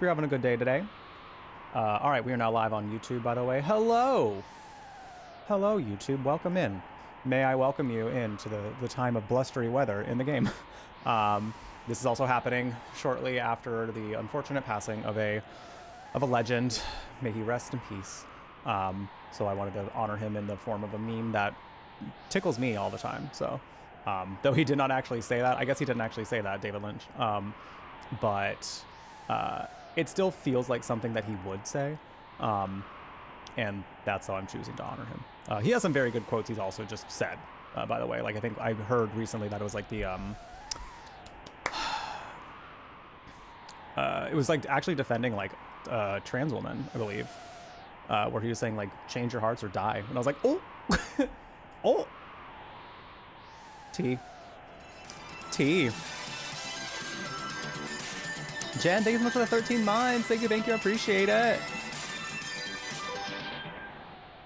You're having a good day today. All right, we are now live on YouTube, by the way. Hello! Hello, YouTube. Welcome in. May I welcome you into the time of blustery weather in the game. This is also happening shortly after the unfortunate passing of a legend. May he rest in peace. So I wanted to honor him in the form of a meme that tickles me all the time. So, though he did not actually say that. I guess he didn't actually say that, David Lynch. But it still feels like something that he would say. And that's how I'm choosing to honor him. He has some very good quotes he's also just said, by the way. Like, I think I heard recently that it was like the, it was like actually defending like trans women, I believe, where he was saying like, change your hearts or die. And I was like, oh, oh, T. Jen, thank you so much for the 13 months. Thank you, I appreciate it.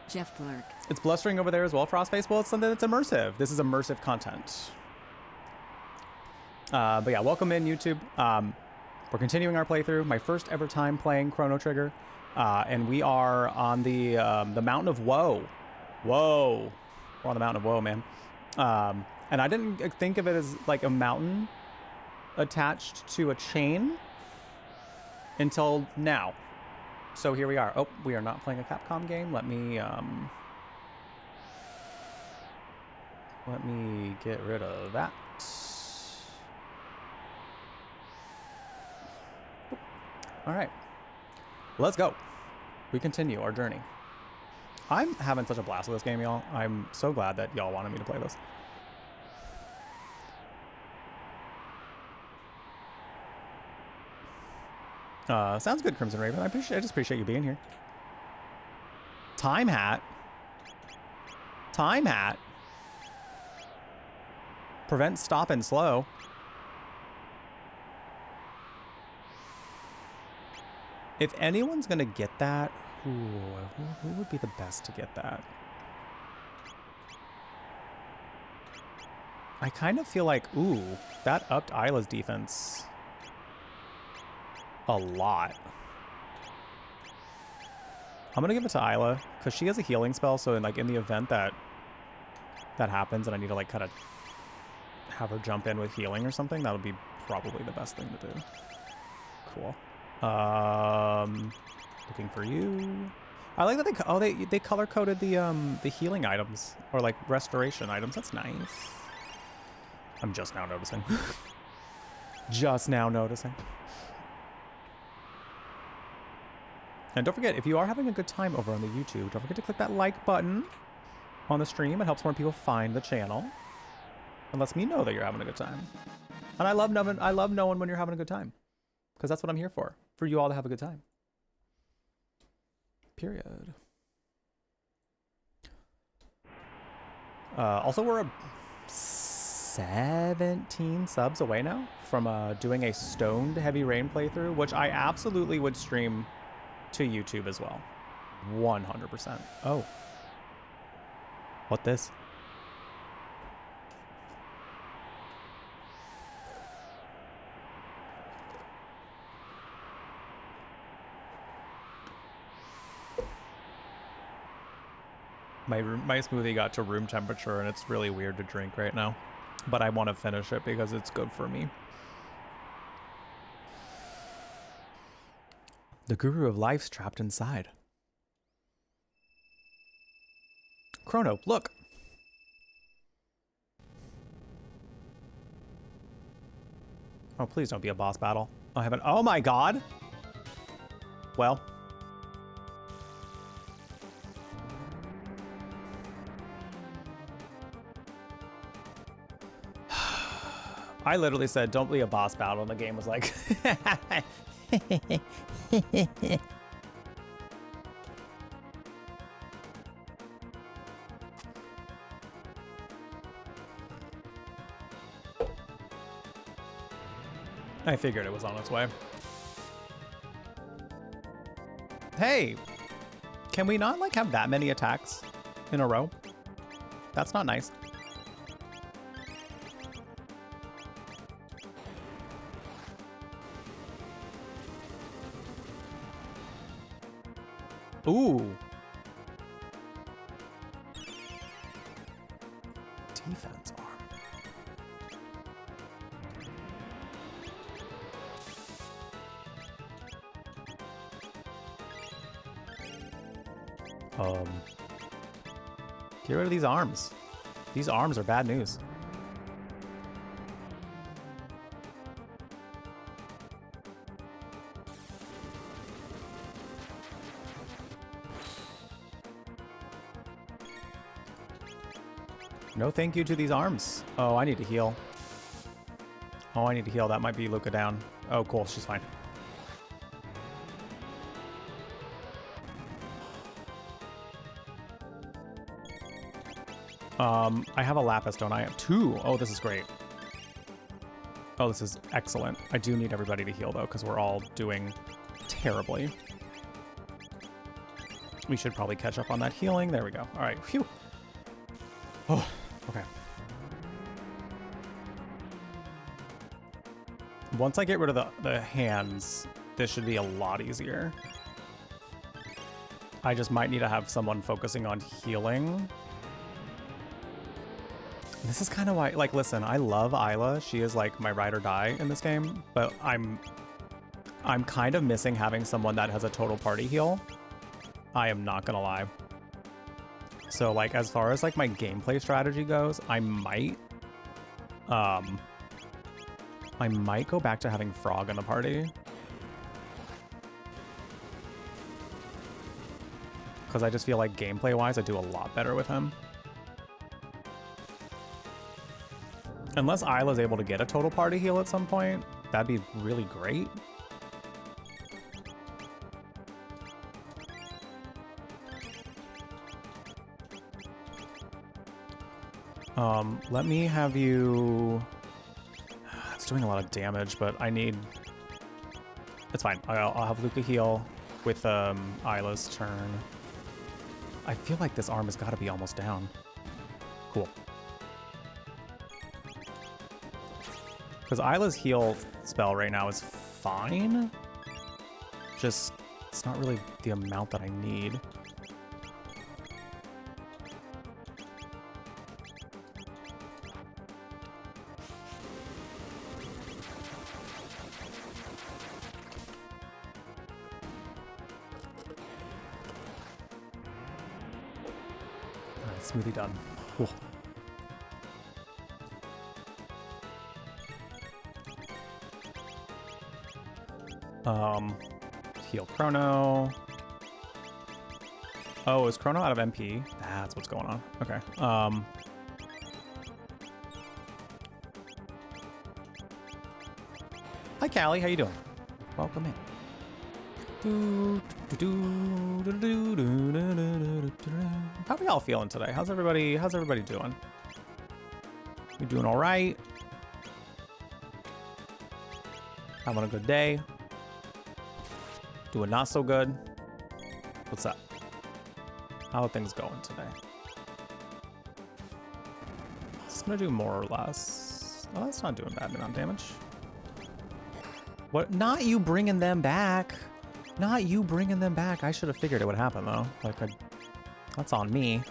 jeffbrutlag. It's blustering over there as well, Frostface. Well, it's something that's immersive. This is immersive content. But yeah, welcome in, YouTube. We're continuing our playthrough. My first ever time playing Chrono Trigger. And we are on the Mountain of Woe. Whoa. We're on the Mountain of Woe, man. And I didn't think of it as like a mountain attached to a chain until now. So here we are. Oh, we are not playing a Capcom game. Let me get rid of that. All right, let's go. We continue our journey. I'm having such a blast with this game, y'all. I'm so glad that y'all wanted me to play this. Sounds good, Crimson Raven. I just appreciate you being here. Time hat. Time hat. Prevent stop and slow. If anyone's gonna get that, who would be the best to get that? I kind of feel like, ooh, that upped Isla's defense a lot. I'm gonna give it to Isla because she has a healing spell, so in the event that happens and I need to like kind of have her jump in with healing or something, that would be probably the best thing to do. Cool. Looking for you. I like that they color coded the healing items or like restoration items. That's nice. I'm just now noticing. Just now noticing. And don't forget, if you are having a good time over on the YouTube, don't forget to click that like button on the stream. It helps more people find the channel and lets me know that you're having a good time. And I love knowing when you're having a good time, because that's what I'm here for you all to have a good time. Period. Also, we're 17 subs away now from doing a stoned Heavy Rain playthrough, which I absolutely would stream to YouTube as well. 100%. Oh. What this? My smoothie got to room temperature and it's really weird to drink right now. But I want to finish it because it's good for me. The Guru of Life's trapped inside. Chrono, look! Oh, please don't be a boss battle. I haven't. Oh my god! Well. I literally said, don't be a boss battle, and the game was like, I figured it was on its way. Hey, can we not like have that many attacks in a row? That's not nice. Ooh. Defense arm. Get rid of these arms. These arms are bad news. No thank you to these arms. Oh, I need to heal. Oh, I need to heal. That might be Luca down. Oh, cool. She's fine. I have a Lapis, don't I? I have 2. Oh, this is great. Oh, this is excellent. I do need everybody to heal, though, because we're all doing terribly. We should probably catch up on that healing. There we go. All right. Phew. Oh, okay. Once I get rid of the hands, this should be a lot easier. I just might need to have someone focusing on healing. This is kind of why, like, listen, I love Isla. She is like my ride or die in this game, but I'm kind of missing having someone that has a total party heal. I am not gonna lie. So like, as far as like my gameplay strategy goes, I might go back to having Frog in the party. Because I just feel like gameplay wise, I do a lot better with him. Unless Isla's able to get a total party heal at some point, that'd be really great. Let me have you... It's doing a lot of damage, but I need... It's fine. I'll have Luca heal with Isla's turn. I feel like this arm has got to be almost down. Cool. Because Isla's heal spell right now is fine. Just, it's not really the amount that I need. Alright, smoothie done. Cool. Heal Chrono. Oh, is Chrono out of MP? That's what's going on. Okay. Hi, Callie. How you doing? Welcome in. How are we all feeling today? How's everybody doing? You doing all right? Having a good day? Doing not so good? What's up? How are things going today? It's gonna do more or less. Oh, that's not doing bad amount of damage. What? Not you bringing them back. Not you bringing them back. I should have figured it would happen though. Like, that's on me.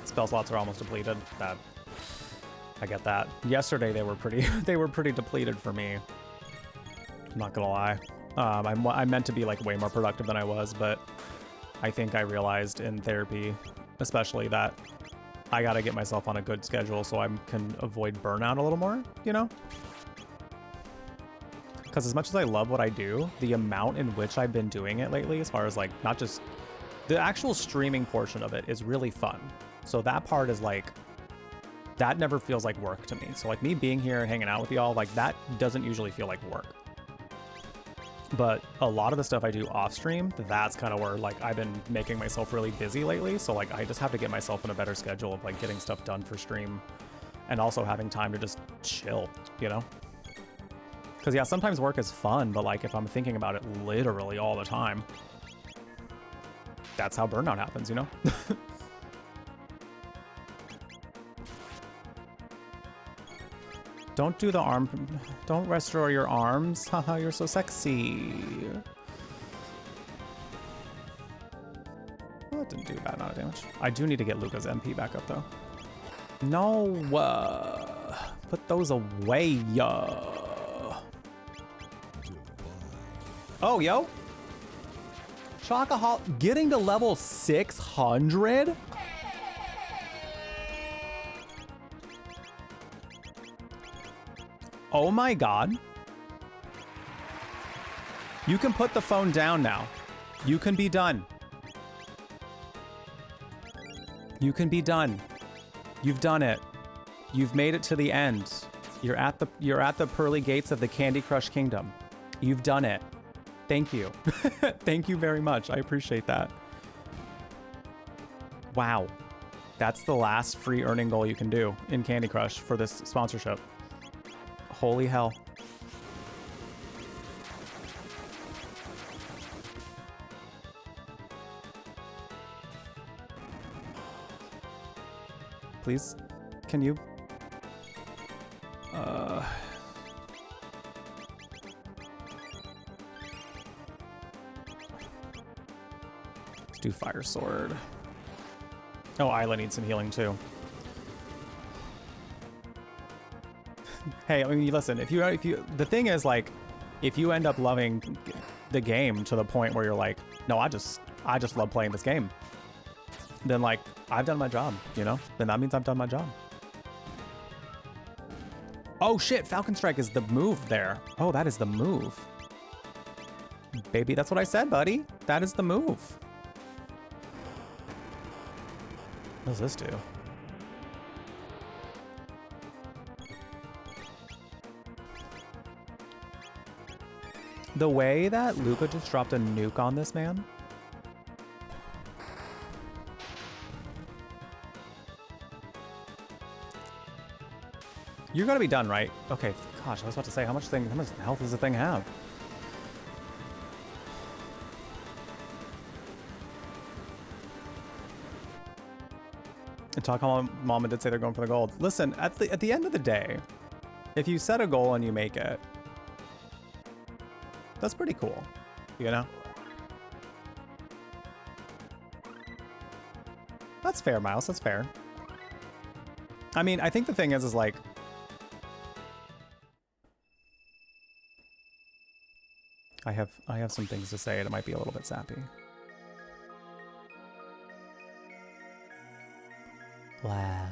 Spell slots are almost depleted. That. I get that. Yesterday they were pretty depleted for me. I'm not gonna lie. I meant to be like way more productive than I was, but I think I realized in therapy, especially, that I gotta get myself on a good schedule so I can avoid burnout a little more, you know? Because as much as I love what I do, the amount in which I've been doing it lately, as far as like, not just the actual streaming portion of it, is really fun. So that part is like, that never feels like work to me. So like me being here and hanging out with y'all, like that doesn't usually feel like work. But a lot of the stuff I do off stream, that's kind of where like I've been making myself really busy lately. So like I just have to get myself in a better schedule of like getting stuff done for stream and also having time to just chill, you know? Because yeah, sometimes work is fun, but like if I'm thinking about it literally all the time, that's how burnout happens, you know? Don't do the arm. Don't restore your arms. Haha, you're so sexy. Well, that didn't do a bad amount of damage. I do need to get Luca's MP back up, though. No. Put those away. Oh, yo. Chocohol getting to level 600? Oh my god. You can put the phone down now. You can be done. You can be done. You've done it. You've made it to the end. You're at the pearly gates of the Candy Crush Kingdom. You've done it. Thank you. Thank you very much. I appreciate that. Wow. That's the last free earning goal you can do in Candy Crush for this sponsorship. Holy hell. Please, can you? Let's do Fire Sword. Oh, Isla needs some healing too. Hey, I mean, listen, if you, the thing is, like, if you end up loving the game to the point where you're like, no, I just love playing this game, then, like, I've done my job, you know? Then that means I've done my job. Oh, shit, Falcon Strike is the move there. Oh, that is the move. Baby, that's what I said, buddy. That is the move. What does this do? The way that Luca just dropped a nuke on this man. You're gonna be done, right? Okay, gosh, I was about to say, how much health does the thing have? And Talk Mama did say they're going for the gold. Listen, at the end of the day, if you set a goal and you make it, that's pretty cool, you know? That's fair, Miles, that's fair. I mean, I think the thing is like, I have some things to say, and it might be a little bit sappy. Wow.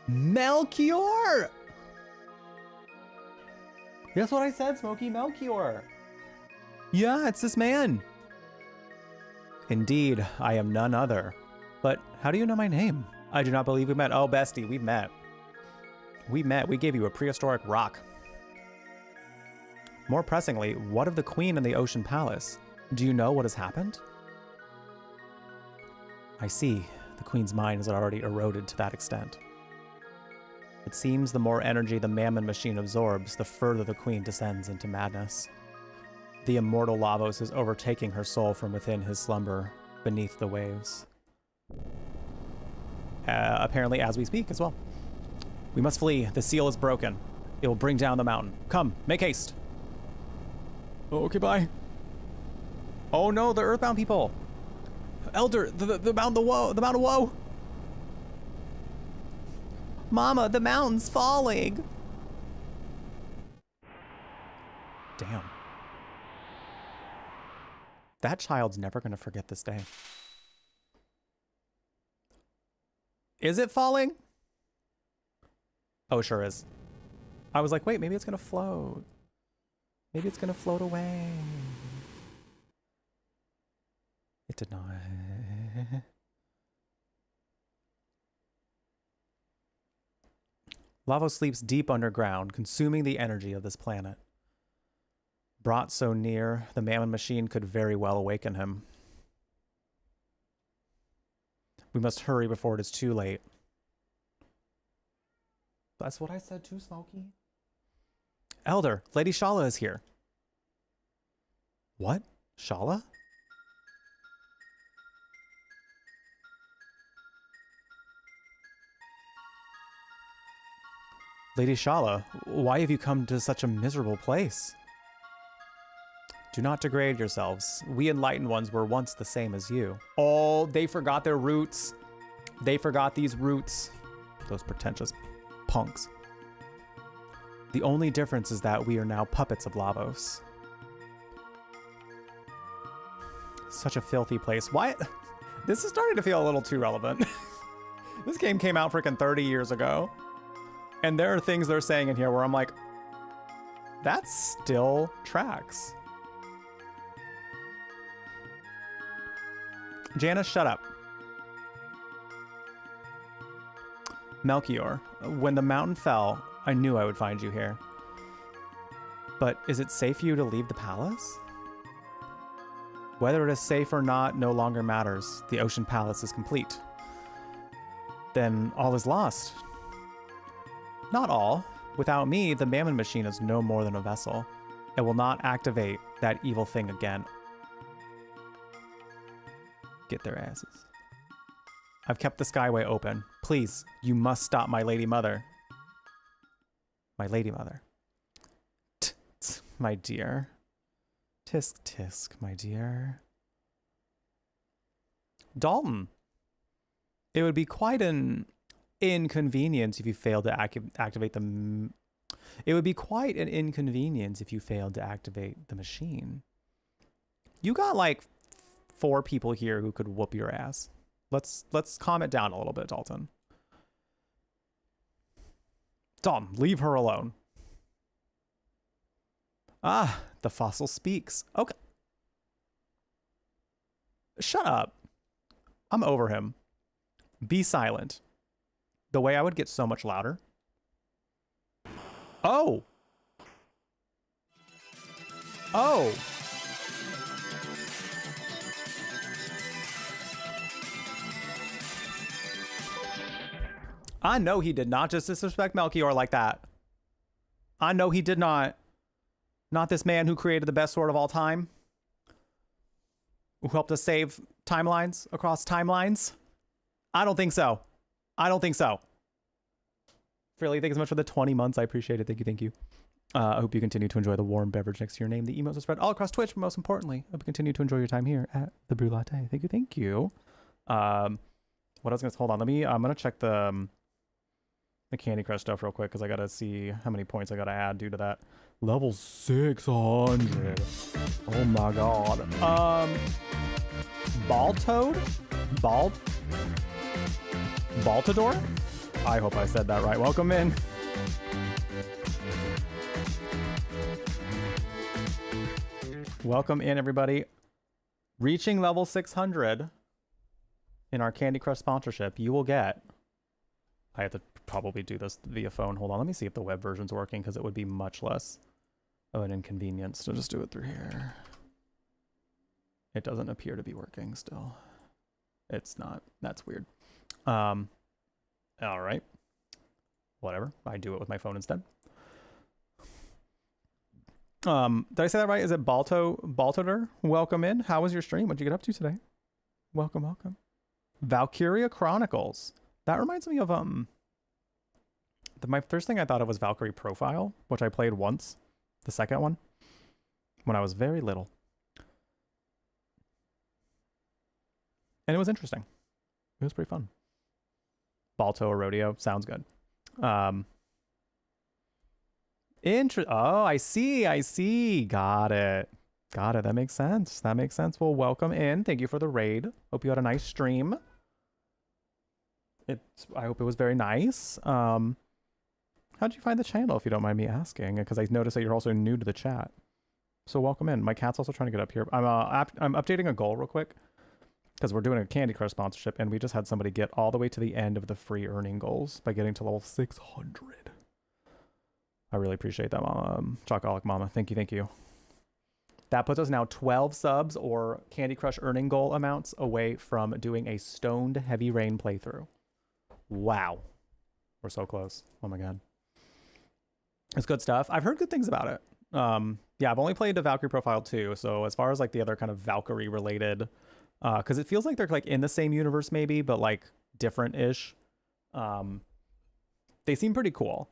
Melchior! That's what I said, Smokey. Melchior. Yeah, it's this man. Indeed, I am none other. But how do you know my name? I do not believe we met. Oh, bestie, we met. We met. We gave you a prehistoric rock. More pressingly, what of the Queen and the Ocean Palace? Do you know what has happened? I see. The Queen's mind is already eroded to that extent. It seems the more energy the Mammon machine absorbs, the further the Queen descends into madness. The immortal Lavos is overtaking her soul from within his slumber, beneath the waves. Apparently as we speak as well. We must flee. The seal is broken. It will bring down the mountain. Come, make haste. Oh, okay, bye. Oh no, the Earthbound people. Elder, the mountain of woe. Mama, the mountain's falling. Damn. That child's never gonna forget this day. Is it falling? Oh, it sure is. I was like, wait, maybe it's gonna float. Maybe it's gonna float away. It did not. Lavos sleeps deep underground, consuming the energy of this planet. Brought so near, the Mammon machine could very well awaken him. We must hurry before it is too late. That's what I said too, Smokey. Elder, Lady Shala is here. What? Shala? Lady Shala, why have you come to such a miserable place? Do not degrade yourselves. We enlightened ones were once the same as you. Oh, they forgot their roots. They forgot these roots. Those pretentious punks. The only difference is that we are now puppets of Lavos. Such a filthy place. Why? This is starting to feel a little too relevant. This game came out freaking 30 years ago. And there are things they're saying in here where I'm like, that still tracks. Janus, shut up. Melchior, when the mountain fell, I knew I would find you here. But is it safe for you to leave the palace? Whether it is safe or not no longer matters. The ocean palace is complete. Then all is lost. Not all. Without me, the Mammon machine is no more than a vessel. It will not activate that evil thing again. Get their asses. I've kept the skyway open. Please, you must stop my lady mother. My lady mother. My dear. Tisk tisk, my dear. Dalton. It would be quite an inconvenience if you failed to activate the... It would be quite an inconvenience if you failed to activate the machine. You got like 4 people here who could whoop your ass. Let's calm it down a little bit, Dalton. Dalton, leave her alone. Ah, the fossil speaks. Okay. Shut up. I'm over him. Be silent. The way I would get so much louder. Oh. Oh. I know he did not just disrespect Melchior like that. I know he did not. Not this man who created the best sword of all time. Who helped us save timelines across timelines. I don't think so. I don't think so. Fairly, thank you so much for the 20 months. I appreciate it. Thank you. Thank you. I hope you continue to enjoy the warm beverage next to your name. The emails are spread all across Twitch, but most importantly, I hope you continue to enjoy your time here at the Brew Latte. Thank you. Thank you. What I was going to hold on. I'm going to check the Candy Crush stuff real quick because I got to see how many points I got to add due to that. Level 600. Oh my god. Baltoad? Baltador? I hope I said that right. Welcome in. Welcome in, everybody. Reaching level 600 in our Candy Crush sponsorship, you will get... I have to probably do this via phone. Hold on, let me see if the web version's working because it would be much less of an inconvenience to just do it through here. It doesn't appear to be working still. It's not. That's weird. All right. Whatever. I do it with my phone instead. Did I say that right? Is it Baltodor? Welcome in. How was your stream? What'd you get up to today? Welcome, welcome. Valkyria Chronicles. That reminds me of my first thing I thought of was Valkyrie Profile, which I played once. The second one, when I was very little. And it was interesting. It was pretty fun. Balto or Rodeo. Sounds good. Oh, I see. Got it. That makes sense. Well, welcome in. Thank you for the raid. Hope you had a nice stream. I hope it was very nice. How'd you find the channel, if you don't mind me asking? Because I noticed that you're also new to the chat. So welcome in. My cat's also trying to get up here. I'm updating a goal real quick because we're doing a Candy Crush sponsorship, and we just had somebody get all the way to the end of the free earning goals by getting to level 600. I really appreciate that, Mama. Chocoholic Mama. Thank you. That puts us now 12 subs or Candy Crush earning goal amounts away from doing a Stoned Heavy Rain playthrough. Wow. We're so close. Oh my god. It's good stuff. I've heard good things about it. Yeah, I've only played the Valkyrie Profile 2, so as far as like the other kind of Valkyrie related, because it feels like they're like in the same universe maybe, but like different-ish. They seem pretty cool.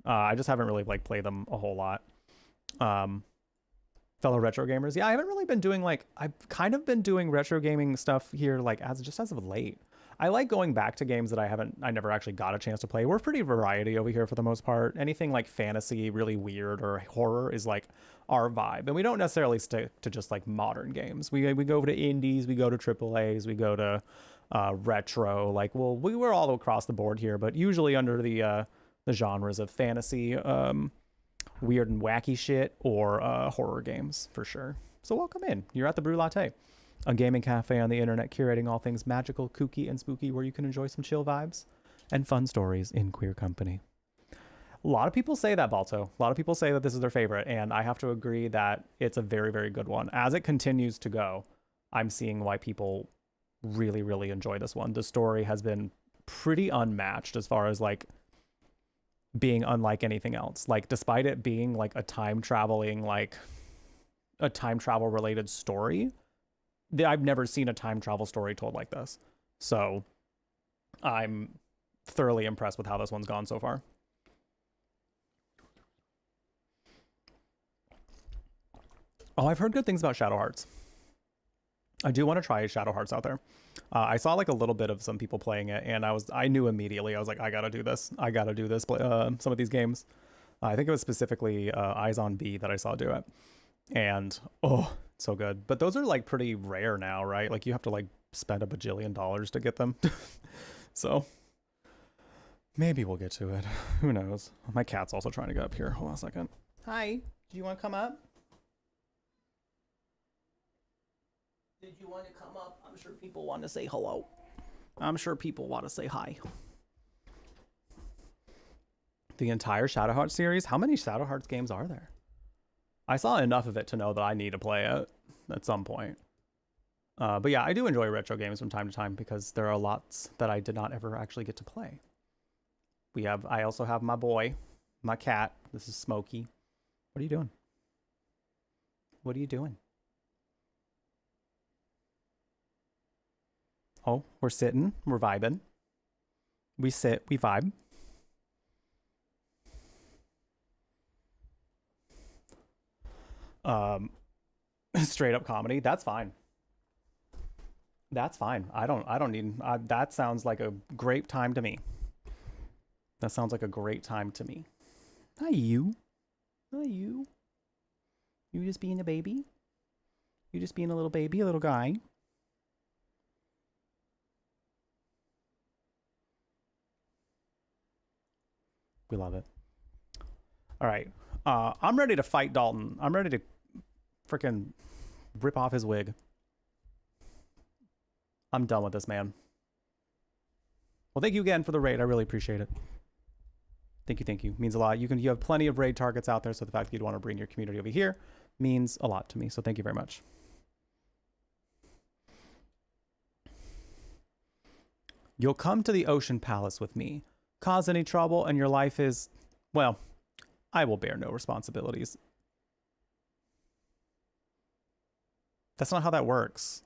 I just haven't really like played them a whole lot. Fellow retro gamers, yeah, I haven't really been doing like, I've kind of been doing retro gaming stuff here like as of late. I like going back to games that I never actually got a chance to play. We're pretty variety over here for the most part. Anything like fantasy, really weird, or horror is like our vibe. And we don't necessarily stick to just like modern games. We go to indies, we go to AAAs, we go to retro. Like, well, we're all across the board here, but usually under the genres of fantasy, weird and wacky shit, or horror games for sure. So welcome in. You're at the Brew Latte, a gaming cafe on the internet curating all things magical, kooky, and spooky, where you can enjoy some chill vibes and fun stories in queer company. A lot of people say that, Balto. A lot of people say that this is their favorite, and I have to agree that it's a very, very good one. As it continues to go, I'm seeing why people really, really enjoy this one. The story has been pretty unmatched as far as like being unlike anything else. Like, despite it being like a time travel related story, I've never seen a time travel story told like this. So I'm thoroughly impressed with how this one's gone so far. Oh, I've heard good things about Shadow Hearts. I do want to try Shadow Hearts out there. I saw like a little bit of some people playing it, and I knew immediately. I was like, I gotta do this. I gotta do this. Some of these games. I think it was specifically Eyes on B that I saw do it, and oh, so good. But those are like pretty rare now, right? Like you have to like spend $1 bajillion to get them. So maybe we'll get to it. Who knows? My cat's also trying to get up here. Hold on a second. Hi. Do you want to come up? Did you want to come up? I'm sure people want to say hello. I'm sure people want to say hi. The entire Shadow Hearts series? How many Shadow Hearts games are there? I saw enough of it to know that I need to play it at some point. But yeah, I do enjoy retro games from time to time because there are lots that I did not ever actually get to play. I also have my boy, my cat. This is Smokey. What are you doing? What are you doing? Oh, we're sitting, we're vibing. We sit, we vibe. Straight up comedy, that's fine. That's fine. I don't need, that sounds like a great time to me. That sounds like a great time to me. Hi, you. Hi, you. You just being a baby? You just being a little baby, a little guy? We love it. All right. I'm ready to fight Dalton. I'm ready to freaking rip off his wig. I'm done with this, man. Well, thank you again for the raid. I really appreciate it. Thank you, thank you. Means a lot. You have plenty of raid targets out there, so the fact that you'd want to bring your community over here means a lot to me. So thank you very much. You'll come to the Ocean Palace with me. Cause any trouble and your life is, well, I will bear no responsibilities. That's not how that works,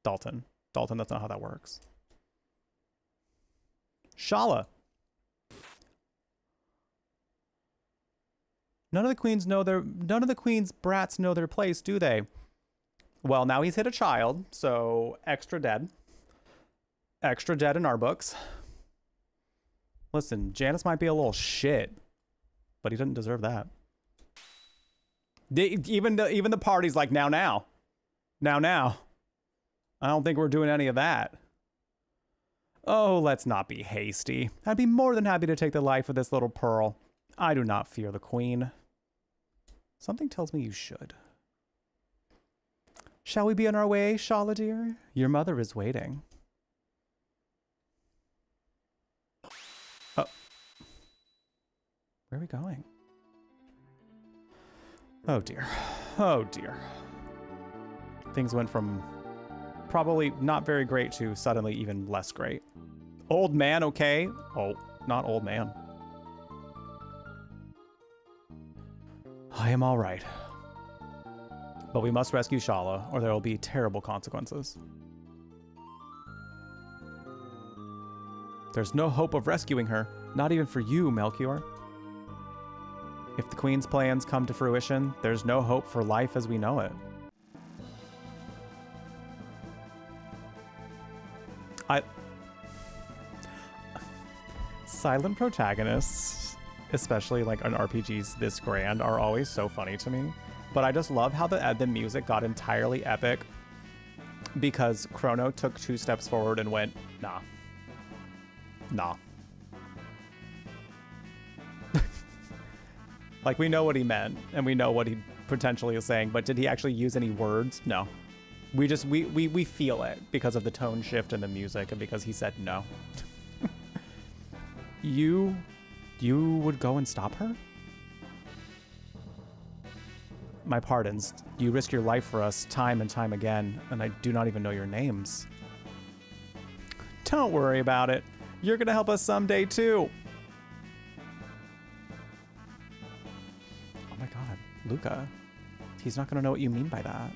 Dalton. Dalton, that's not how that works. Shala. None of the queen's brats know their place, do they? Well, now he's hit a child, so extra dead. Extra dead in our books. Listen, Janus might be a little shit, but he didn't deserve that. Even the party's like, now. I don't think we're doing any of that. Oh, let's not be hasty. I'd be more than happy to take the life of this little pearl. I do not fear the queen. Something tells me you should. Shall we be on our way, Shala dear? Your mother is waiting. Where are we going? Oh dear. Oh dear. Things went from probably not very great to suddenly even less great. Old man, okay? Oh, not old man. I am all right. But we must rescue Shala, or there will be terrible consequences. There's no hope of rescuing her, not even for you, Melchior. If the Queen's plans come to fruition, there's no hope for life as we know it. Silent protagonists, especially like on RPGs this grand, are always so funny to me. But I just love how the music got entirely epic because Chrono took 2 steps forward and went, nah. Nah. Like, we know what he meant and we know what he potentially is saying, but did he actually use any words? No. We just, we feel it because of the tone shift in the music and because he said no. You would go and stop her? My pardons. You risk your life for us time and time again, and I do not even know your names. Don't worry about it. You're gonna help us someday too. Oh my god, Luca. He's not gonna know what you mean by that.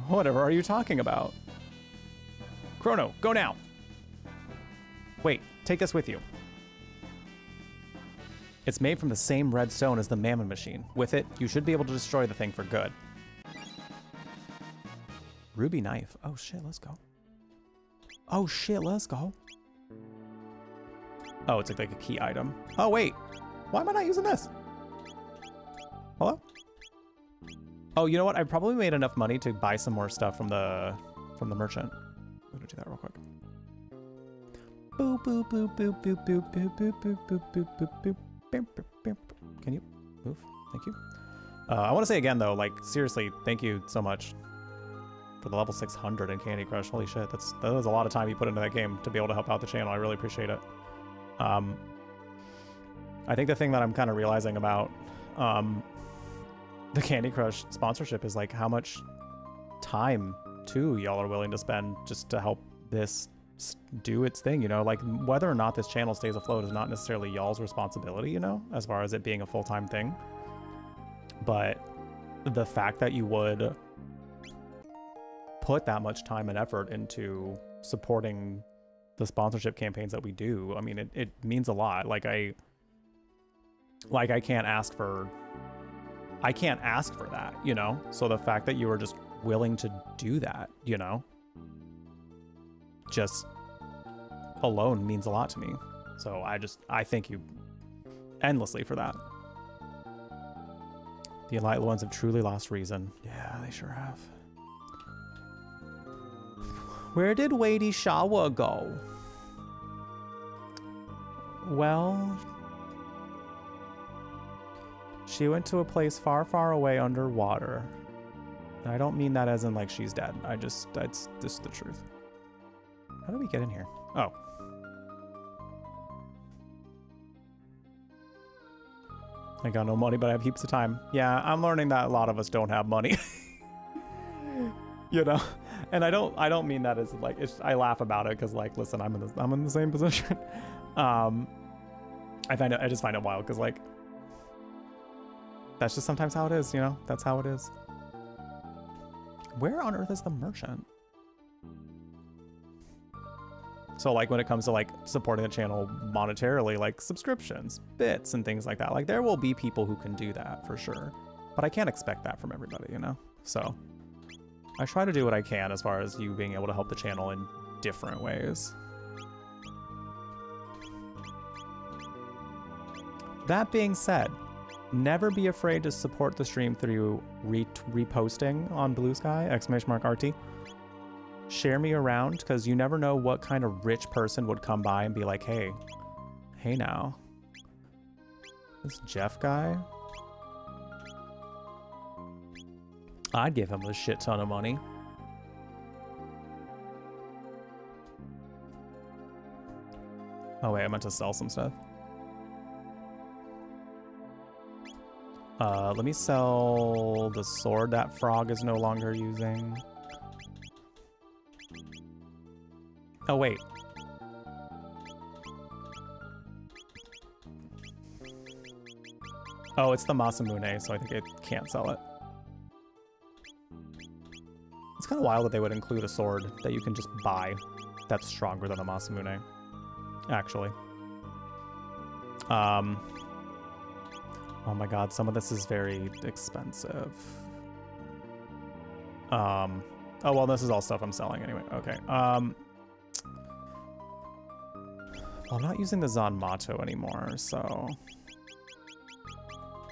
Whatever are you talking about? Chrono, go now. Wait, take this with you. It's made from the same red stone as the Mammon machine. With it, you should be able to destroy the thing for good. Ruby knife. Oh shit, let's go. Oh shit, let's go. Oh, it's like a key item. Oh wait, why am I not using this? Hello? Oh, you know what? I probably made enough money to buy some more stuff from the merchant. I'm gonna do that real quick. Boop boop boop boop boop boop boop boop boop boop boop boop. Can you move? Thank you. I want to say again though, like seriously, thank you so much for the level 600 in Candy Crush. Holy shit, that was a lot of time you put into that game to be able to help out the channel. I really appreciate it. I think the thing that I'm kind of realizing about the Candy Crush sponsorship is like how much time too y'all are willing to spend just to help this do its thing, you know, like whether or not this channel stays afloat is not necessarily y'all's responsibility, you know, as far as it being a full-time thing. But the fact that you would put that much time and effort into supporting the sponsorship campaigns that we do, I mean, it means a lot. I can't ask for that, you know? So the fact that you are just willing to do that, you know, just alone means a lot to me. So I thank you endlessly for that. The enlightened ones have truly lost reason. Yeah, they sure have. Where did Lady Shawa go? Well, she went to a place far, far away underwater. I don't mean that as in like she's dead. That's just the truth. How do we get in here? Oh. I got no money, but I have heaps of time. Yeah, I'm learning that a lot of us don't have money. You know? And I don't mean that as like, I laugh about it because like, listen, I'm in the same position. I just find it wild because like, that's just sometimes how it is, you know? That's how it is. Where on earth is the merchant? So like when it comes to like supporting the channel monetarily, like subscriptions, bits and things like that, like there will be people who can do that for sure, but I can't expect that from everybody, you know? So I try to do what I can as far as you being able to help the channel in different ways. That being said, never be afraid to support the stream through reposting on Blue Sky, !RT. Share me around, because you never know what kind of rich person would come by and be like, hey now, this Jeff guy, I'd give him a shit ton of money. Oh wait, I meant to sell some stuff. Let me sell the sword that Frog is no longer using. Oh, wait. Oh, it's the Masamune, so I think it can't sell it. It's kind of wild that they would include a sword that you can just buy that's stronger than the Masamune, actually. Oh my god, some of this is very expensive. Oh well, this is all stuff I'm selling anyway. Okay. Well, I'm not using the Zanmato anymore, so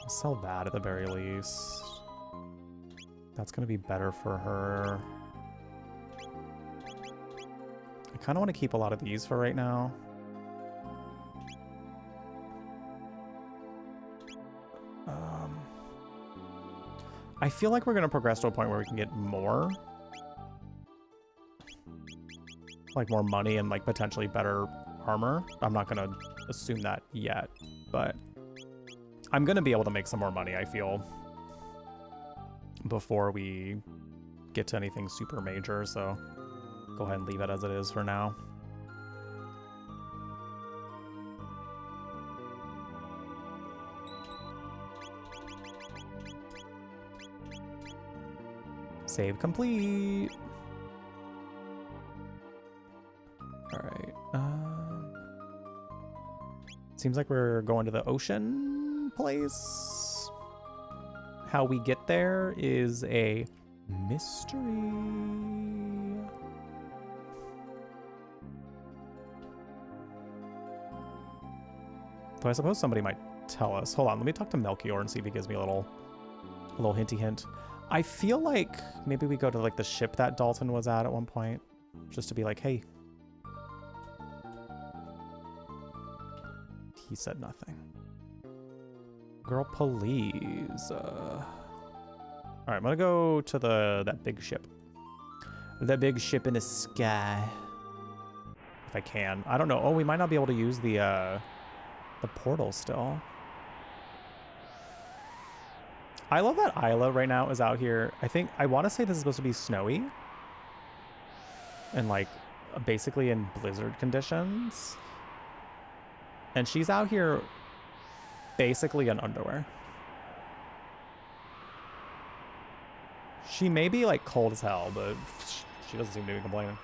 I'll sell that at the very least. That's gonna be better for her. I kind of want to keep a lot of these for right now. I feel like we're going to progress to a point where we can get more. Like more money and like potentially better armor. I'm not going to assume that yet, but I'm going to be able to make some more money, I feel, before we get to anything super major, so go ahead and leave it as it is for now. Save complete. All right. Seems like we're going to the ocean place. How we get there is a mystery. Though I suppose somebody might tell us. Hold on, let me talk to Melchior and see if he gives me a little hinty hint. I feel like maybe we go to like the ship that Dalton was at one point, just to be like, hey. He said nothing. Girl, please. All right, I'm gonna go to that big ship. The big ship in the sky. If I can. I don't know. Oh, we might not be able to use the portal still. I love that Isla right now is out here. I want to say this is supposed to be snowy. And like basically in blizzard conditions. And she's out here basically in underwear. She may be like cold as hell, but she doesn't seem to be complaining.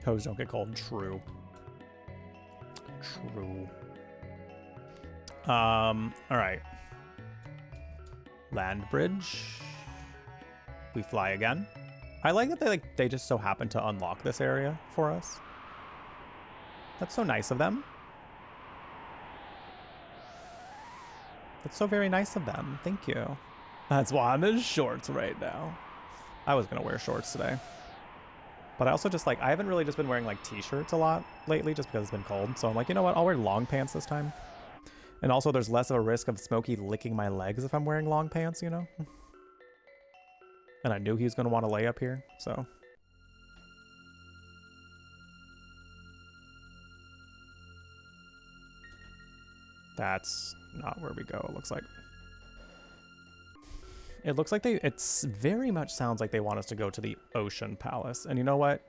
Toes don't get cold. True. True. All right. Land bridge. We fly again. I like that they just so happen to unlock this area for us. That's so nice of them. That's so very nice of them. Thank you. That's why I'm in shorts right now. I was gonna wear shorts today. But I also just like, I haven't really just been wearing like t-shirts a lot lately just because it's been cold. So I'm like, you know what? I'll wear long pants this time. And also there's less of a risk of Smokey licking my legs if I'm wearing long pants, you know? And I knew he was going to want to lay up here, so. That's not where we go, it looks like. It looks like it's very much sounds like they want us to go to the Ocean Palace. And you know what?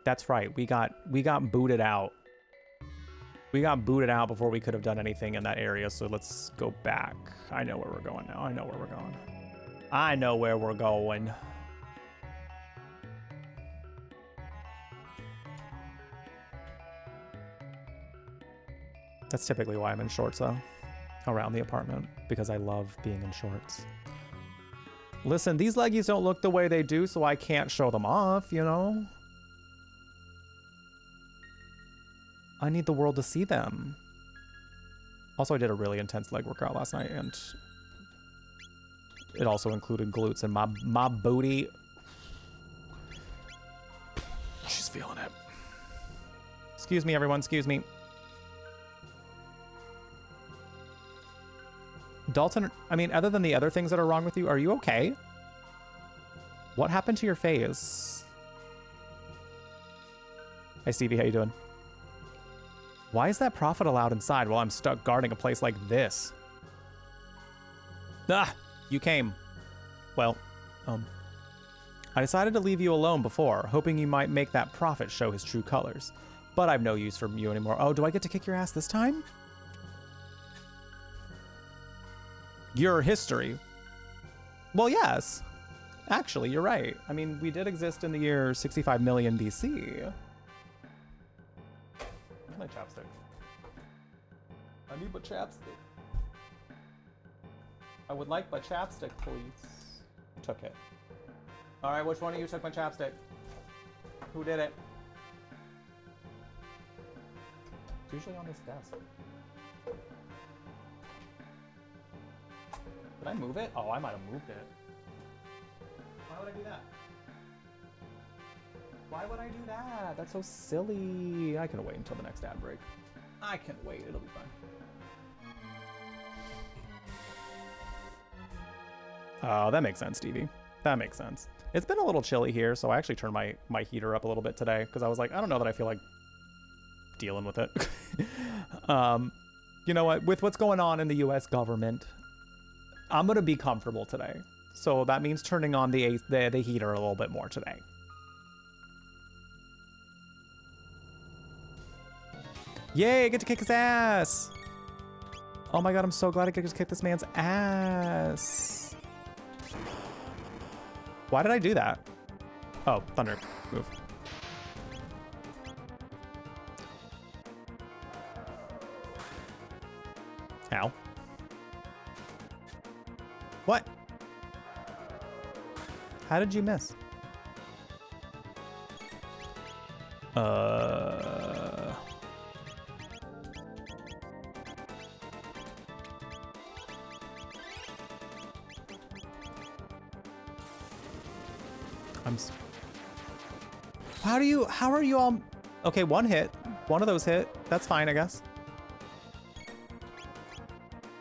That's right. We got booted out. We got booted out before we could have done anything in that area. So let's go back. I know where we're going now. I know where we're going. I know where we're going. That's typically why I'm in shorts though, around the apartment, because I love being in shorts. Listen, these leggies don't look the way they do, so I can't show them off, you know? I need the world to see them. Also, I did a really intense leg workout last night, and it also included glutes, and my booty. She's feeling it. Excuse me, everyone, excuse me. Dalton, I mean, other than the other things that are wrong with you, are you okay? What happened to your face? Hi, Stevie, how you doing? Why is that prophet allowed inside while I'm stuck guarding a place like this? Ah, you came. Well, I decided to leave you alone before, hoping you might make that prophet show his true colors. But I've no use for you anymore. Oh, do I get to kick your ass this time? Your history. Well, yes. Actually, you're right. I mean, we did exist in the year 65 million BC. Where's my chapstick? I need my chapstick. I would like my chapstick, please. Took it. All right, which one of you took my chapstick? Who did it? It's usually on this desk. Did I move it? Oh, I might have moved it. Why would I do that? Why would I do that? That's so silly. I can wait until the next ad break. I can wait. It'll be fine. Oh, that makes sense, Stevie. That makes sense. It's been a little chilly here, so I actually turned my heater up a little bit today because I was like, I don't know that I feel like dealing with it. You know what? With what's going on in the U.S. government, I'm going to be comfortable today. So that means turning on the heater a little bit more today. Yay, I get to kick his ass. Oh my god, I'm so glad I get to kick this man's ass. Why did I do that? Oh, thunder. Move. Ow. What? How did you miss? How are you all? Okay, one hit. One of those hit. That's fine, I guess.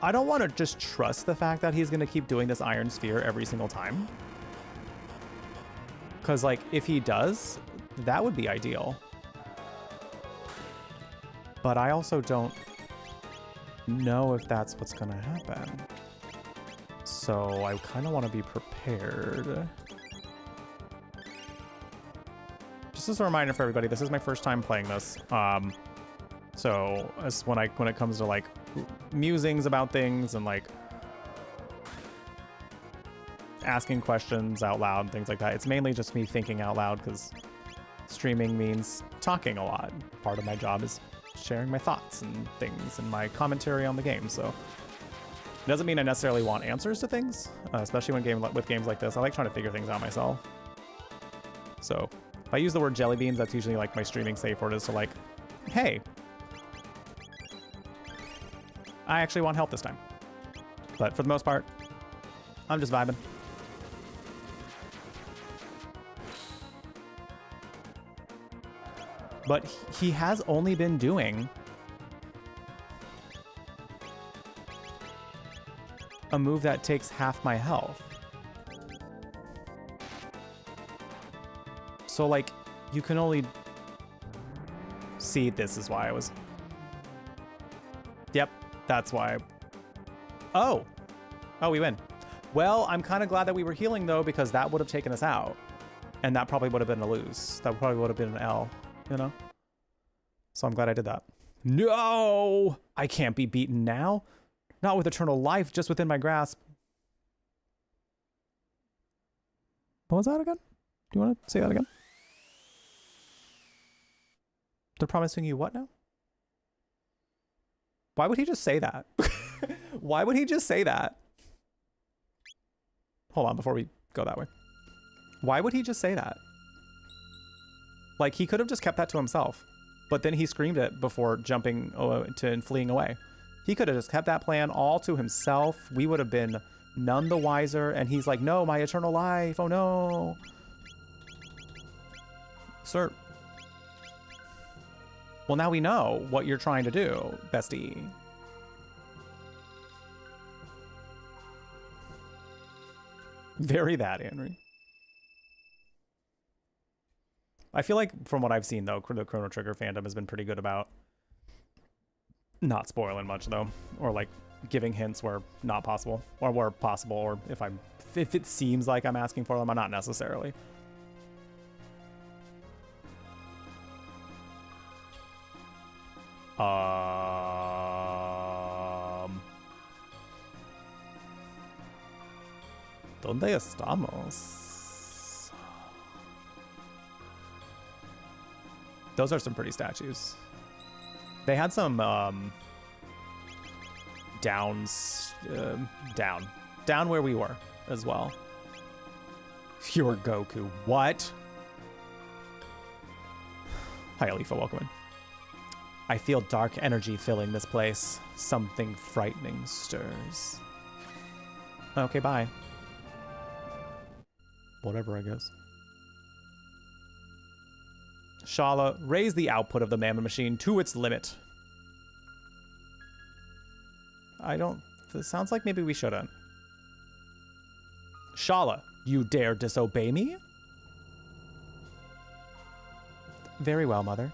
I don't want to just trust the fact that he's going to keep doing this iron sphere every single time. Because, like, if he does, that would be ideal. But I also don't know if that's what's going to happen. So I kind of want to be prepared. Just as a reminder for everybody, this is my first time playing this. So as when it comes to like musings about things and like asking questions out loud and things like that, it's mainly just me thinking out loud because streaming means talking a lot. Part of my job is sharing my thoughts and things and my commentary on the game. So it doesn't mean I necessarily want answers to things, especially with games like this. I like trying to figure things out myself. So if I use the word jelly beans, that's usually like my streaming safe word is to like, hey, I actually want help this time. But for the most part, I'm just vibing. But he has only been doing a move that takes half my health. So, like, you can only see this is why I was... Yep, that's why. Oh, we win. Well, I'm kind of glad that we were healing, though, because that would have taken us out. And that probably would have been a lose. That probably would have been an L, you know? So I'm glad I did that. No! I can't be beaten now. Not with eternal life, just within my grasp. What was that again? Do you want to say that again? They're promising you what now? Why would he just say that? Why would he just say that? Hold on, before we go that way. Why would he just say that? Like, he could have just kept that to himself. But then he screamed it before jumping and fleeing away. He could have just kept that plan all to himself. We would have been none the wiser. And he's like, no, my eternal life. Oh, no. Sir. Well, now we know what you're trying to do, bestie. Very that, Henry. I feel like from what I've seen, though, the Chrono Trigger fandom has been pretty good about not spoiling much, though, or like giving hints where not possible, or where possible, or if it seems like I'm asking for them, I'm not necessarily. ¿Dónde estamos? Those are some pretty statues. They had some down where we were as well. You're Goku. What? Hi, Alifa. Welcome in. I feel dark energy filling this place. Something frightening stirs. Okay, bye. Whatever, I guess. Shala, raise the output of the Mammoth machine to its limit. It sounds like maybe we shouldn't. Shala, you dare disobey me? Very well, Mother.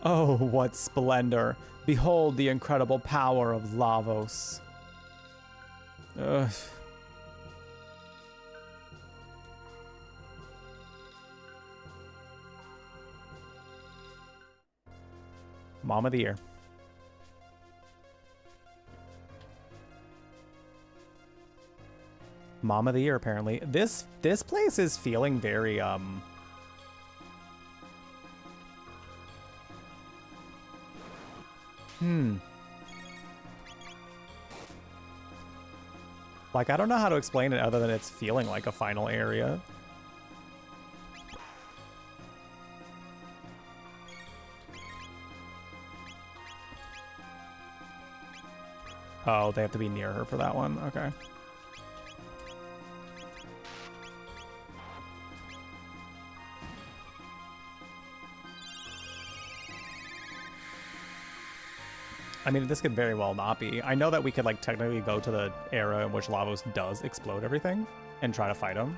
Oh, what splendor. Behold the incredible power of Lavos. Ugh. Mom of the year. Mom of the year, apparently. This place is feeling very, Like, I don't know how to explain it other than it's feeling like a final area. Oh, they have to be near her for that one. Okay. I mean, this could very well not be. I know that we could, like, technically go to the era in which Lavos does explode everything and try to fight him.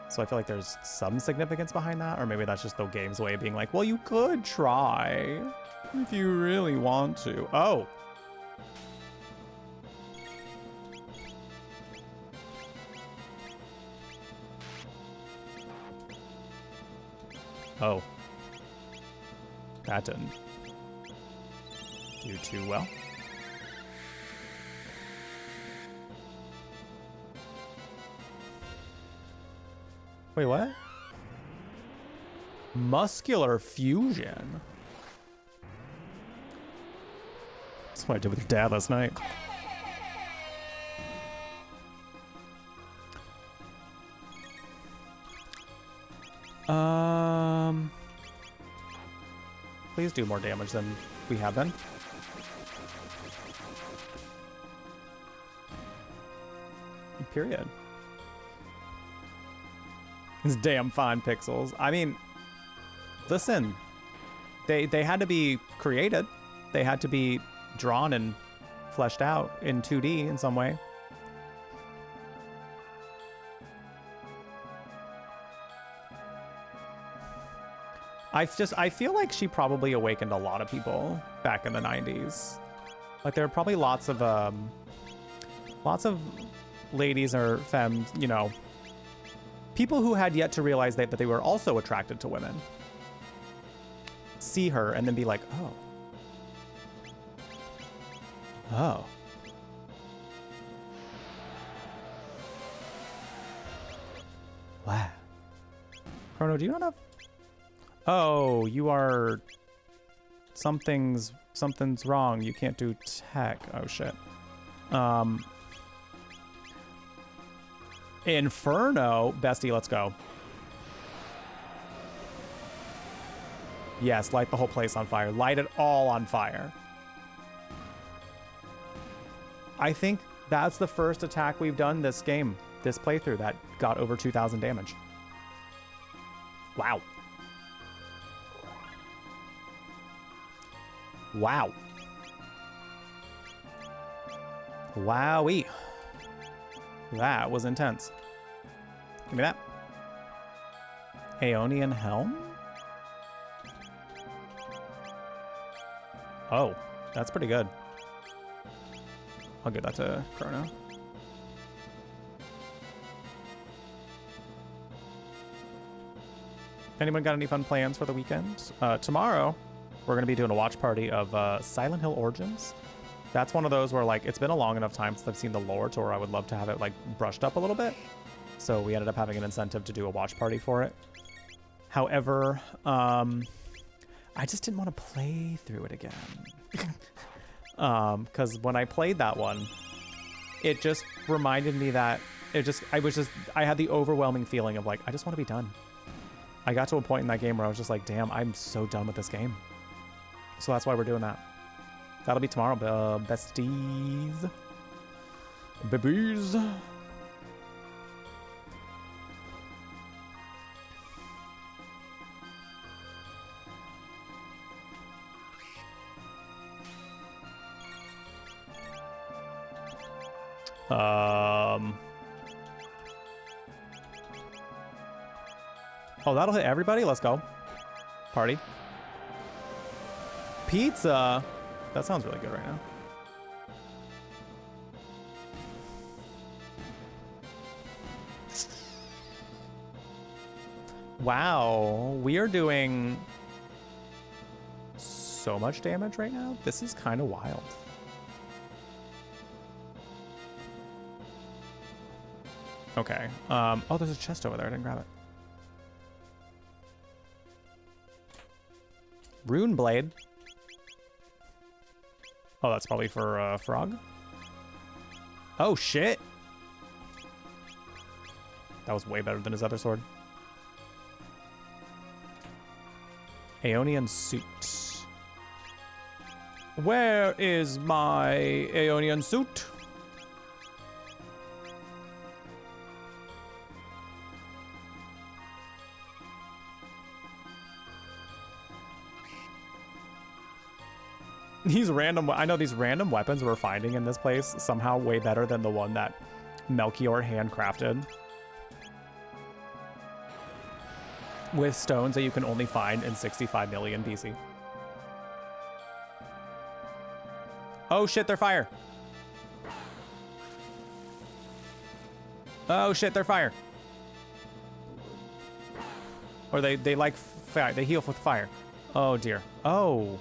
So I feel like there's some significance behind that, or maybe that's just the game's way of being like, well, you could try if you really want to. Oh. Oh. That didn't do too well. Wait, what? Muscular fusion. That's what I did with your dad last night. Please do more damage than we have been. Period. It's damn fine pixels. I mean, listen, they had to be created. They had to be drawn and fleshed out in 2D in some way. I feel like she probably awakened a lot of people back in the 90s. Like, there are probably lots of ladies or femmes, you know, people who had yet to realize that they were also attracted to women. See her and then be like, oh. Oh. Wow. Chrono, do you not have... Oh, you are... Something's wrong. You can't do tech. Oh, shit. Inferno. Bestie, let's go. Yes, light the whole place on fire. Light it all on fire. I think that's the first attack we've done this game, this playthrough, that got over 2,000 damage. Wow. Wow. Wowee. That was intense. Give me that. Aeonian Helm? Oh, that's pretty good. I'll give that to Chrono. Anyone got any fun plans for the weekend? Tomorrow, we're going to be doing a watch party of Silent Hill Origins. That's one of those where, like, it's been a long enough time since I've seen the lore to where I would love to have it, like, brushed up a little bit. So we ended up having an incentive to do a watch party for it. However, I just didn't want to play through it again. Because when I played that one, it just reminded me that I had the overwhelming feeling of, like, I just want to be done. I got to a point in that game where I was just like, damn, I'm so done with this game. So that's why we're doing that. That'll be tomorrow, besties. Babies. Oh, that'll hit everybody? Let's go. Party. Pizza? That sounds really good right now. Wow, we are doing so much damage right now. This is kind of wild. Okay. Oh, there's a chest over there. I didn't grab it. Rune Blade. Oh, that's probably for Frog. Oh, shit. That was way better than his other sword. Aeonian suit. Where is my Aeonian suit? I know these random weapons we're finding in this place somehow way better than the one that Melchior handcrafted. With stones that you can only find in 65 million BC. Oh shit, they're fire. Oh shit, they're fire. Or they like fire. They heal with fire. Oh dear. Oh.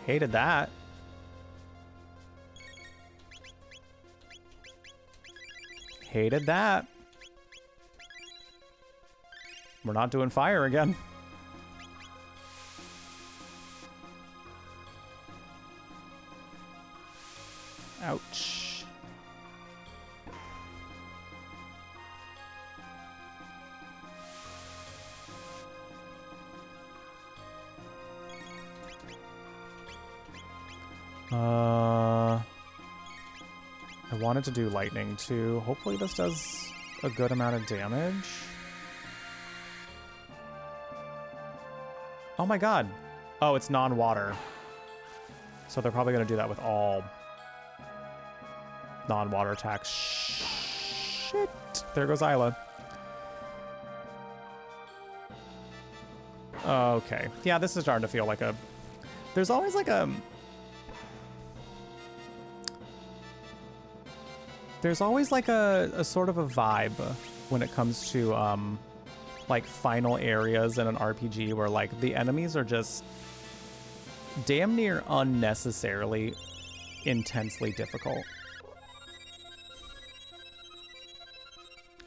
Hated that. Hated that. We're not doing fire again. Ouch. I wanted to do lightning too. Hopefully this does a good amount of damage. Oh my god. Oh, it's non-water. So they're probably going to do that with all non-water attacks. Shit. There goes Isla. Okay. Yeah, this is starting to feel like a... There's always like a... There's always like a sort of a vibe when it comes to like final areas in an RPG where like the enemies are just damn near unnecessarily intensely difficult.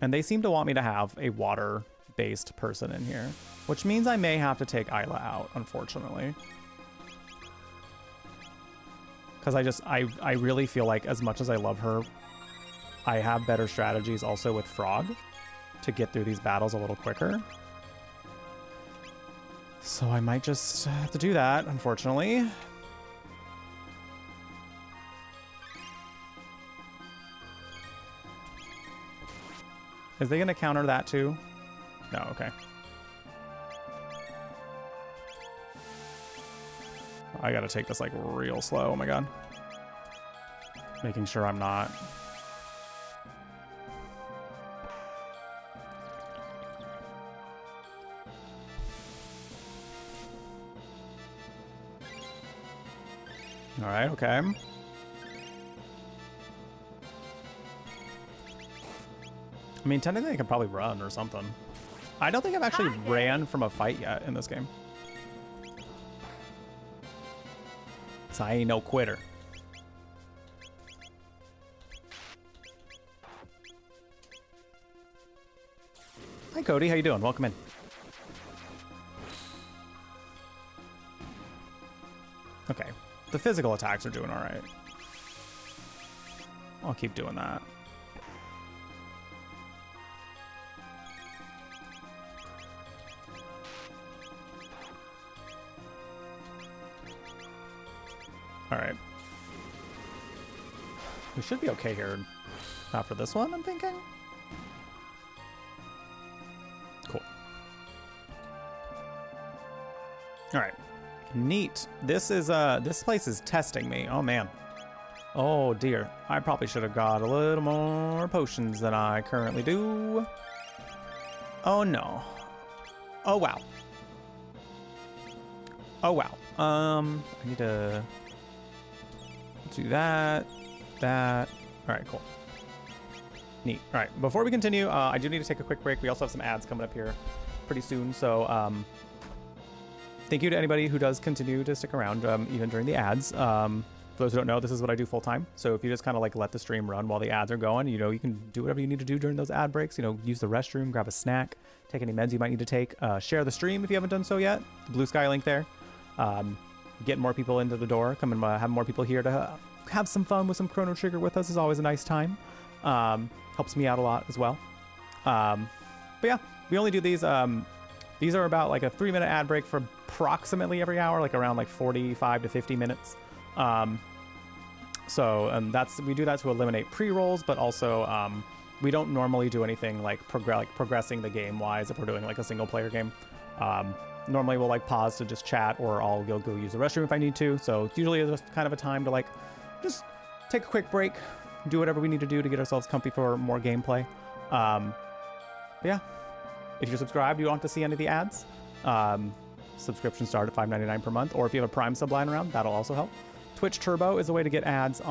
And they seem to want me to have a water-based person in here, which means I may have to take Isla out, unfortunately. Because I really feel like as much as I love her, I have better strategies also with Frog to get through these battles a little quicker. So I might just have to do that, unfortunately. Is they gonna counter that too? No, okay. I gotta take this like real slow, oh my god. Making sure I'm not... All right, okay. I mean, technically I could probably run or something. I don't think I've actually ran from a fight yet in this game. So I ain't no quitter. Hi Cody, how you doing? Welcome in. Okay, the physical attacks are doing all right. I'll keep doing that. All right. We should be okay here after this one, I'm thinking. Cool. All right. Neat. This place is testing me. Oh man. Oh dear. I probably should have got a little more potions than I currently do. Oh no. Oh wow. Oh wow. I need to do that. All right, cool. Neat. All right, before we continue, I do need to take a quick break. We also have some ads coming up here pretty soon. So thank you to anybody who does continue to stick around even during the ads. For those who don't know, this is what I do full time. So if you just kind of like let the stream run while the ads are going, you know, you can do whatever you need to do during those ad breaks. You know, use the restroom, grab a snack, take any meds you might need to take, share the stream if you haven't done so yet. The blue sky link there. Get more people into the door, come and have more people here to have some fun with some Chrono Trigger with us is always a nice time. Helps me out a lot as well. But yeah, we only do these. These are about like a 3-minute ad break for approximately every hour, like around like 45 to 50 minutes. We do that to eliminate pre-rolls, but also we don't normally do anything like progressing the game wise if we're doing like a single player game. Normally we'll like pause to just chat, or I'll go use the restroom if I need to. So it's usually just kind of a time to like just take a quick break, do whatever we need to do to get ourselves comfy for more gameplay. But yeah, if you're subscribed, you don't have to see any of the ads. Subscriptions start at $5.99 per month, or if you have a Prime sub lying around, that'll also help. Twitch Turbo is a way to get ads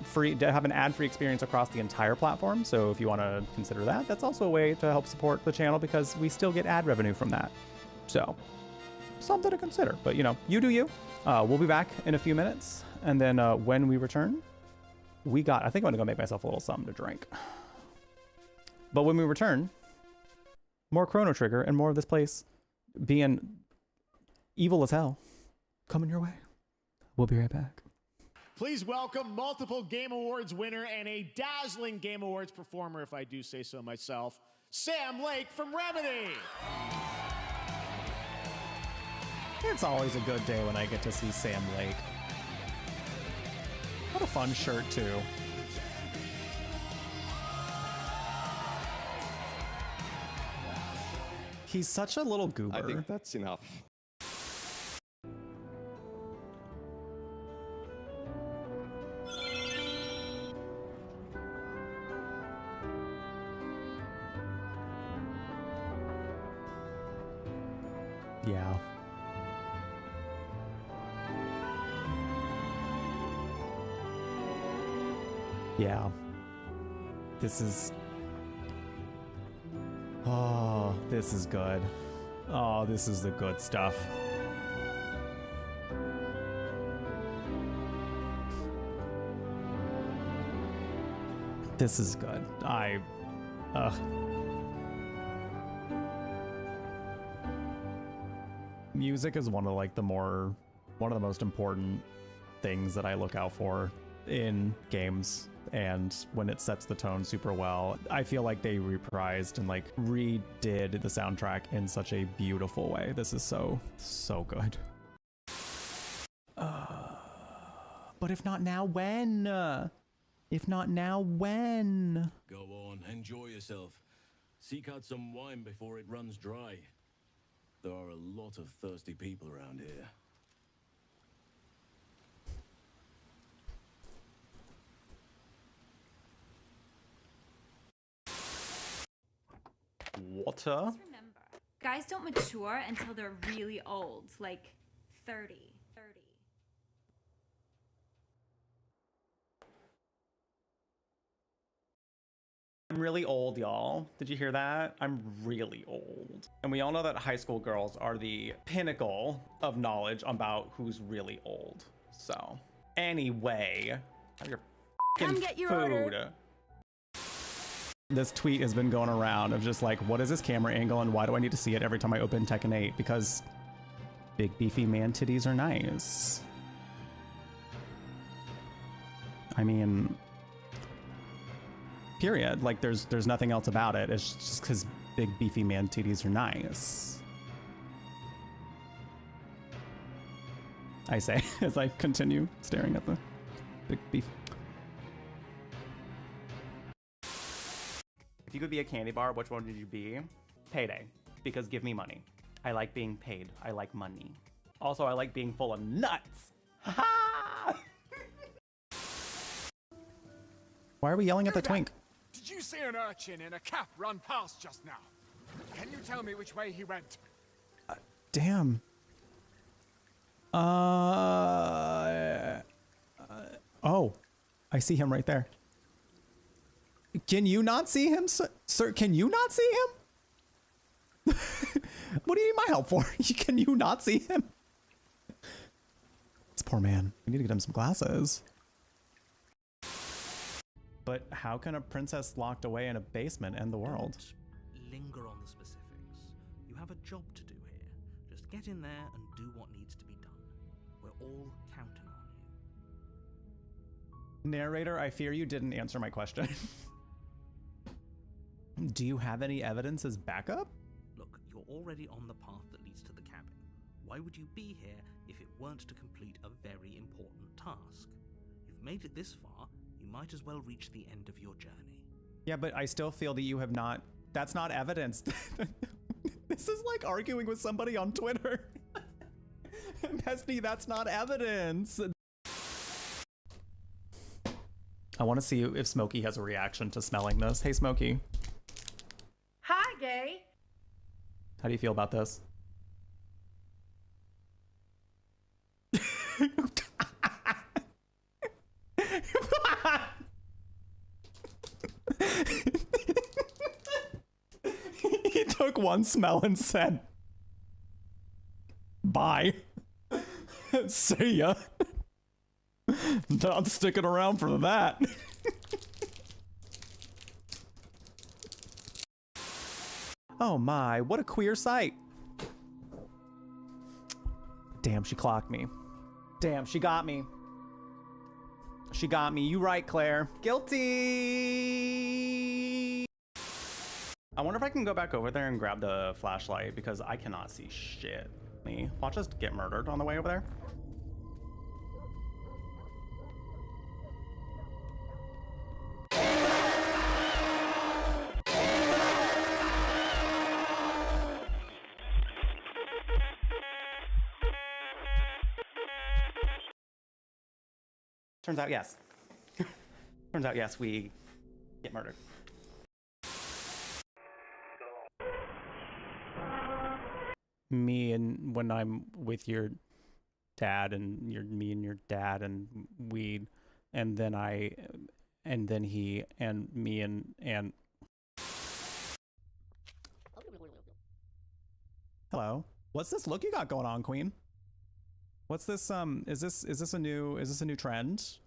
free, to have an ad-free experience across the entire platform. So if you want to consider that, that's also a way to help support the channel because we still get ad revenue from that. So something to consider, but you know, you do you. We'll be back in a few minutes. And then when we return, I think I'm gonna go make myself a little something to drink. But when we return, more Chrono Trigger and more of this place being evil as hell coming your way. We'll be right back. Please welcome multiple Game Awards winner and a dazzling Game Awards performer, if I do say so myself, Sam Lake from Remedy. It's always a good day when I get to see Sam Lake. What a fun shirt, too. He's such a little goober. I think that's enough. Yeah. Yeah. This is... Oh, this is good. Oh, this is the good stuff. This is good. Music is one of the most important things that I look out for in games, and when it sets the tone super well, I feel like they reprised and like redid the soundtrack in such a beautiful way. This is so good. But if not now, when? If not now, when? Go on, enjoy yourself. Seek out some wine before it runs dry. There are a lot of thirsty people around here. Water? Remember, guys don't mature until they're really old, like 30. really old, y'all. Did you hear that? I'm really old. And we all know that high school girls are the pinnacle of knowledge about who's really old. So, anyway, have your Come get your food. order. This tweet has been going around of just like, what is this camera angle and why do I need to see it every time I open Tekken 8? Because big beefy man titties are nice. I mean, period. Like there's nothing else about it. It's just because big beefy man titties are nice. I say as I continue staring at the big beef. If you could be a candy bar, which one would you be? Payday, because give me money. I like being paid. I like money. Also, I like being full of nuts. Ha! Why are we yelling at the twink? Did you see an urchin in a cap run past just now? Can you tell me which way he went? Damn. Oh, I see him right there. Can you not see him, sir? Can you not see him? What do you need my help for? Can you not see him? This poor man. We need to get him some glasses. But how can a princess locked away in a basement end the world? Don't linger on the specifics. You have a job to do here. Just get in there and do what needs to be done. We're all counting on you. Narrator, I fear you didn't answer my question. Do you have any evidence as backup? Look, you're already on the path that leads to the cabin. Why would you be here if it weren't to complete a very important task? You've made it this far, you might as well reach the end of your journey. Yeah, but I still feel that you have not... That's not evidence. This is like arguing with somebody on Twitter. Pesty, that's not evidence. I want to see if Smokey has a reaction to smelling this. Hey, Smokey. Hi, gay. How do you feel about this? He took one smell and said, bye. See ya. Not sticking around for that. Oh my, what a queer sight. Damn, she clocked me. Damn, she got me. She got me. You right, Claire. Guilty. I wonder if I can go back over there and grab the flashlight because I cannot see shit. Me. Watch us get murdered on the way over there. Turns out, yes. Turns out, yes, we get murdered. Me and when I'm with your dad and me and your dad and we, and then I, and then he and me and. Hello. What's this look you got going on, Queen? What's this, is this a new trend?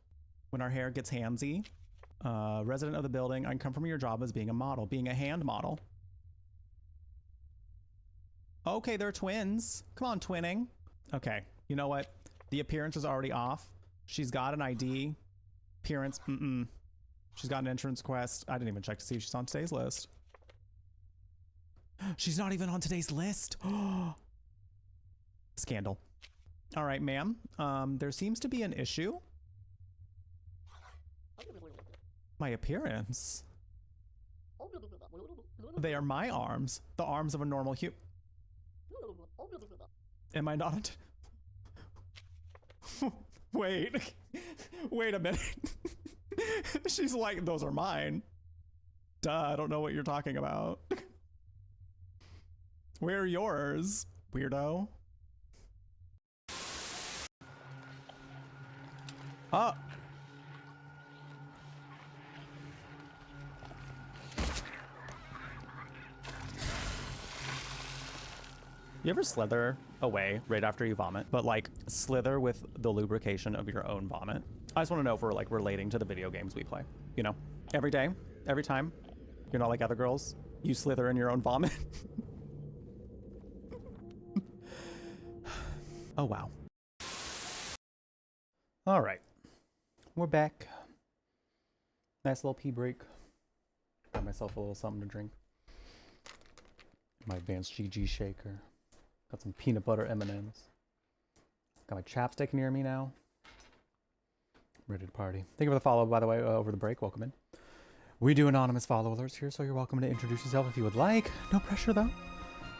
When our hair gets handsy? Resident of the building, I can come from your job as being a model, being a hand model. Okay, they're twins. Come on, twinning. Okay, you know what? The appearance is already off. She's got an ID. Appearance, She's got an entrance quest. I didn't even check to see if she's on today's list. She's not even on today's list. Scandal. All right, ma'am. There seems to be an issue. My appearance. They are my arms. The arms of a normal human. Am I not? Wait. Wait a minute. She's like, those are mine. Duh, I don't know what you're talking about. Where are yours, weirdo? Oh. You ever slither away right after you vomit, but like slither with the lubrication of your own vomit? I just want to know if we're like relating to the video games we play. You know, every day, every time. You're not like other girls. You slither in your own vomit. Oh, wow. All right. We're back. Nice little pee break. Got myself a little something to drink. My advanced GG shaker. Got some peanut butter M&Ms. Got my chapstick near me now. Ready to party. Thank you for the follow, by the way, over the break. Welcome in. We do anonymous follow alerts here, so you're welcome to introduce yourself if you would like. No pressure, though.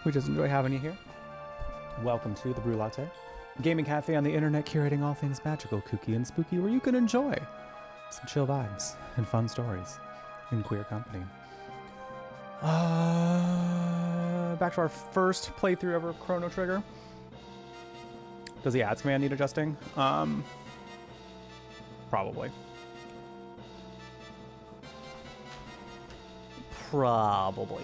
We just enjoy having you here. Welcome to the Brew Latte, gaming cafe on the internet curating all things magical, kooky, and spooky, where you can enjoy some chill vibes and fun stories in queer company. Back to our first playthrough ever of Chrono Trigger. Does the ads command need adjusting? Probably. Probably.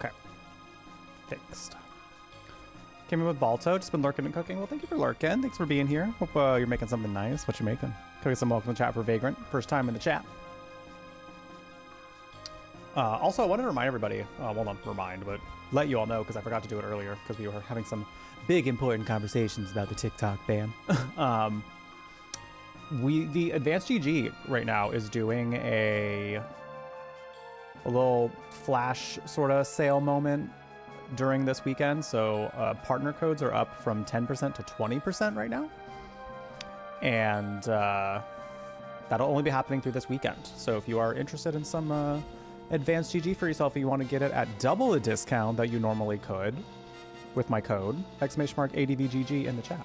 Okay. Fixed. Came in with Balto, just been lurking and cooking. Well, thank you for lurking. Thanks for being here. Hope you're making something nice. What you making? Cooking some welcome to the chat for Vagrant. First time in the chat. Also, I wanted to remind everybody, well, not remind, but let you all know, because I forgot to do it earlier, because we were having some big important conversations about the TikTok ban. The Advanced GG right now is doing a little flash sort of sale moment during this weekend. So partner codes are up from 10% to 20% right now. And that'll only be happening through this weekend. So if you are interested in some Advanced GG for yourself, and you want to get it at double the discount that you normally could with my code, !ADVGG in the chat.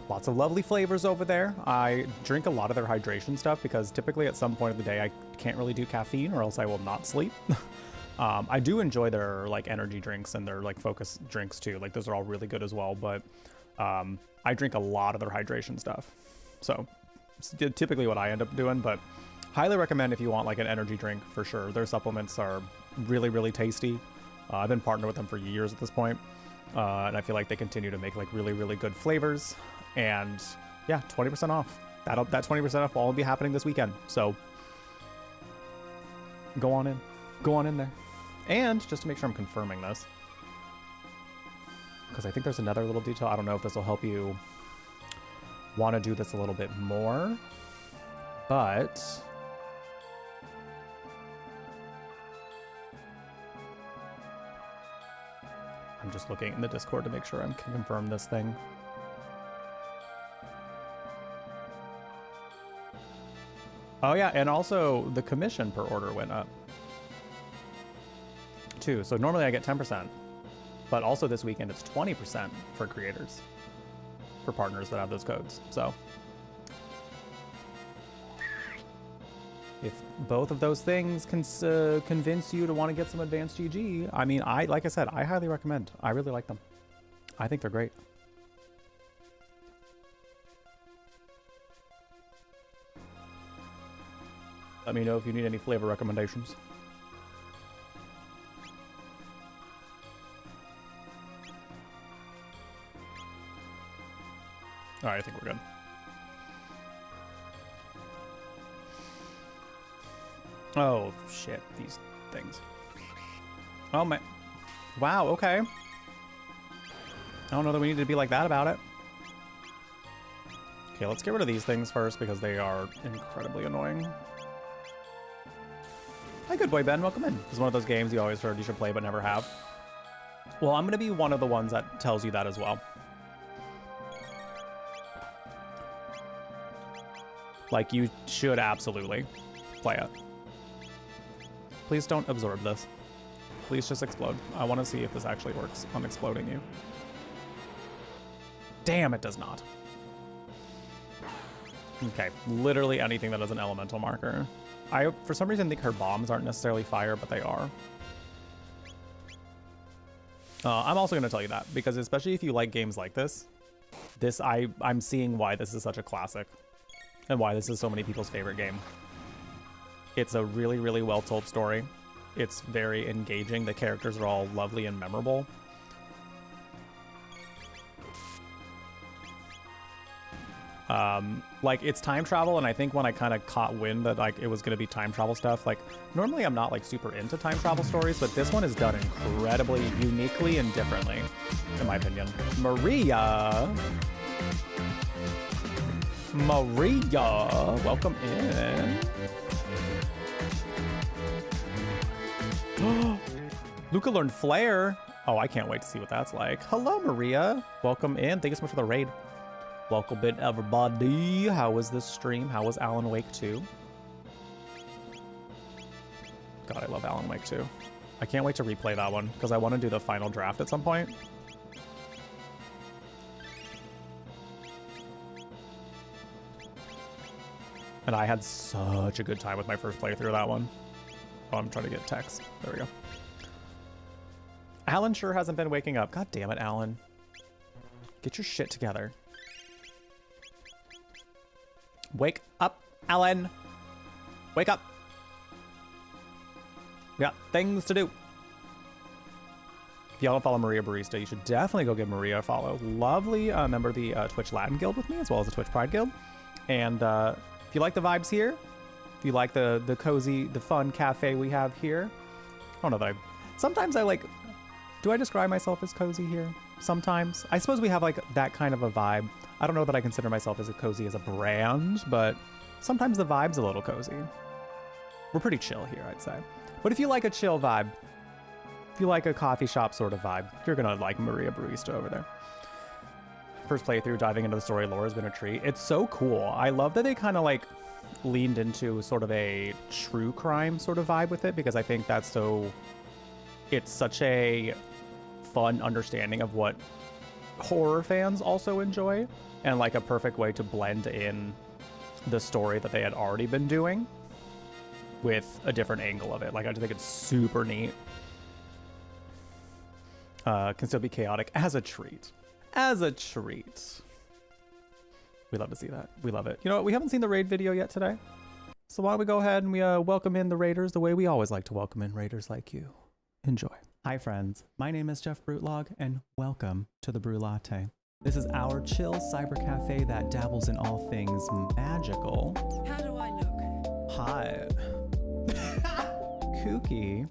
Lots of lovely flavors over there. I drink a lot of their hydration stuff because typically at some point of the day I can't really do caffeine or else I will not sleep. I do enjoy their like energy drinks and their like focus drinks too. Like those are all really good as well, but I drink a lot of their hydration stuff. So it's typically what I end up doing, but highly recommend if you want like an energy drink for sure. Their supplements are really, really tasty. I've been partnered with them for years at this point. And I feel like they continue to make like really, really good flavors. And yeah, 20% off. That 20% off will all be happening this weekend. So go on in. Go on in there. And just to make sure I'm confirming this, because I think there's another little detail. I don't know if this will help you want to do this a little bit more, but I'm just looking in the Discord to make sure I can confirm this thing. Oh yeah, and also the commission per order went up too. So normally I get 10%, but also this weekend it's 20% for creators, for partners that have those codes. So if both of those things can convince you to want to get some Advanced GG, I mean, like I said, I highly recommend. I really like them. I think they're great. Let me know if you need any flavor recommendations. All right, I think we're good. Oh, shit, these things. Oh, my. Wow, okay. I don't know that we need to be like that about it. Okay, let's get rid of these things first because they are incredibly annoying. Hi, good boy Ben, welcome in. This is one of those games you always heard you should play but never have. Well, I'm gonna be one of the ones that tells you that as well. Like, you should absolutely play it. Please don't absorb this. Please just explode. I want to see if this actually works on exploding you. Damn, it does not. Okay, literally anything that is an elemental marker. I, for some reason, think her bombs aren't necessarily fire, but they are. I'm also going to tell you that, because especially if you like games like this, I'm seeing why this is such a classic, and why this is so many people's favorite game. It's a really, really well-told story. It's very engaging. The characters are all lovely and memorable. Like, it's time travel, and I think when I kind of caught wind that like it was going to be time travel stuff, like normally I'm not like super into time travel stories, but this one is done incredibly uniquely and differently, in my opinion. Maria, welcome in. Luca learned Flare. Oh, I can't wait to see what that's like. Hello, Maria. Welcome in. Thank you so much for the raid. Welcome in, everybody. How was this stream? How was Alan Wake 2? God, I love Alan Wake 2. I can't wait to replay that one because I want to do the final draft at some point. And I had such a good time with my first playthrough of that one. Oh, I'm trying to get text. There we go. Alan sure hasn't been waking up. God damn it, Alan. Get your shit together. Wake up, Alan. Wake up. We got things to do. If y'all don't follow Maria Barista, you should definitely go give Maria a follow. Lovely member of the Twitch Latin Guild with me, as well as the Twitch Pride Guild. And if you like the vibes here, if you like the cozy, the fun cafe we have here, I don't know that sometimes I like, do I describe myself as cozy here? Sometimes. I suppose we have like that kind of a vibe. I don't know that I consider myself as a cozy as a brand, but sometimes the vibe's a little cozy. We're pretty chill here, I'd say. But if you like a chill vibe, if you like a coffee shop sort of vibe, you're gonna like Maria Barista over there. First playthrough, diving into the story lore has been a treat. It's so cool. I love that they kind of like leaned into sort of a true crime sort of vibe with it, because I think that's so, it's such a fun understanding of what horror fans also enjoy, and like a perfect way to blend in the story that they had already been doing with a different angle of it. Like, I just think it's super neat. Can still be chaotic as a treat. As a treat. We love to see that. We love it. You know what? We haven't seen the raid video yet today. So why don't we go ahead and we welcome in the raiders the way we always like to welcome in raiders like you. Enjoy. Hi friends, my name is Jeff Brutlag and welcome to the Brew Latte. This is our chill cyber cafe that dabbles in all things magical. How do I look? Hot. Kooky.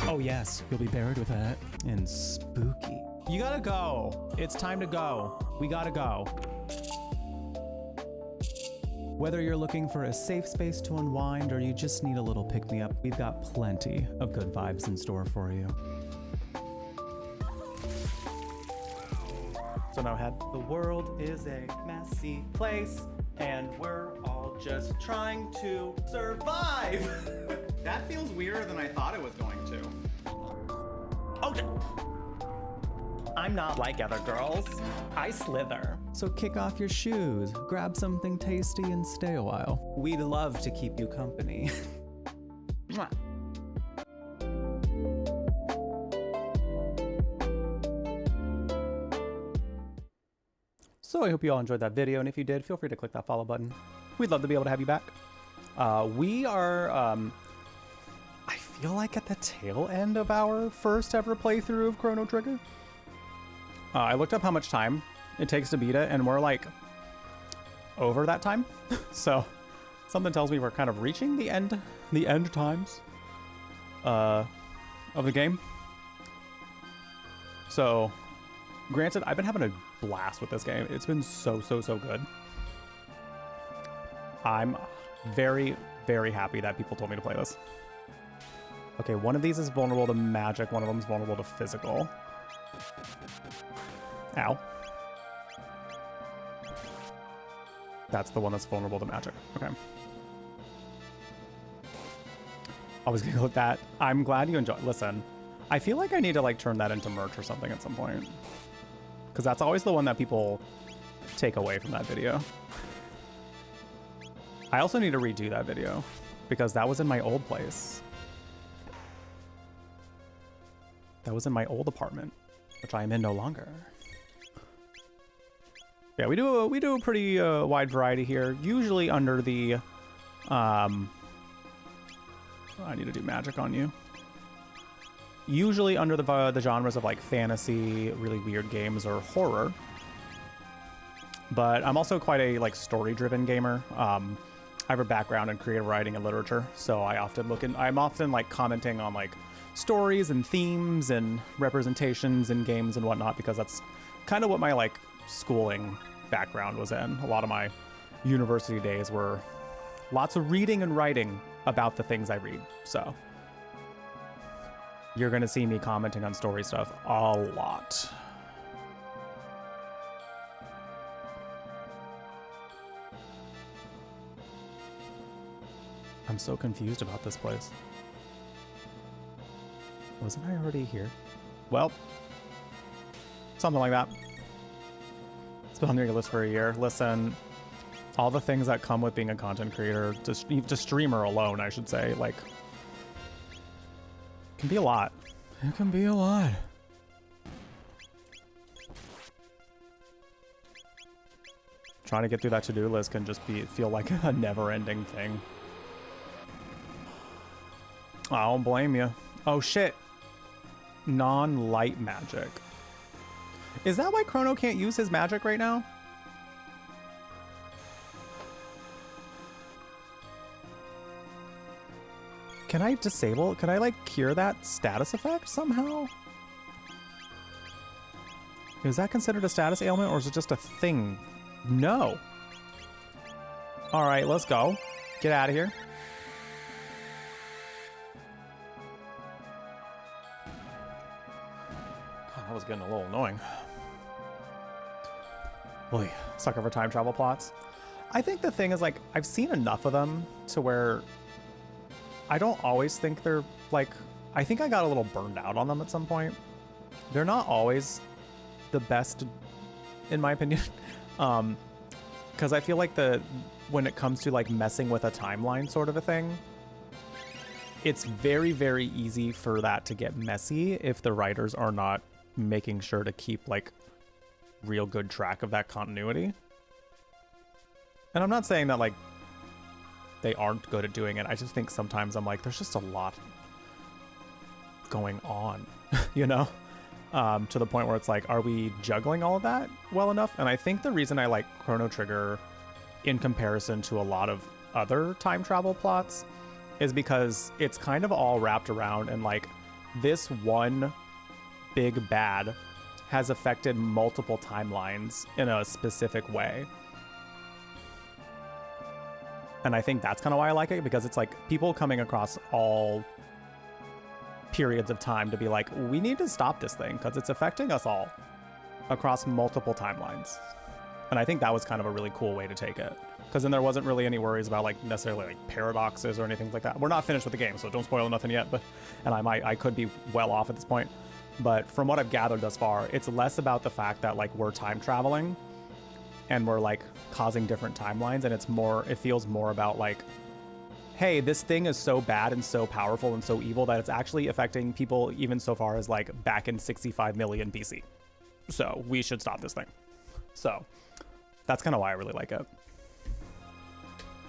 Oh yes, you'll be buried with that. And spooky. You gotta go. It's time to go. We gotta go. Whether you're looking for a safe space to unwind or you just need a little pick-me-up, we've got plenty of good vibes in store for you. So now head. The world is a messy place, and we're all just trying to survive. That feels weirder than I thought it was going to. Oh, I'm not like other girls. I slither. So kick off your shoes, grab something tasty, and stay a while. We'd love to keep you company. Mwah. So I hope you all enjoyed that video, and if you did, feel free to click that follow button. We'd love to be able to have you back. We are, I feel like at the tail end of our first ever playthrough of Chrono Trigger. I looked up how much time it takes to beat it, and we're like over that time. So something tells me we're kind of reaching the end times of the game. So granted, I've been having a blast with this game. It's been so good. I'm very, very happy that people told me to play this. Okay, one of these is vulnerable to magic, one of them is vulnerable to physical. Ow. That's the one that's vulnerable to magic. Okay. I was gonna go with that. I'm glad you enjoyed. Listen, I feel like I need to like turn that into merch or something at some point, because that's always the one that people take away from that video. I also need to redo that video because that was in my old place. That was in my old apartment, which I am in no longer. Yeah, we do a pretty wide variety here. Usually under the I need to do magic on you. Usually under the genres of like fantasy, really weird games, or horror. But I'm also quite a like story-driven gamer. I have a background in creative writing and literature, so I'm often like commenting on like stories and themes and representations in games and whatnot, because that's kind of what my like schooling background was in. A lot of my university days were lots of reading and writing about the things I read. So you're gonna see me commenting on story stuff a lot. I'm so confused about this place. Wasn't I already here? Well, something like that. It's been on your list for a year. Listen, all the things that come with being a content creator, to streamer alone, I should say, like, it can be a lot. It can be a lot. Trying to get through that to-do list can just feel like a never-ending thing. I don't blame you. Oh shit. Non-light magic. Is that why Chrono can't use his magic right now? Can I like cure that status effect somehow? Is that considered a status ailment, or is it just a thing? No. All right, let's go. Get out of here. God, that was getting a little annoying. Boy, sucker for time travel plots. I think the thing is, like, I've seen enough of them to where I don't always think they're, like, I think I got a little burned out on them at some point. They're not always the best, in my opinion. Because I feel like when it comes to, like, messing with a timeline sort of a thing, it's very, very easy for that to get messy if the writers are not making sure to keep, like, real good track of that continuity. And I'm not saying that, like, they aren't good at doing it. I just think sometimes I'm like, there's just a lot going on, you know? To the point where it's like, are we juggling all of that well enough? And I think the reason I like Chrono Trigger in comparison to a lot of other time travel plots is because it's kind of all wrapped around, and like this one big bad has affected multiple timelines in a specific way. And I think that's kind of why I like it, because it's like people coming across all periods of time to be like, we need to stop this thing because it's affecting us all across multiple timelines. And I think that was kind of a really cool way to take it, because then there wasn't really any worries about like necessarily like paradoxes or anything like that. We're not finished with the game, so don't spoil nothing yet, but I could be well off at this point. But from what I've gathered thus far, it's less about the fact that like we're time traveling and we're like causing different timelines, and it feels more about like, hey, this thing is so bad and so powerful and so evil that it's actually affecting people even so far as like back in 65 million BC. So we should stop this thing. So that's kind of why I really like it.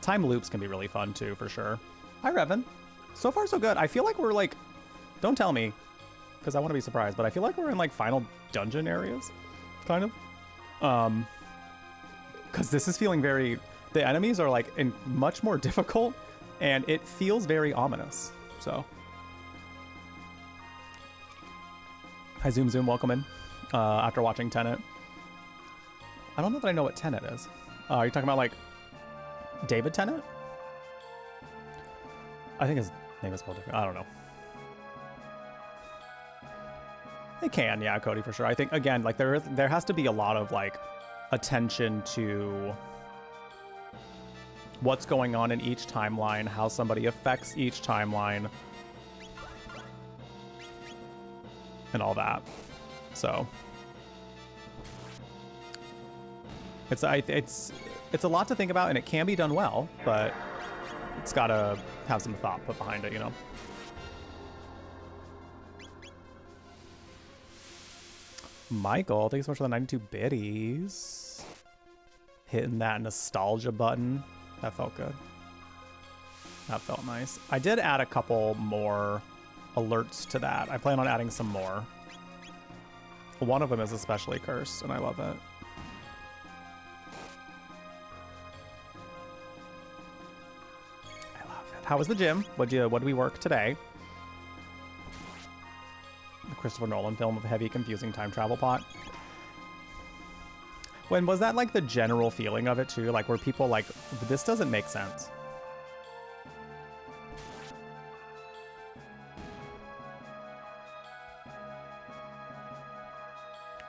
Time loops can be really fun too, for sure. Hi, Revan. So far so good. I feel like we're like, don't tell me, because I want to be surprised, but I feel like we're in like final dungeon areas, kind of. Because this is feeling very, the enemies are like much more difficult, and it feels very ominous. So, hi Zoom Zoom, welcome in. After watching Tenet, I don't know that I know what Tenet is. Are you talking about like David Tennant? I think his name is spelled different. I don't know. It can, yeah, Cody, for sure. I think again, like there has to be a lot of like attention to what's going on in each timeline, how somebody affects each timeline, and all that. So It's a lot to think about, and it can be done well, but it's got to have some thought put behind it, you know? Michael, thanks so much for the 92 biddies. Hitting that nostalgia button. That felt good. That felt nice. I did add a couple more alerts to that. I plan on adding some more. One of them is especially cursed, and I love it. I love it. How was the gym? What did we work today? The Christopher Nolan film of heavy, confusing time travel plot. When was that like the general feeling of it too? Like were people like, this doesn't make sense?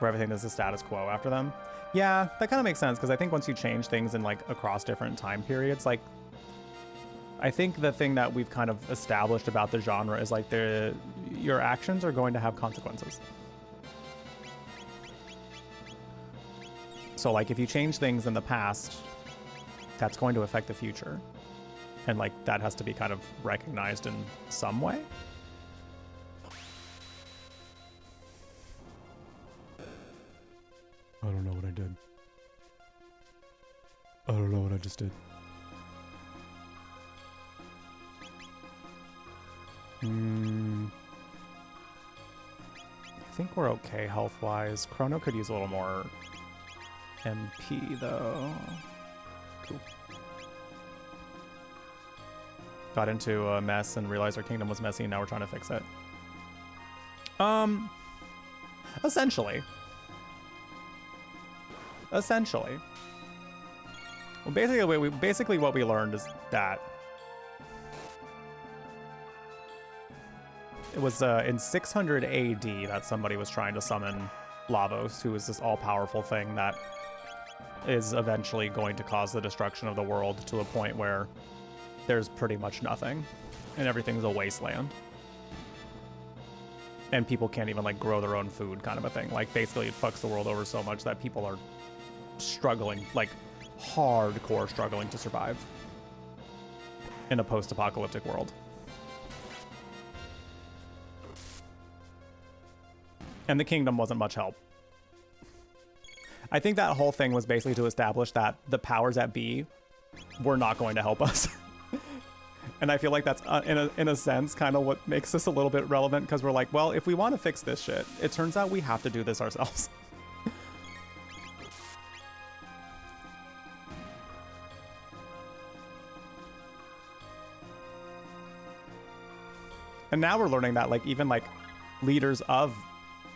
Where everything is the status quo after them. Yeah, that kind of makes sense because I think once you change things in like across different time periods, like I think the thing that we've kind of established about the genre is like your actions are going to have consequences. So like if you change things in the past, that's going to affect the future. And like that has to be kind of recognized in some way. I don't know what I did. I don't know what I just did. I think we're okay health-wise. Chrono could use a little more MP, though. Cool. Got into a mess and realized our kingdom was messy, and now we're trying to fix it. Essentially. Essentially. Well, basically what we learned is that it was in 600 AD that somebody was trying to summon Lavos, who is this all-powerful thing that is eventually going to cause the destruction of the world to a point where there's pretty much nothing and everything's a wasteland. And people can't even like grow their own food, kind of a thing. Like basically it fucks the world over so much that people are struggling, like hardcore struggling to survive in a post-apocalyptic world. And the kingdom wasn't much help. I think that whole thing was basically to establish that the powers that be were not going to help us. And I feel like that's, in a sense, kind of what makes this a little bit relevant, because we're like, well, if we want to fix this shit, it turns out we have to do this ourselves. And now we're learning that, like, even, like, leaders of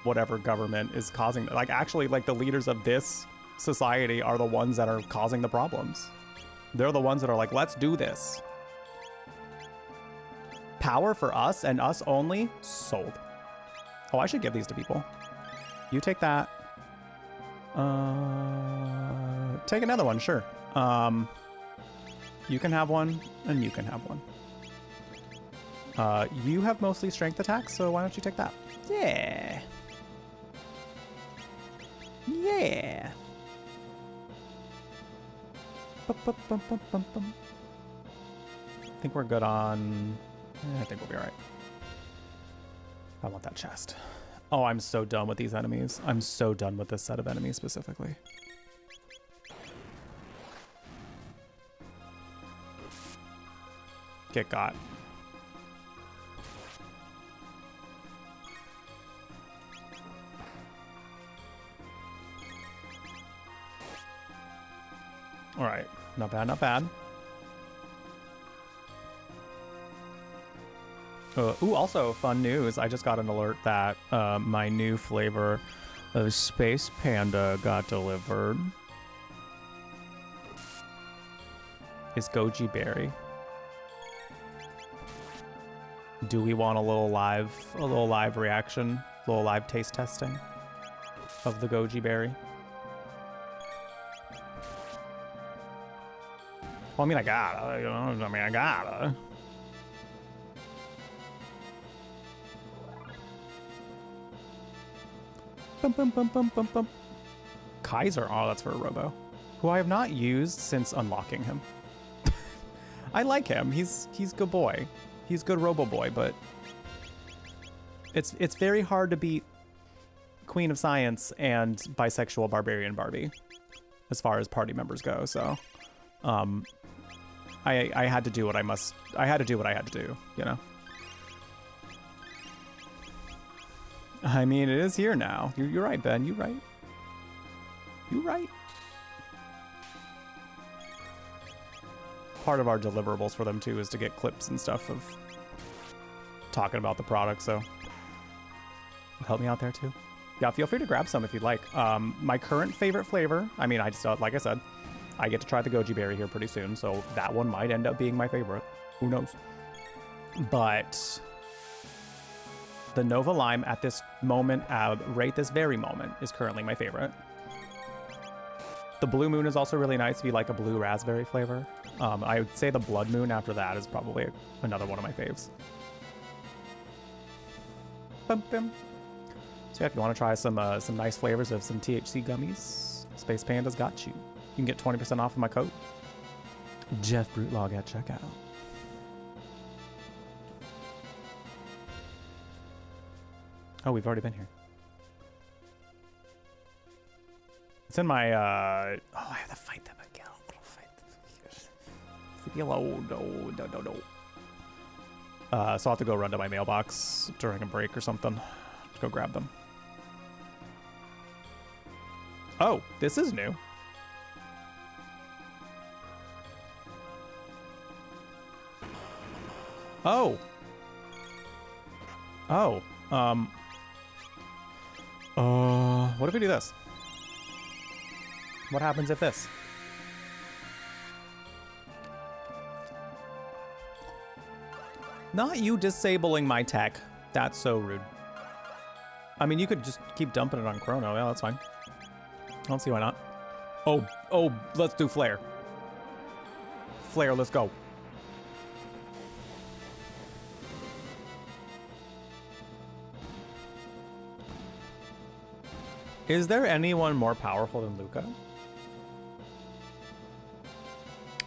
whatever government is causing, like, actually, like, the leaders of this society are the ones that are causing the problems. They're the ones that are like, let's do this. Power for us and us only, sold. Oh, I should give these to people. You take that. Take another one, sure. You can have one, and you can have one. You have mostly strength attacks, so why don't you take that? Yeah. Yeah. I think we're good on... I think we'll be all right. I want that chest. Oh, I'm so done with these enemies. I'm so done with this set of enemies specifically. Get got. All right, not bad, not bad. Ooh, also fun news. I just got an alert that my new flavor of Space Panda got delivered. It's goji berry. Do we want a little live reaction, a little live taste testing of the goji berry? Well, I mean, I gotta, you know, I gotta. Bum, bum, bum, bum, bum, bum. Kaiser, oh, that's for a robo. who I have not used since unlocking him. I like him. He's good boy. He's good Robo Boy, but it's very hard to beat Queen of Science and bisexual barbarian Barbie as far as party members go. So I had to do what I had to do what I had to do, you know. I mean, it is here now. You're right, Ben. You're right. You're right. Part of our deliverables for them too is to get clips and stuff of talking about the product, so help me out there too. Yeah, feel free to grab some if you'd like. My current favorite flavor, I mean, I still, like I said, I get to try the goji berry here pretty soon, so that one might end up being my favorite. Who knows? But the Nova Lime at this moment, right this very moment, is currently my favorite. The Blue Moon is also really nice if you like a blue raspberry flavor. I would say the Blood Moon after that is probably another one of my faves. Bum, bum. So yeah, if you want to try some nice flavors of some THC gummies, Space Panda's got you. You can get 20% off of my code jeffbrutlag at checkout. Oh, we've already been here. It's in my, oh, I have to fight them again. I'll fight them. Hello, no. So I'll have to go run to my mailbox during a break or something to go grab them. Oh, this is new. Oh. Oh. What if we do this? What happens if this? Not you disabling my tech. That's so rude. I mean, you could just keep dumping it on Chrono. Yeah, that's fine. I don't see why not. Oh, let's do Flare. Flare, let's go. Is there anyone more powerful than Luca?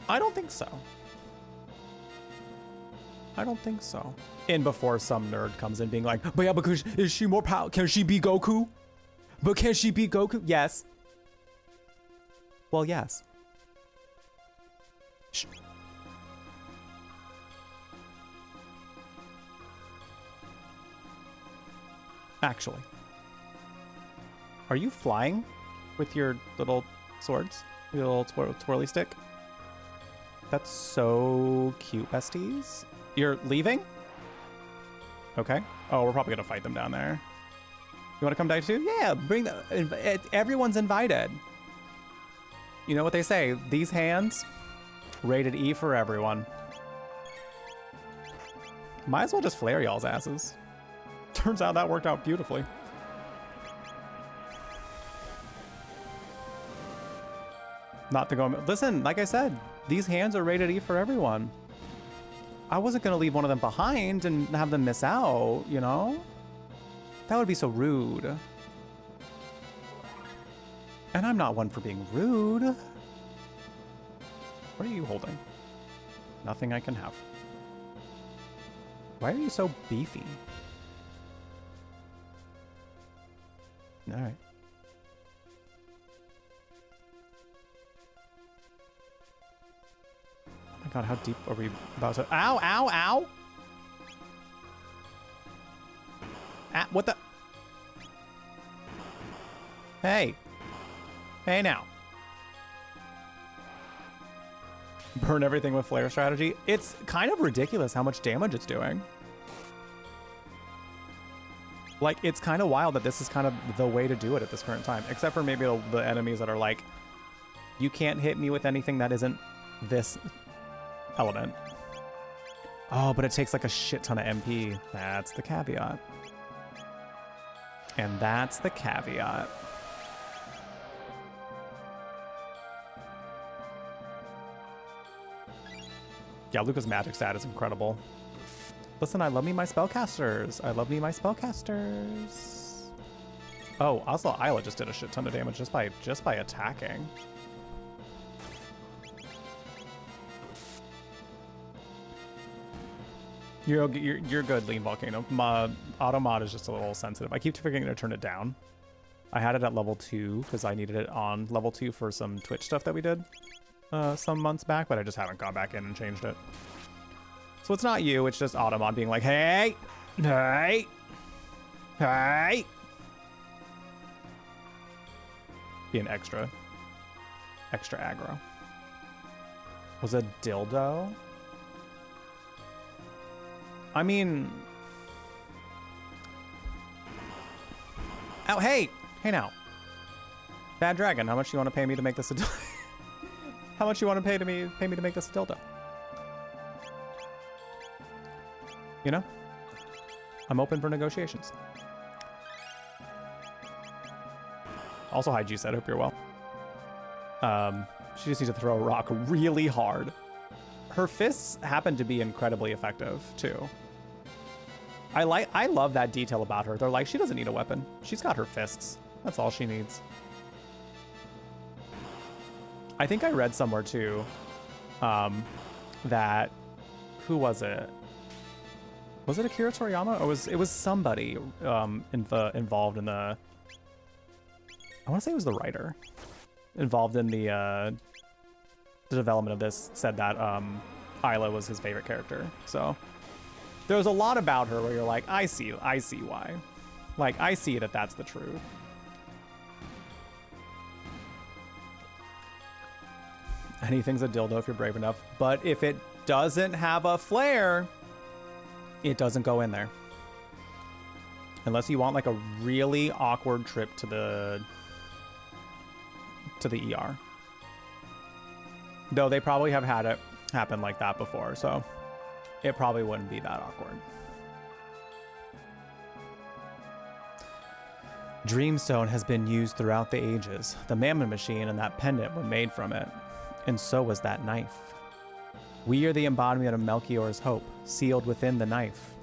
I don't think so. I don't think so. And before some nerd comes in being like, but yeah, because is she more powerful? Can she be Goku? But can she be Goku? Yes. Well, yes. Shh. Actually. Are you flying with your little swords? Your little twirly stick? That's so cute, besties. You're leaving? Okay. Oh, we're probably gonna fight them down there. You wanna come down too? Yeah, bring the, everyone's invited. You know what they say, these hands, rated E for everyone. Might as well just flare y'all's asses. Turns out that worked out beautifully. Not to go, listen, like I said, these hands are rated E for everyone. I wasn't gonna leave one of them behind and have them miss out, you know? That would be so rude. And I'm not one for being rude. What are you holding? Nothing I can have. Why are you so beefy? All right. Oh my god, how deep are we about to... Ow, ow, ow! Ah, what the... Hey. Hey now. Burn everything with flare strategy. It's kind of ridiculous how much damage it's doing. Like, it's kind of wild that this is kind of the way to do it at this current time. Except for maybe the enemies that are like, you can't hit me with anything that isn't this element. Oh, but it takes like a shit ton of MP. That's the caveat. And that's the caveat. Yeah, Luca's magic stat is incredible. Listen, I love me my spellcasters. I love me my spellcasters. Oh, also Isla just did a shit ton of damage just by attacking. You're good, Lean Volcano. My auto mod is just a little sensitive. I keep forgetting to turn it down. I had it at level 2 because I needed it on level 2 for some Twitch stuff that we did some months back, but I just haven't gone back in and changed it. So it's not you, it's just auto mod being like, hey, hey, hey. Being extra aggro. Was a dildo? I mean... Oh, hey! Hey now. Bad Dragon, how much do you want to pay me to make this a dildo? How much you want to pay me to make this a dildo? You know? I'm open for negotiations. Also, hi G-Set, hope you're well. She just needs to throw a rock really hard. Her fists happen to be incredibly effective, too. I love that detail about her. They're like, she doesn't need a weapon. She's got her fists. That's all she needs. I think I read somewhere, too, that... Who was it? Was it Akira Toriyama? Or it was somebody involved in the... I want to say it was the writer involved in the development of this, said that Isla was his favorite character. So there's a lot about her where you're like, I see why. Like, I see that that's the truth. Anything's a dildo if you're brave enough, but if it doesn't have a flare, it doesn't go in there. Unless you want like a really awkward trip to the ER. Though they probably have had it happen like that before, so it probably wouldn't be that awkward. Dreamstone has been used throughout the ages. The Mammon Machine and that pendant were made from it, and so was that knife. We are the embodiment of Melchior's hope, sealed within the knife.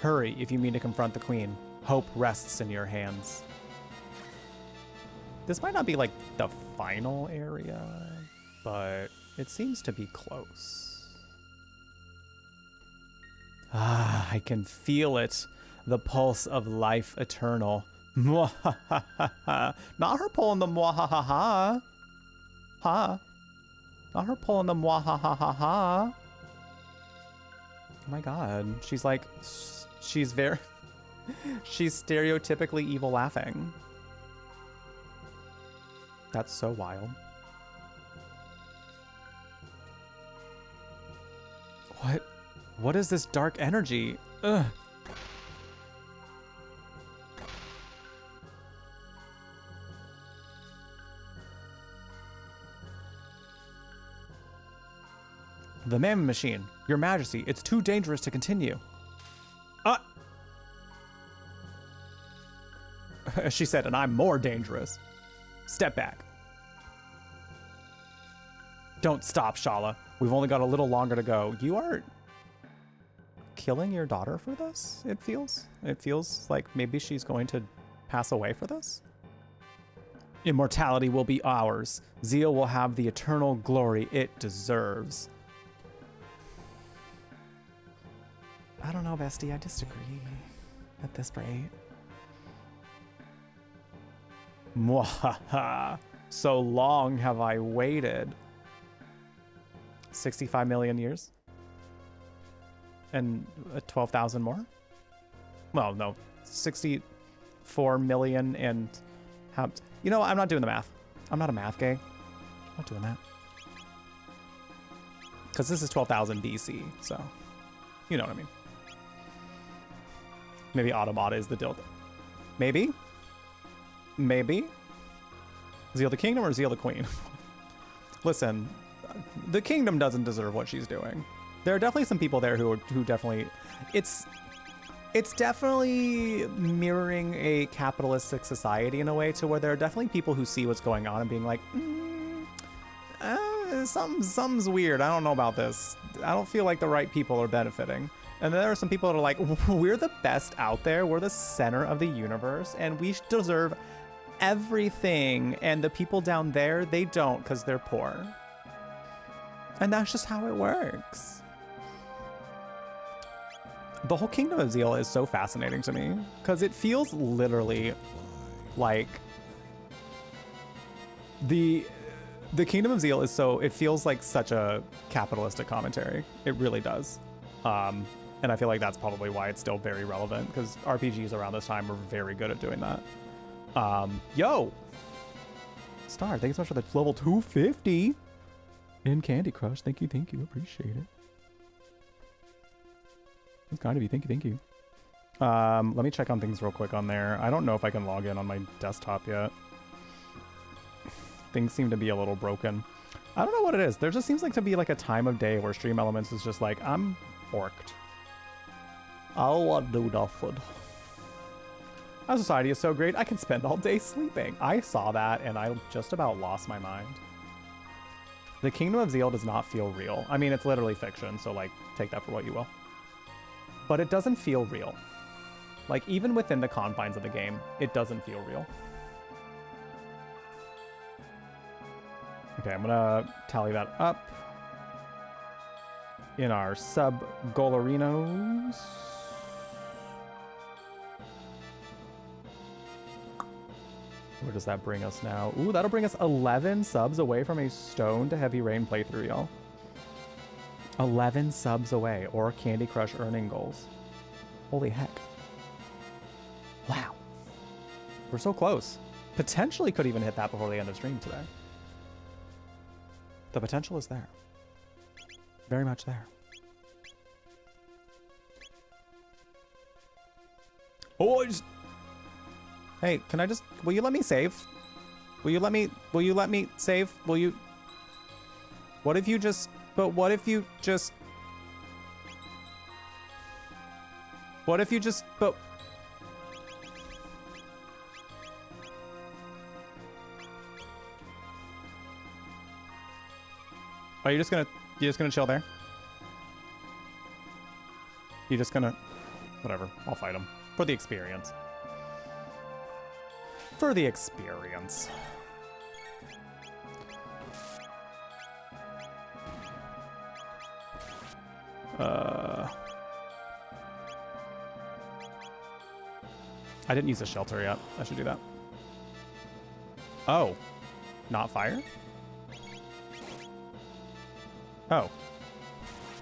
Hurry if you mean to confront the Queen. Hope rests in your hands. This might not be like the final area, but it seems to be close. Ah, I can feel it. The pulse of life eternal. Mwahaha. Not her pulling the mwahaha. Ha. Not her pulling the mwahaha. Oh my god. She's like, she's stereotypically evil laughing. That's so wild. What is this dark energy? Ugh. The Mammon Machine. Your Majesty, it's too dangerous to continue. She said, and I'm more dangerous. Step back. Don't stop, Shala. We've only got a little longer to go. You are killing your daughter for this, it feels. It feels like maybe she's going to pass away for this. Immortality will be ours. Zeal will have the eternal glory it deserves. I don't know, bestie. I disagree at this rate. Mwahaha. So long have I waited. 65 million years? And 12,000 more? Well, no. 64 million and... how? You know what? I'm not doing the math. I'm not a math gay. I'm not doing that. Because this is 12,000 BC, so... You know what I mean. Maybe Automata is the dildo. Maybe? Maybe? Zeal the Kingdom or Zeal the Queen? Listen, the Kingdom doesn't deserve what she's doing. There are definitely some people there who definitely... It's definitely mirroring a capitalistic society in a way to where there are definitely people who see what's going on and being like, something's weird. I don't know about this. I don't feel like the right people are benefiting. And then there are some people that are like, we're the best out there. We're the center of the universe, and we deserve everything. And the people down there, they don't because they're poor. And that's just how it works. The whole Kingdom of Zeal is so fascinating to me because it feels literally like the Kingdom of Zeal is so, it feels like such a capitalistic commentary. It really does. And I feel like that's probably why it's still very relevant, because RPGs around this time were very good at doing that. Yo! Star, thanks so much for the level 250 in Candy Crush. Thank you, appreciate it. That's kind of you, thank you. Let me check on things real quick on there. I don't know if I can log in on my desktop yet. Things seem to be a little broken. I don't know what it is. There just seems like to be like a time of day where Stream Elements is just like, I'm orked. I don't want to do nothing. Our society is so great, I can spend all day sleeping. I saw that and I just about lost my mind. The Kingdom of Zeal does not feel real. I mean, it's literally fiction, so like, take that for what you will. But it doesn't feel real. Like, even within the confines of the game, it doesn't feel real. Okay, I'm gonna tally that up in our sub-Golarinos. Where does that bring us now? Ooh, that'll bring us 11 subs away from a Stone to Heavy Rain playthrough, y'all. 11 subs away, or Candy Crush earning goals. Holy heck. Wow. We're so close. Potentially could even hit that before the end of stream today. The potential is there. Very much there. Oh, Hey, can I just... Will you let me save? Will you let me save? Will you... What if you just... But what if you just... What if you just... But... Are you just gonna... You just gonna chill there? You just gonna... Whatever. I'll fight him. For the experience. For the experience. I didn't use a shelter yet. I should do that. Oh. Not fire? Oh.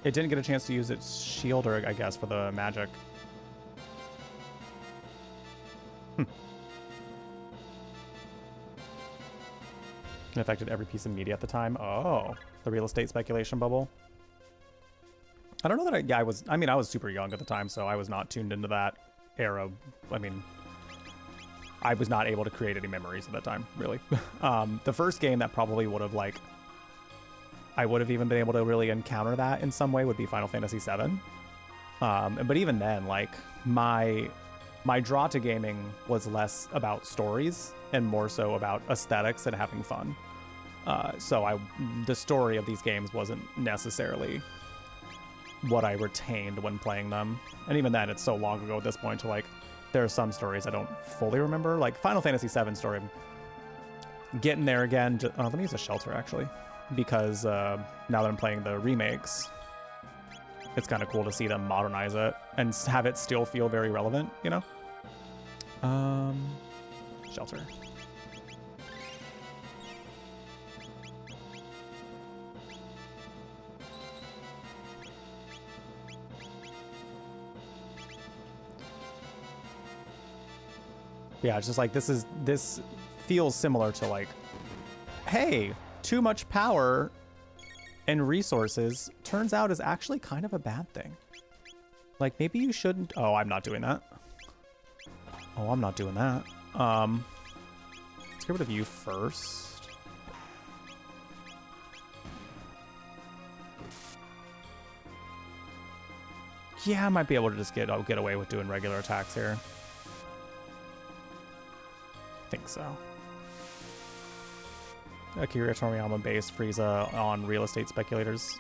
It didn't get a chance to use its shield, or I guess, for the magic. It affected every piece of media at the time. Oh, the real estate speculation bubble. I don't know that I was super young at the time, so I was not tuned into that era. I mean, I was not able to create any memories at that time, really. The first game that probably would have, like, I would have even been able to really encounter that in some way would be Final Fantasy VII. But even then, like, my draw to gaming was less about stories and more so about aesthetics and having fun. So the story of these games wasn't necessarily what I retained when playing them. And even then, it's so long ago at this point to, like, there are some stories I don't fully remember. Like Final Fantasy VII story, getting there again. Let me use a shelter, actually, because now that I'm playing the remakes, it's kind of cool to see them modernize it and have it still feel very relevant, you know? Shelter. Yeah, it's just like this feels similar to, like, hey, too much power and resources turns out is actually kind of a bad thing. Like, maybe you shouldn't. Oh, I'm not doing that. Oh, I'm not doing that. Let's get rid of you first. Yeah, I might be able to just get away with doing regular attacks here. I think so. Akira Toriyama based Frieza on real estate speculators.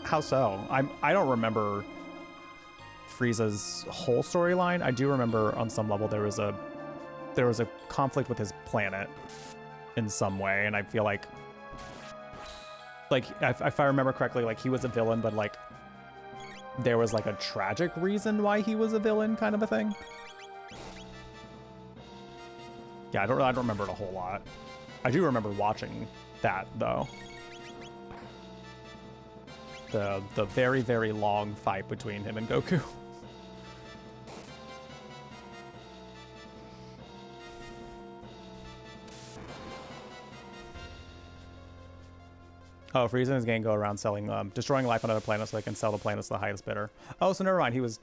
How so? I don't remember Frieza's whole storyline. I do remember on some level there was a conflict with his planet in some way, and I feel like if I remember correctly, like, he was a villain, but, like, there was like a tragic reason why he was a villain kind of a thing. Yeah, I don't remember it a whole lot. I do remember watching that though. The very, very long fight between him and Goku. Oh, Frieza and his gang go around selling, destroying life on other planets so they can sell the planets to the highest bidder. Oh, so never mind. He was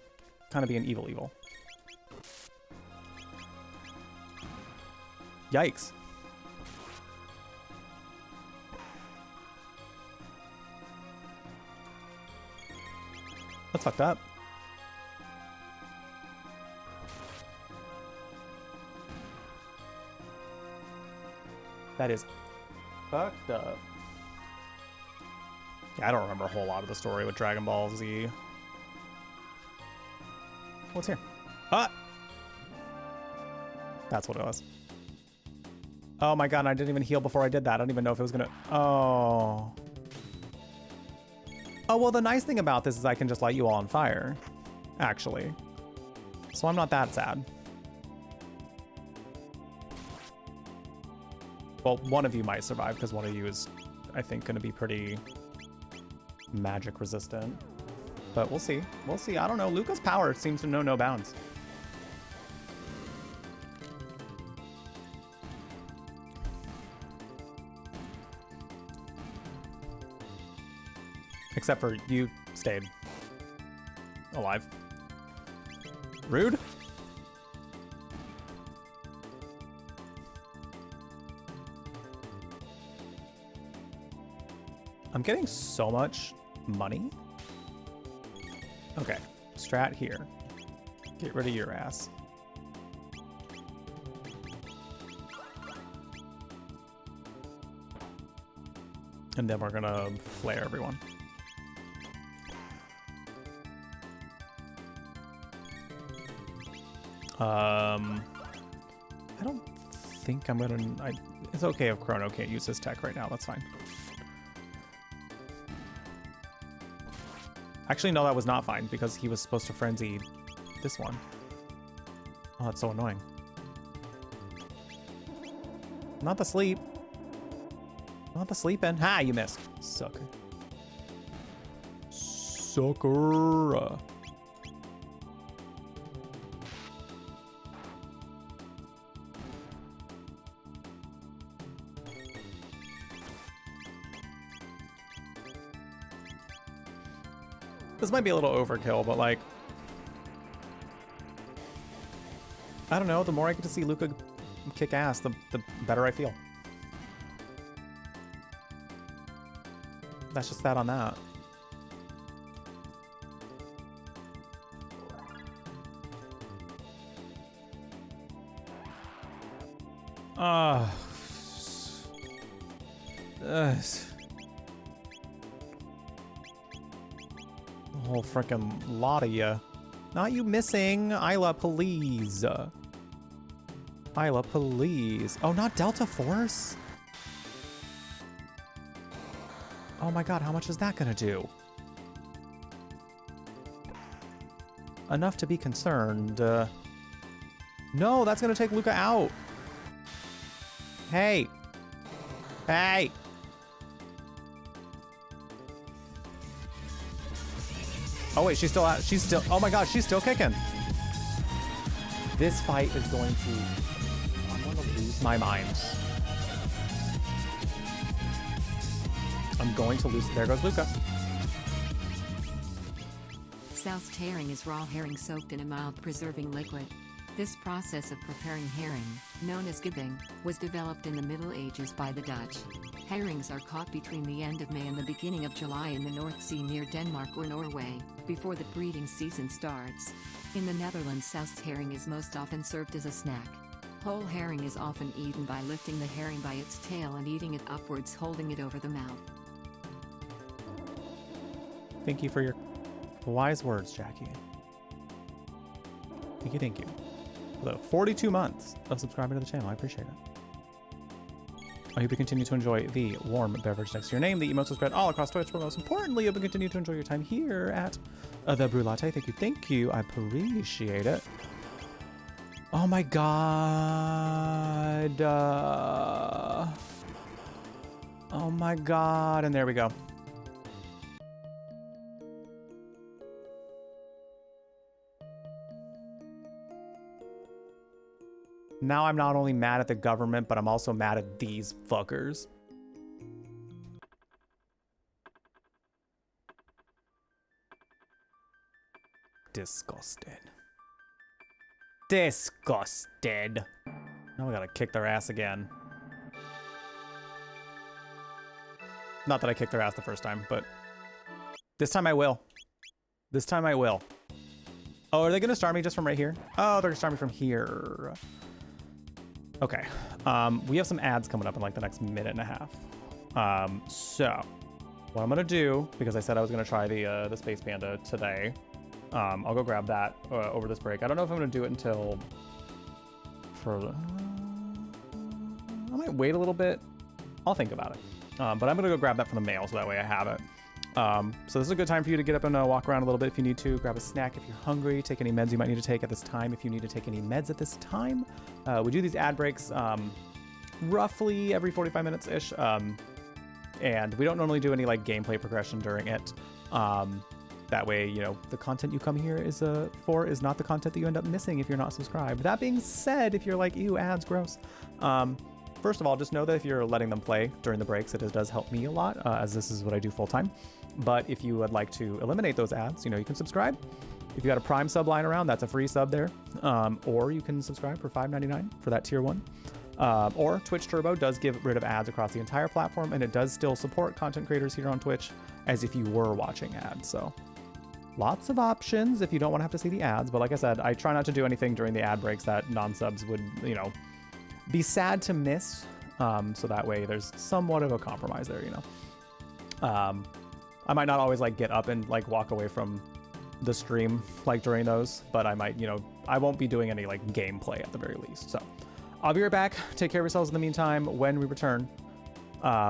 kind of being evil. Yikes. That's fucked up. That is fucked up. Yeah, I don't remember a whole lot of the story with Dragon Ball Z. What's here? Ah! That's what it was. Oh my god, and I didn't even heal before I did that. I don't even know if it was gonna... Oh. Oh, well, the nice thing about this is I can just light you all on fire, actually. So I'm not that sad. Well, one of you might survive because one of you is, I think, going to be pretty magic resistant. But we'll see. We'll see. I don't know. Luca's power seems to know no bounds. Except for you stayed alive. Rude. I'm getting so much money. Okay, strat here. Get rid of your ass. And then we're gonna flare everyone. I don't think I'm gonna... it's okay if Chrono can't use his tech right now. That's fine. Actually, no, that was not fine because he was supposed to frenzy this one. Oh, that's so annoying. Not the sleep. Not the sleeping. Ha, you missed. Sucker. Sucker. This might be a little overkill, but like, I don't know, the more I get to see Luca kick ass, the better I feel. That's just that on that. A whole freaking lot of you. Not you missing. Isla, please. Isla, please. Oh, not Delta Force? Oh my god, how much is that gonna do? Enough to be concerned. No, that's gonna take Luca out. Hey. Hey. Oh wait, she's still out. She's still, oh my gosh, she's still kicking. This fight is going to, I'm gonna lose my mind. I'm going to lose, there goes Luca. Soused herring is raw herring soaked in a mild preserving liquid. This process of preparing herring, known as gibbing, was developed in the Middle Ages by the Dutch. Herrings are caught between the end of May and the beginning of July in the North Sea near Denmark or Norway, before the breeding season starts. In the Netherlands, soused herring is most often served as a snack. Whole herring is often eaten by lifting the herring by its tail and eating it upwards, holding it over the mouth. Thank you for your wise words, Jackie. Thank you, thank you. Although 42 months of subscribing to the channel, I appreciate it. I hope you continue to enjoy the warm beverage next to your name. The emotes will spread all across Twitch, but most importantly, I hope you continue to enjoy your time here at the Brew Latte. Thank you. I appreciate it. Oh my god. Oh my god. And there we go. Now I'm not only mad at the government, but I'm also mad at these fuckers. Disgusted. Disgusted. Now we gotta kick their ass again. Not that I kicked their ass the first time, but this time I will. This time I will. Oh, are they gonna start me just from right here? Oh, they're gonna start me from here. Okay. We have some ads coming up in like the next minute and a half. So what I'm gonna do, because I said I was gonna try the Space Panda today, I'll go grab that over this break. I don't know if I'm gonna do it until I might wait a little bit. I'll think about it. But I'm gonna go grab that from the mail so that way I have it. So this is a good time for you to get up and walk around a little bit if you need to. Grab a snack if you're hungry. Take any meds you might need to take at this time if you need to take any meds at this time. We do these ad breaks roughly every 45 minutes-ish. And we don't normally do any like gameplay progression during it. That way, you know, the content you come here is not the content that you end up missing if you're not subscribed. That being said, if you're like, ew, ads, gross. First of all, just know that if you're letting them play during the breaks, it does help me a lot, as this is what I do full time. But if you would like to eliminate those ads, you know, you can subscribe. If you got a Prime sub lying around, that's a free sub there. Or you can subscribe for $5.99 for that tier 1. Or Twitch Turbo does get rid of ads across the entire platform, and it does still support content creators here on Twitch as if you were watching ads. So lots of options if you don't want to have to see the ads. But like I said, I try not to do anything during the ad breaks that non-subs would, you know, be sad to miss. So that way there's somewhat of a compromise there, you know. I might not always like get up and like walk away from the stream like during those, but I might, you know, I won't be doing any like gameplay at the very least. So I'll be right back. Take care of yourselves in the meantime. When we return,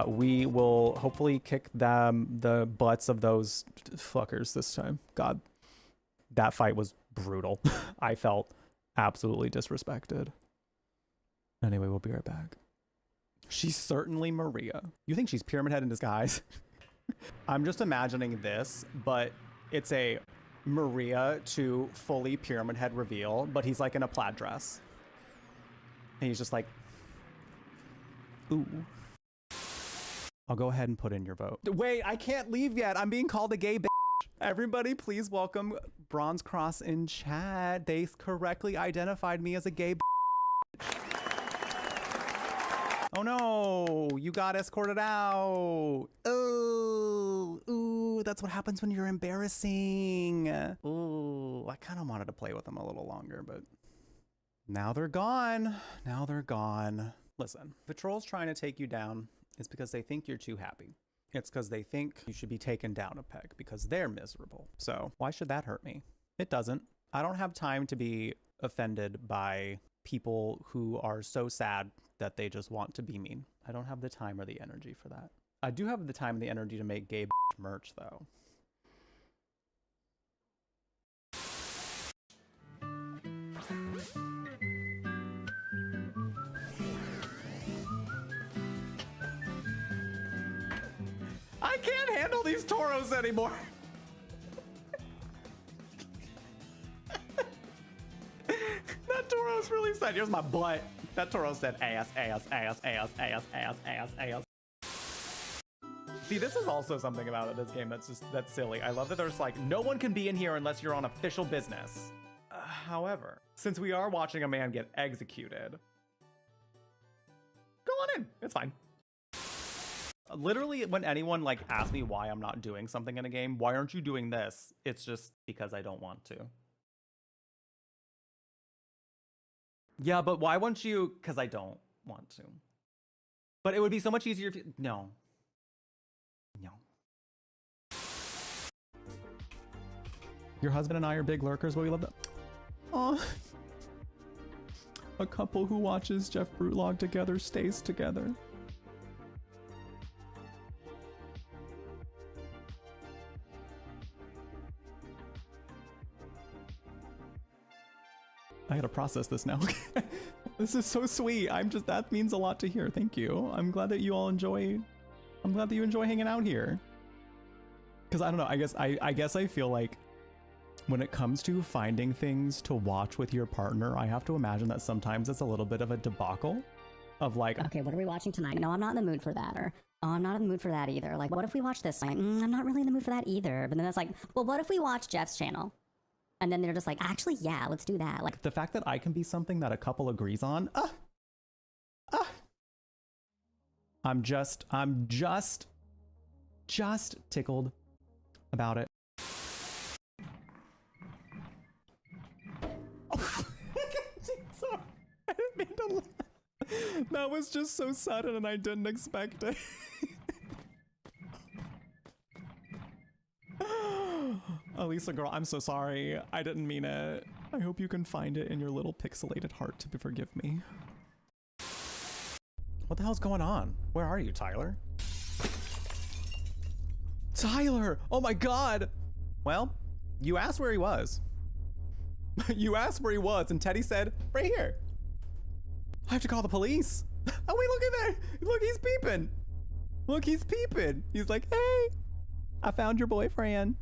we will hopefully kick the butts of those fuckers this time. God, that fight was brutal. I felt absolutely disrespected. Anyway, we'll be right back. She's certainly Maria. You think she's Pyramid Head in disguise? I'm just imagining this, but it's a Maria to fully Pyramid Head reveal, but he's like in a plaid dress. And he's just like, ooh. I'll go ahead and put in your vote. Wait, I can't leave yet. I'm being called a gay bitch. Everybody, please welcome Bronze Cross in chat. They correctly identified me as a gay bitch. Oh no, you got escorted out. Oh, ooh, that's what happens when you're embarrassing. Ooh, I kind of wanted to play with them a little longer, but now they're gone. Now they're gone. Listen, the trolls trying to take you down is because they think you're too happy. It's because they think you should be taken down a peg because they're miserable. So why should that hurt me? It doesn't. I don't have time to be offended by people who are so sad that they just want to be mean. I don't have the time or the energy for that. I do have the time and the energy to make gay merch though. I can't handle these toros anymore. That toro's really sad. Here's my butt. That toro said ass, ass, ass, ass, ass, ass, ass, ass. See, this is also something about this game that's silly. I love that there's like, no one can be in here unless you're on official business. However, since we are watching a man get executed, go on in. It's fine. Literally, when anyone like asks me why I'm not doing something in a game, why aren't you doing this? It's just because I don't want to. Yeah, but why won't you? Because I don't want to. But it would be so much easier if you... No. No. Your husband and I are big lurkers, but we love that. Aw. A couple who watches Jeff Brutlag together stays together. I gotta process this now. This is so sweet. That means a lot to hear. Thank you. I'm glad that you all enjoy, I'm glad that you enjoy hanging out here. Cause I don't know, I guess I feel like when it comes to finding things to watch with your partner, I have to imagine that sometimes it's a little bit of a debacle of like, okay, what are we watching tonight? No, I'm not in the mood for that. Or, oh, I'm not in the mood for that either. Like, what if we watch this night? I'm not really in the mood for that either. But then it's like, well, what if we watch Jeff's channel? And then they're just like, actually, yeah, let's do that. Like, the fact that I can be something that a couple agrees on, I'm just tickled about it. Sorry, I didn't mean to. That was just so sudden and I didn't expect it. Elisa girl, I'm so sorry. I didn't mean it. I hope you can find it in your little pixelated heart to forgive me. What the hell's going on? Where are you, Tyler? Tyler! Oh my god! Well, you asked where he was. You asked where he was and Teddy said, right here. I have to call the police. Oh wait, look at that! Look, he's peeping! Look, he's peeping! He's like, hey! I found your boyfriend.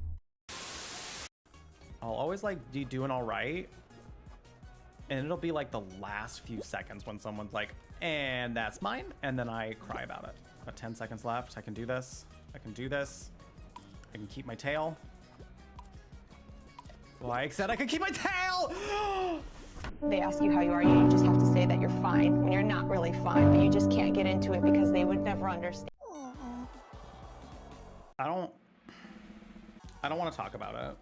I'll always like be doing all right. And it'll be like the last few seconds when someone's like, and that's mine. And then I cry about it. Got 10 seconds left. I can do this. I can do this. I can keep my tail. Well, I said I could keep my tail! They ask you how you are, you just have to say that you're fine when you're not really fine, but you just can't get into it because they would never understand. I don't want to talk about it.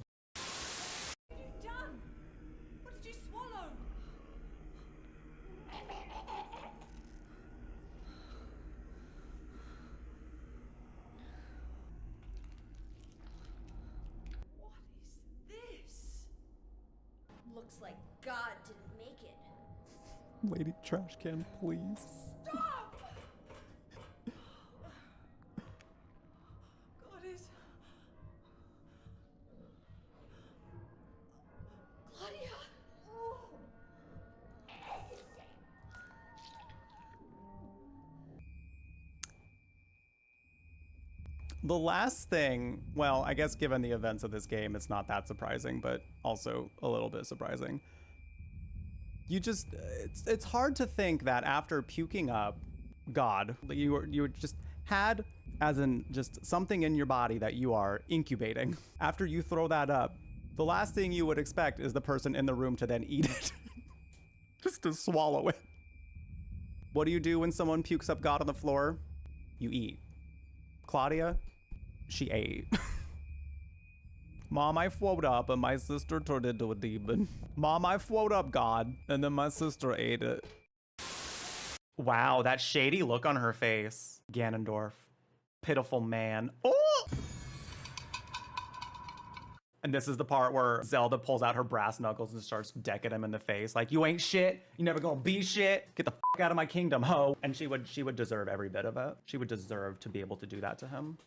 Done. What did you swallow? What is this? Looks like God didn't make it. Lady Trash Can, please. Stop! God is... Claudia! Oh. The last thing, well, I guess given the events of this game, it's not that surprising, but also a little bit surprising. You just, it's hard to think that after puking up God, you were just had as in just something in your body that you are incubating. After you throw that up, the last thing you would expect is the person in the room to then eat it. Just to swallow it. What do you do when someone pukes up God on the floor? You eat. Claudia, she ate. Mom, I float up and my sister turned into a demon. Mom, I float up God and then my sister ate it. Wow, that shady look on her face. Ganondorf. Pitiful man. Oh! And this is the part where Zelda pulls out her brass knuckles and starts decking him in the face. Like, you ain't shit. You never gonna be shit. Get the fuck out of my kingdom, ho. And she would deserve every bit of it. She would deserve to be able to do that to him.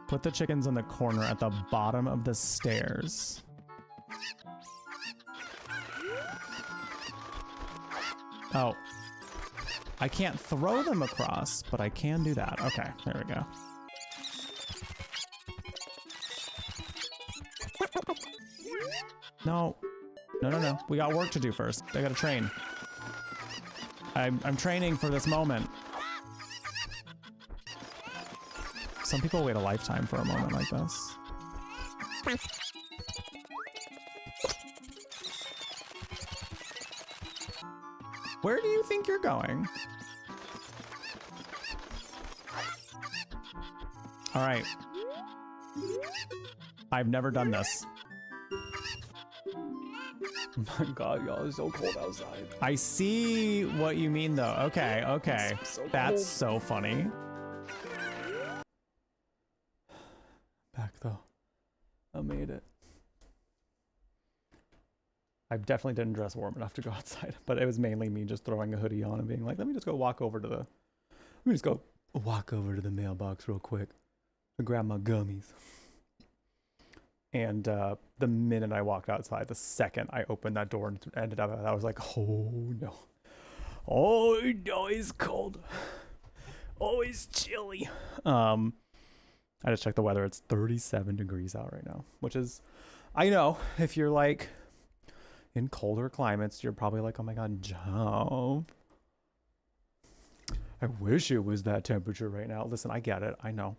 Put the chickens in the corner at the bottom of the stairs. Oh. I can't throw them across, but I can do that. Okay, there we go. No. No. We got work to do first. I gotta train. I'm training for this moment. Some people wait a lifetime for a moment like this. Where do you think you're going? All right. I've never done this. Oh my god, y'all, it's so cold outside. I see what you mean though. Okay, okay. That's so funny. Back though. I made it. I definitely didn't dress warm enough to go outside, but it was mainly me just throwing a hoodie on and being like, let me just go walk over to the mailbox real quick to grab my gummies. And the minute I walked outside, the second I opened that door and ended up, I was like, oh no. Oh no, it's cold. Oh, it's chilly. I just checked the weather. It's 37 degrees out right now, which is, I know, if you're like in colder climates, you're probably like, oh my God, jump. I wish it was that temperature right now. Listen, I get it. I know.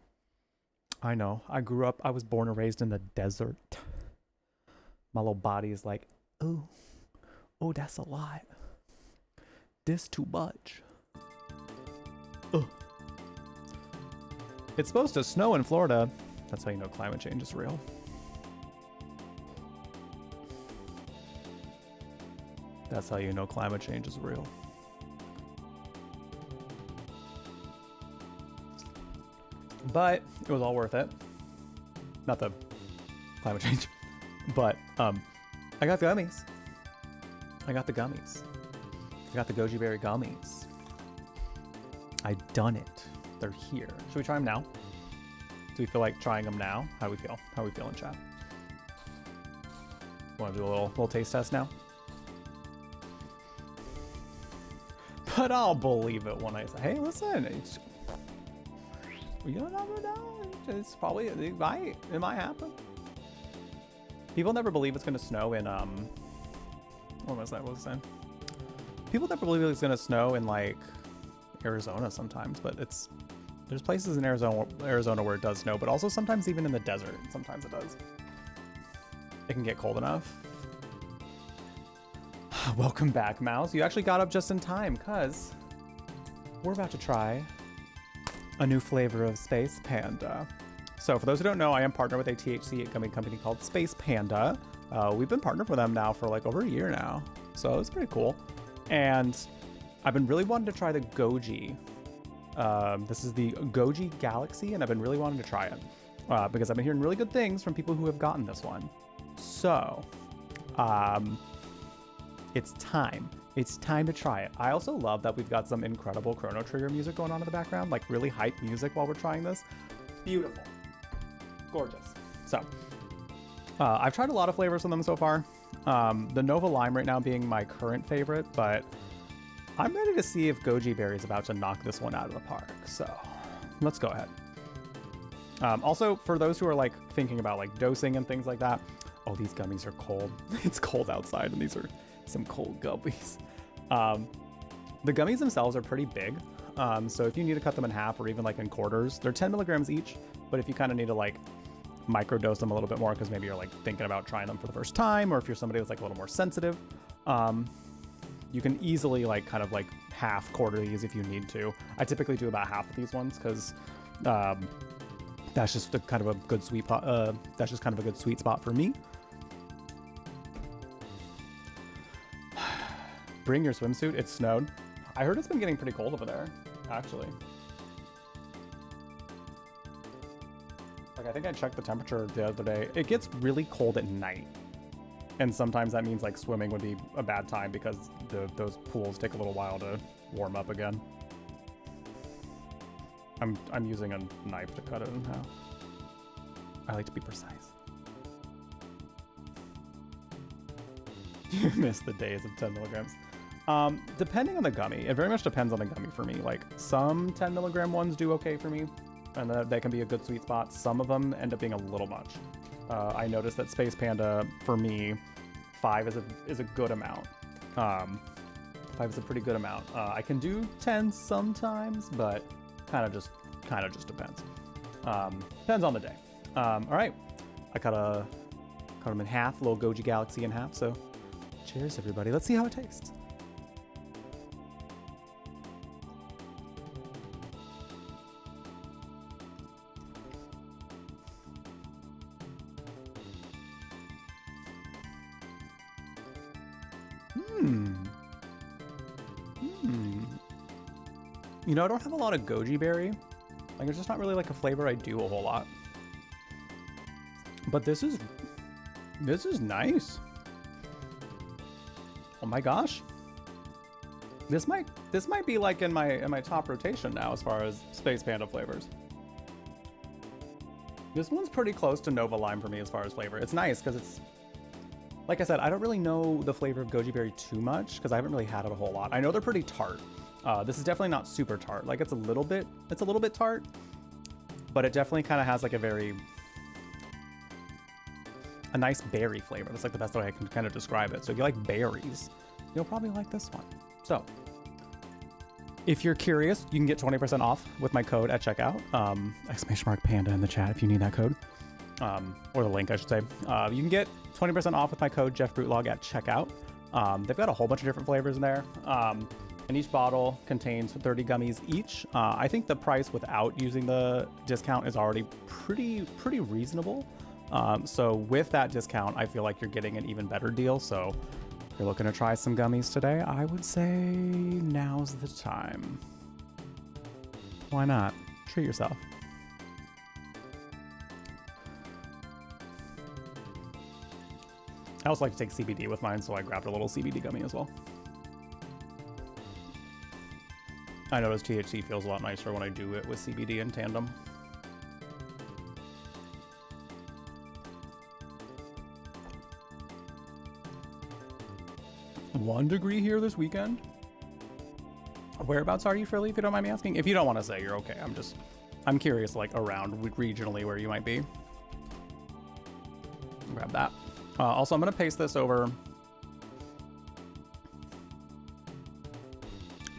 I grew up, I was born and raised in the desert. My little body is like, oh, that's a lot. This too much. Ugh. It's supposed to snow in Florida. That's how you know climate change is real. That's how you know climate change is real. But it was all worth it. Not the climate change. But I got the gummies. I got the goji berry gummies. I done it. They're here. Should we try them now? Do we feel like trying them now? How do we feel? How are we feeling, chat? Want to do a little taste test now? But I'll believe it when I say, hey, listen, you never know. It's probably, it might happen. People never believe it's going to snow in, what was I saying? People never believe it's going to snow in, like, Arizona sometimes, but there's places in Arizona where it does snow, but also sometimes even in the desert, sometimes it does. It can get cold enough. Welcome back, Mouse. You actually got up just in time, because we're about to try a new flavor of Space Panda. So for those who don't know, I am partnered with a THC gummy company called Space Panda. We've been partnered with them now for like over a year now, so it's pretty cool. And I've been really wanting to try the goji. This is the Goji Galaxy, and I've been really wanting to try it because I've been hearing really good things from people who have gotten this one. So it's time. It's time to try it. I also love that we've got some incredible Chrono Trigger music going on in the background, like really hype music while we're trying this. Beautiful. Gorgeous. So I've tried a lot of flavors from them so far. The Nova Lime right now being my current favorite, but I'm ready to see if Goji Berry is about to knock this one out of the park. So let's go ahead. Also, for those who are like thinking about like dosing and things like that, oh, these gummies are cold. It's cold outside, and these are some cold gummies. The gummies themselves are pretty big. So if you need to cut them in half or even like in quarters, they're 10 milligrams each. But if you kind of need to like microdose them a little bit more because maybe you're like thinking about trying them for the first time, or if you're somebody that's like a little more sensitive, you can easily like kind of like half quarter these if you need to. I typically do about half of these ones because that's just the kind of a good sweet spot. That's just kind of a good sweet spot for me. Bring your swimsuit. It snowed. I heard it's been getting pretty cold over there, actually. Like, I think I checked the temperature the other day. It gets really cold at night. And sometimes that means like swimming would be a bad time because those pools take a little while to warm up again. I'm using a knife to cut it in half. I like to be precise. You missed the days of 10 milligrams. Depending on the gummy, it very much depends on the gummy for me. Like some 10 milligram ones do okay for me, and they can be a good sweet spot. Some of them end up being a little much. I noticed that Space Panda, for me, 5 is a good amount. 5 is a pretty good amount. I can do 10 sometimes, but kind of just depends. Depends on the day. All right, I cut them in half, little Goji Galaxy in half. So, cheers, everybody. Let's see how it tastes. You know, I don't have a lot of goji berry. Like, it's just not really like a flavor I do a whole lot. But this is nice. Oh my gosh. This might be like in my top rotation now as far as Space Panda flavors. This one's pretty close to Nova Lime for me as far as flavor. It's nice because it's, like I said, I don't really know the flavor of goji berry too much because I haven't really had it a whole lot. I know they're pretty tart. This is definitely not super tart. Like it's a little bit tart, but it definitely kind of has like a nice berry flavor. That's like the best way I can kind of describe it. So if you like berries, you'll probably like this one. So if you're curious, you can get 20% off with my code at checkout. !Panda in the chat if you need that code. Or the link, I should say. You can get 20% off with my code jeffbrutlag at checkout. They've got a whole bunch of different flavors in there. And each bottle contains 30 gummies each. I think the price without using the discount is already pretty reasonable. So with that discount, I feel like you're getting an even better deal. So if you're looking to try some gummies today, I would say now's the time. Why not? Treat yourself. I also like to take CBD with mine, so I grabbed a little CBD gummy as well. I notice THC feels a lot nicer when I do it with CBD in tandem. 1 degree here this weekend. Whereabouts are you, Frilly, if you don't mind me asking? If you don't want to say, you're okay. I'm curious, like, around regionally where you might be. Grab that. Also, I'm going to paste this over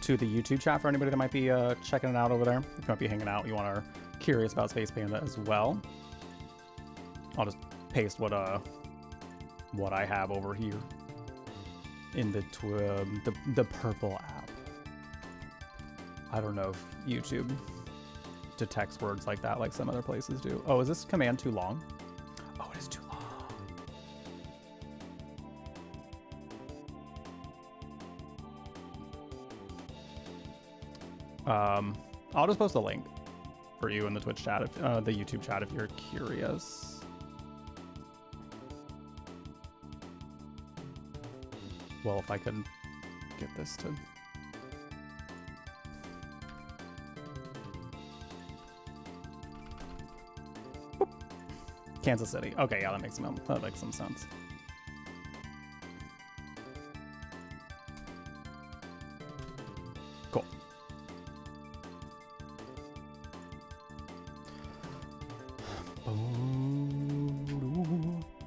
to the YouTube chat for anybody that might be checking it out over there. If you might be hanging out, you are curious about Space Panda as well. I'll just paste what I have over here in the purple app. I don't know if YouTube detects words like that like some other places do. Oh, is this command too long? Oh, it is too long. I'll just post a link for you in the Twitch chat, if, the YouTube chat, if you're curious. Well, if I could get this to... Boop. Kansas City. Okay, yeah, that makes some sense. Cool.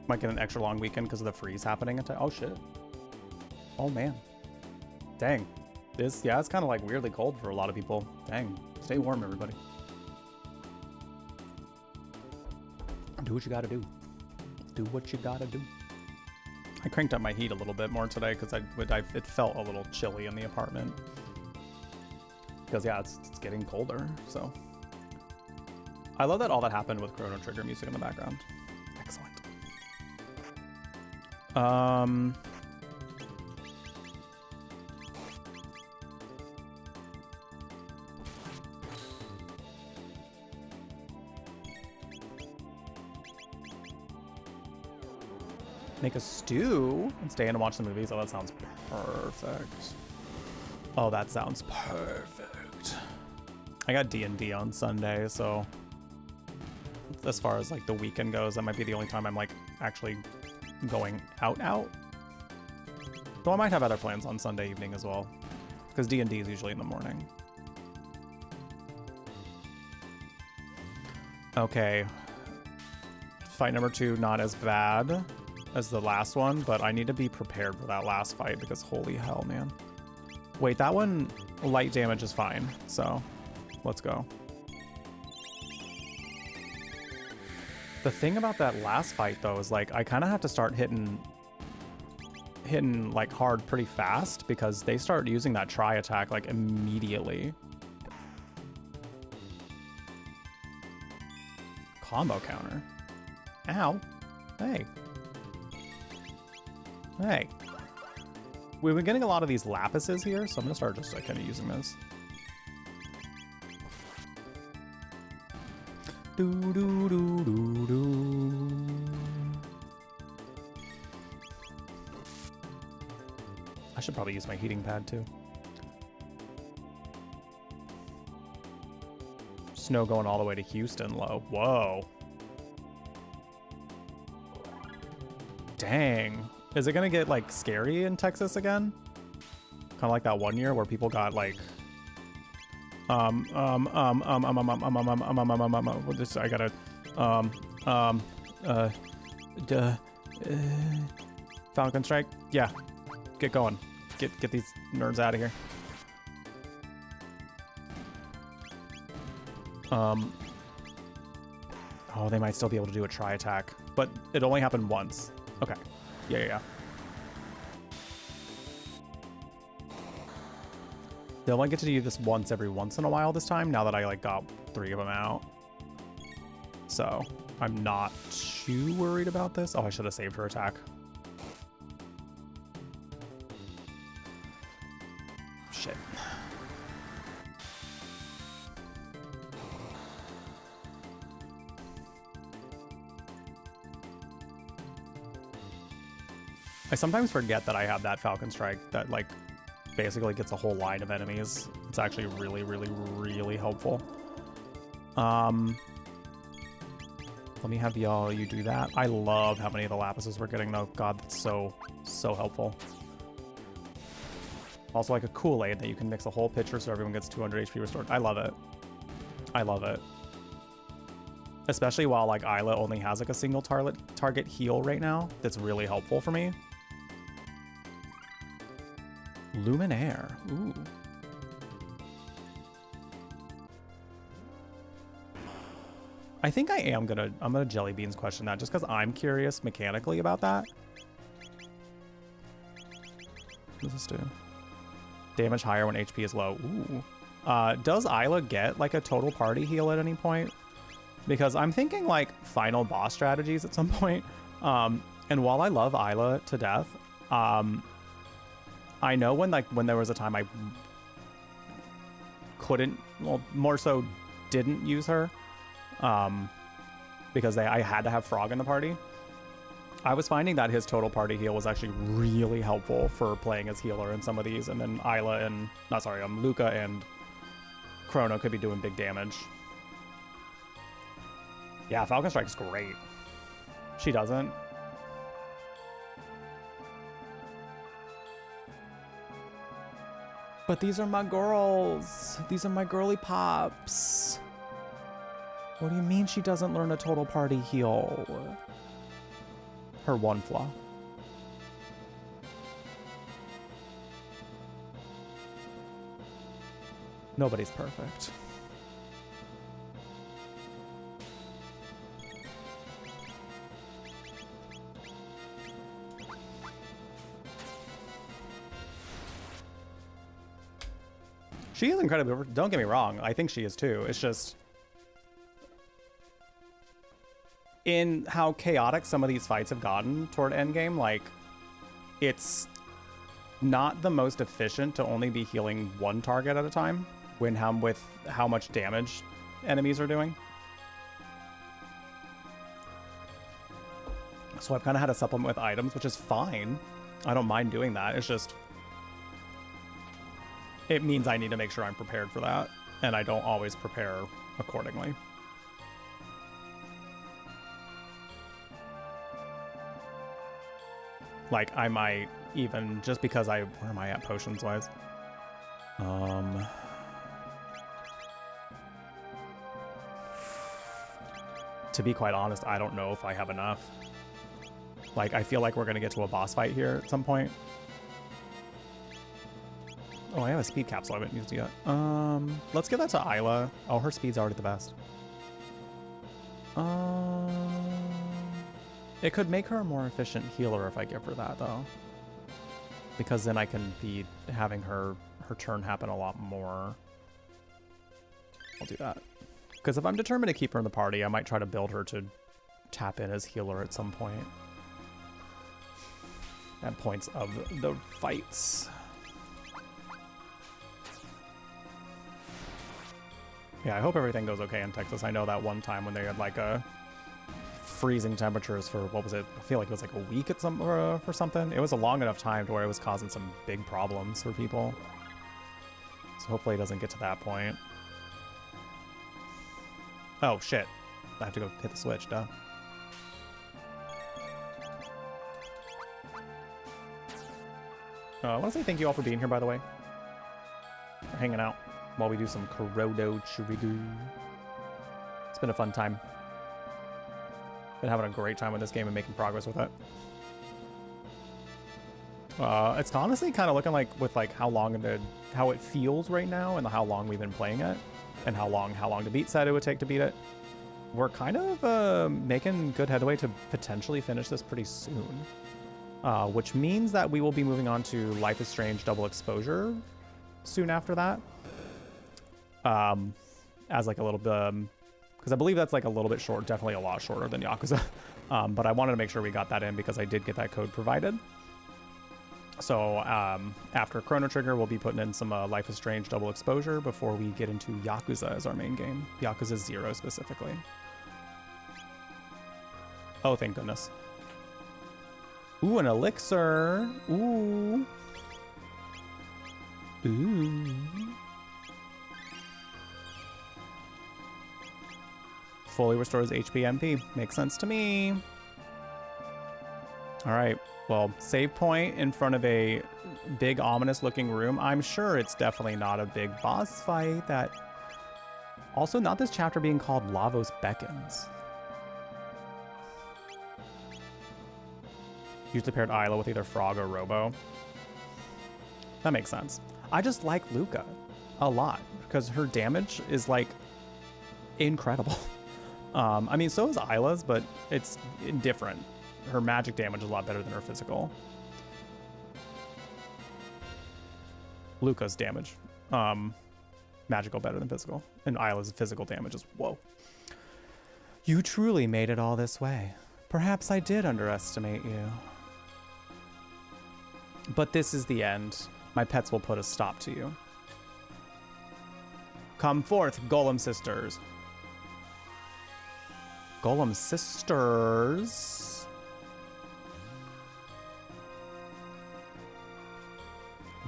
Might get an extra long weekend because of the freeze happening. Oh, shit. Oh, man. Dang. It's kind of like weirdly cold for a lot of people. Dang. Stay warm, everybody. Do what you gotta do. Do what you gotta do. I cranked up my heat a little bit more today because it felt a little chilly in the apartment. Because, yeah, it's getting colder, so. I love that all that happened with Chrono Trigger music in the background. Excellent. Make a stew and stay in and watch the movies. Oh, that sounds perfect. Oh, that sounds perfect. I got D&D on Sunday, so as far as like the weekend goes, that might be the only time I'm like actually going out. Though I might have other plans on Sunday evening as well, because D&D is usually in the morning. Okay. Fight number 2, not as bad as the last one, but I need to be prepared for that last fight because holy hell, man. Wait, that one, light damage is fine, so let's go. The thing about that last fight though is like I kind of have to start hitting like hard pretty fast because they start using that tri attack like immediately. Combo counter. Ow. Hey. Hey. We've been getting a lot of these lapises here, so I'm gonna start just like kind of using this. Do do do do do. I should probably use my heating pad too. Snow going all the way to Houston low. Whoa. Dang. Is it gonna get like scary in Texas again? Kind of like that one year where people got like I gotta Falcon Strike. Yeah, get going. Get these nerds out of here. Oh, they might still be able to do a tri attack, but it only happened once. Okay. Yeah. They'll only get to do this once every once in a while this time, now that I like got 3 of them out. So I'm not too worried about this. Oh, I should have saved her attack. Shit. I sometimes forget that I have that Falcon Strike that like basically gets a whole line of enemies. It's actually really helpful. Let me have you do that. I love how many of the Lapises we're getting though. God, that's so helpful. Also like a Kool-Aid that you can mix a whole pitcher so everyone gets 200 HP restored. I love it. I love it. Especially while like Isla only has like a single target heal right now. That's really helpful for me. Luminaire. Ooh. I think I'm gonna Jelly Beans question that just because I'm curious mechanically about that. What does this do? Damage higher when HP is low. Ooh. Does Isla get like a total party heal at any point? Because I'm thinking like final boss strategies at some point. And while I love Isla to death, I know when there was a time I couldn't, well, more so didn't use her, because I had to have Frog in the party. I was finding that his total party heal was actually really helpful for playing as healer in some of these, and then Luca and Chrono could be doing big damage. Yeah, Falcon Strike's great. She doesn't. But these are my girls. These are my girly pops. What do you mean she doesn't learn a total party heal? Her one flaw. Nobody's perfect. She is incredibly, don't get me wrong, I think she is too. It's just in how chaotic some of these fights have gotten toward endgame, like it's not the most efficient to only be healing one target at a time with how much damage enemies are doing. So I've kind of had to supplement with items, which is fine. I don't mind doing that. It's just, it means I need to make sure I'm prepared for that, and I don't always prepare accordingly. Like, I might even, just because where am I at potions-wise? To be quite honest, I don't know if I have enough. Like, I feel like we're gonna get to a boss fight here at some point. Oh, I have a speed capsule I haven't used yet. Let's give that to Isla. Oh, her speed's already the best. It could make her a more efficient healer if I give her that, though. Because then I can be having her turn happen a lot more. I'll do that. Because if I'm determined to keep her in the party, I might try to build her to tap in as healer at some point. At points of the fights. Yeah, I hope everything goes okay in Texas. I know that one time when they had like a freezing temperatures for, what was it? I feel like it was like a week at for something. It was a long enough time to where it was causing some big problems for people. So hopefully it doesn't get to that point. Oh shit. I have to go hit the switch, duh. I want to say thank you all for being here, by the way. For hanging out while we do some Chrono Trigger. It's been a fun time. Been having a great time with this game and making progress with it. It's honestly kind of looking like with like how it feels right now and how long we've been playing it and how long the beat said it would take to beat it. We're kind of making good headway to potentially finish this pretty soon. Which means that we will be moving on to Life is Strange Double Exposure soon after that. As like a little bit, because I believe that's like a little bit short, definitely a lot shorter than Yakuza. But I wanted to make sure we got that in because I did get that code provided. So after Chrono Trigger, we'll be putting in some Life is Strange Double Exposure before we get into Yakuza as our main game. Yakuza 0 specifically. Oh, thank goodness. Ooh, an elixir. Ooh. Ooh. Fully restores HP MP. Makes sense to me. All right. Well, save point in front of a big ominous looking room. I'm sure it's definitely not a big boss fight. That also not this chapter being called Lavos Beckons. Usually paired Isla with either Frog or Robo. That makes sense. I just like Luca a lot because her damage is like incredible. I mean, so is Isla's, but it's different. Her magic damage is a lot better than her physical. Luca's damage, magical better than physical, and Isla's physical damage is whoa. You truly made it all this way. Perhaps I did underestimate you. But this is the end. My pets will put a stop to you. Come forth, Golem Sisters. Golem Sisters.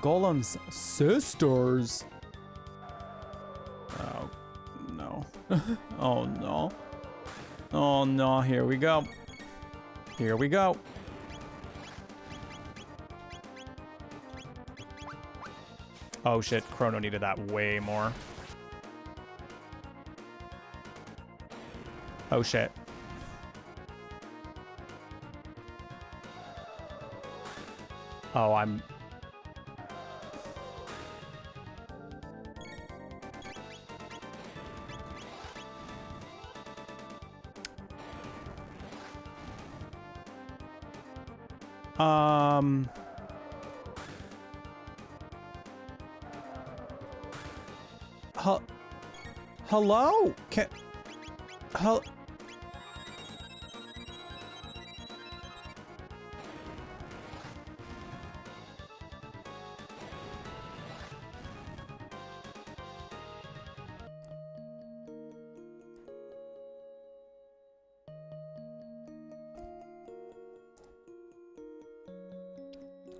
Golem's sisters. Oh, no. Oh, no. Oh, no. Here we go. Here we go. Oh shit, Chrono needed that way more. Oh shit. Oh, I'm... Hello?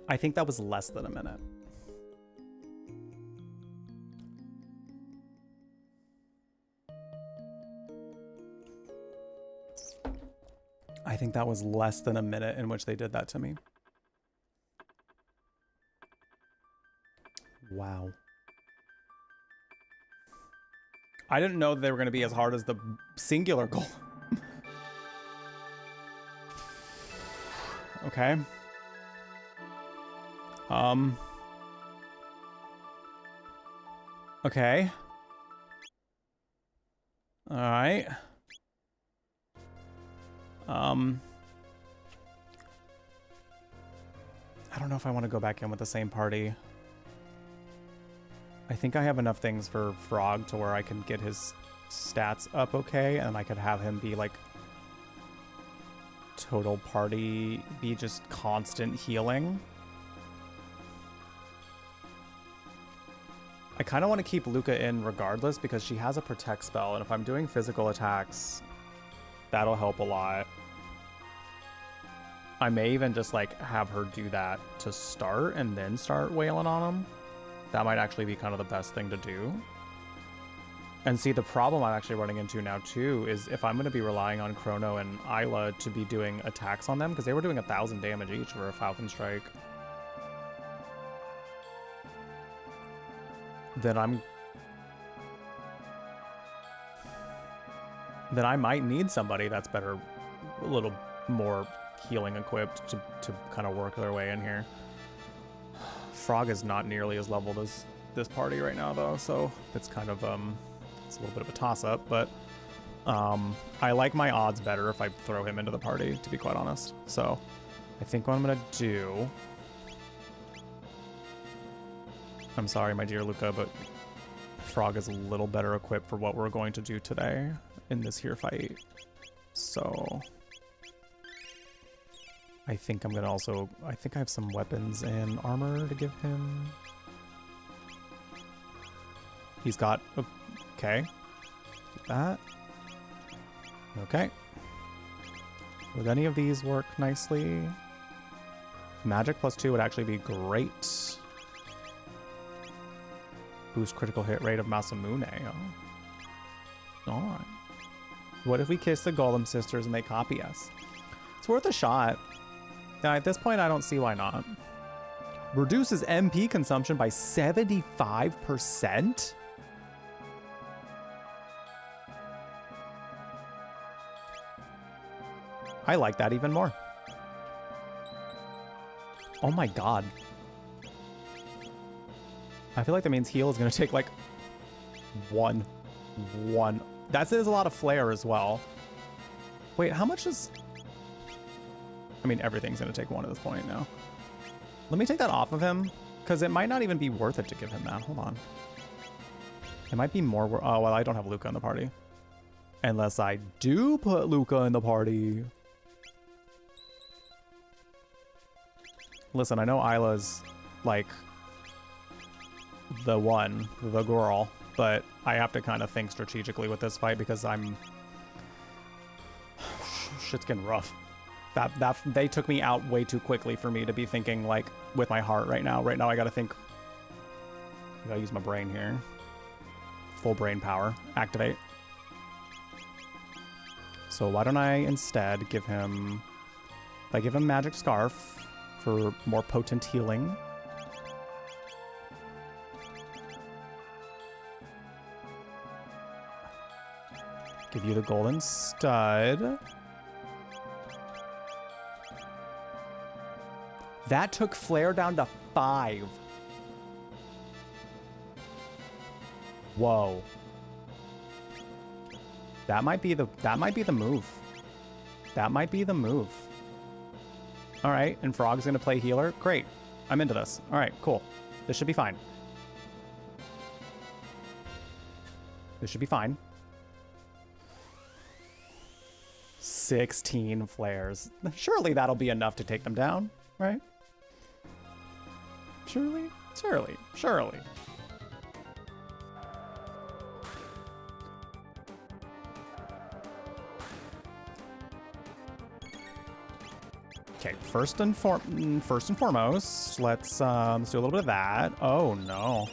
I think that was less than a minute. I think that was less than a minute in which they did that to me. Wow. I didn't know they were going to be as hard as the singular goal. Okay. Okay. All right. I don't know if I want to go back in with the same party. I think I have enough things for Frog to where I can get his stats up okay, and I could have him be like total party, be just constant healing. I kind of want to keep Luca in regardless because she has a protect spell, and if I'm doing physical attacks, that'll help a lot. I may even just like have her do that to start and then start wailing on him. That might actually be kind of the best thing to do. And see, the problem I'm actually running into now too is if I'm going to be relying on Chrono and Isla to be doing attacks on them, because they were doing 1,000 damage each for a Falcon Strike, then I might need somebody that's better, a little more healing equipped to kind of work their way in here. Frog is not nearly as leveled as this party right now though, so it's kind of it's a little bit of a toss-up, but I like my odds better if I throw him into the party, to be quite honest. So I think what I'm gonna do, I'm sorry my dear Luca, but Frog is a little better equipped for what we're going to do today in this here fight. So I think I'm gonna also, I think I have some weapons and armor to give him. He's got, okay, that, okay. Would any of these work nicely? Magic +2 would actually be great. Boost critical hit rate of Masamune. Oh. All right. What if we kiss the Golem sisters and they copy us? It's worth a shot. Now, at this point, I don't see why not. Reduces MP consumption by 75%? I like that even more. Oh my god. I feel like that means heal is going to take like one. That is a lot of flare as well. Wait, how much is... I mean, everything's going to take one at this point now. Let me take that off of him, because it might not even be worth it to give him that. Hold on. It might be more... Oh, well, I don't have Luca in the party. Unless I do put Luca in the party. Listen, I know Isla's, like, the one, the girl, but I have to kind of think strategically with this fight because shit's getting rough. They took me out way too quickly for me to be thinking, like, with my heart right now. Right now, I gotta think. I gotta use my brain here. Full brain power. Activate. So why don't I instead give him... If I give him Magic Scarf for more potent healing. Give you the Golden Stud. That took flare down to 5. Whoa. That might be the move. That might be the move. All right, and Frog's gonna play healer. Great. I'm into this. All right, cool. This should be fine. This should be fine. 16 flares. Surely that'll be enough to take them down, right? Surely. Okay, first and foremost, let's do a little bit of that. Oh no.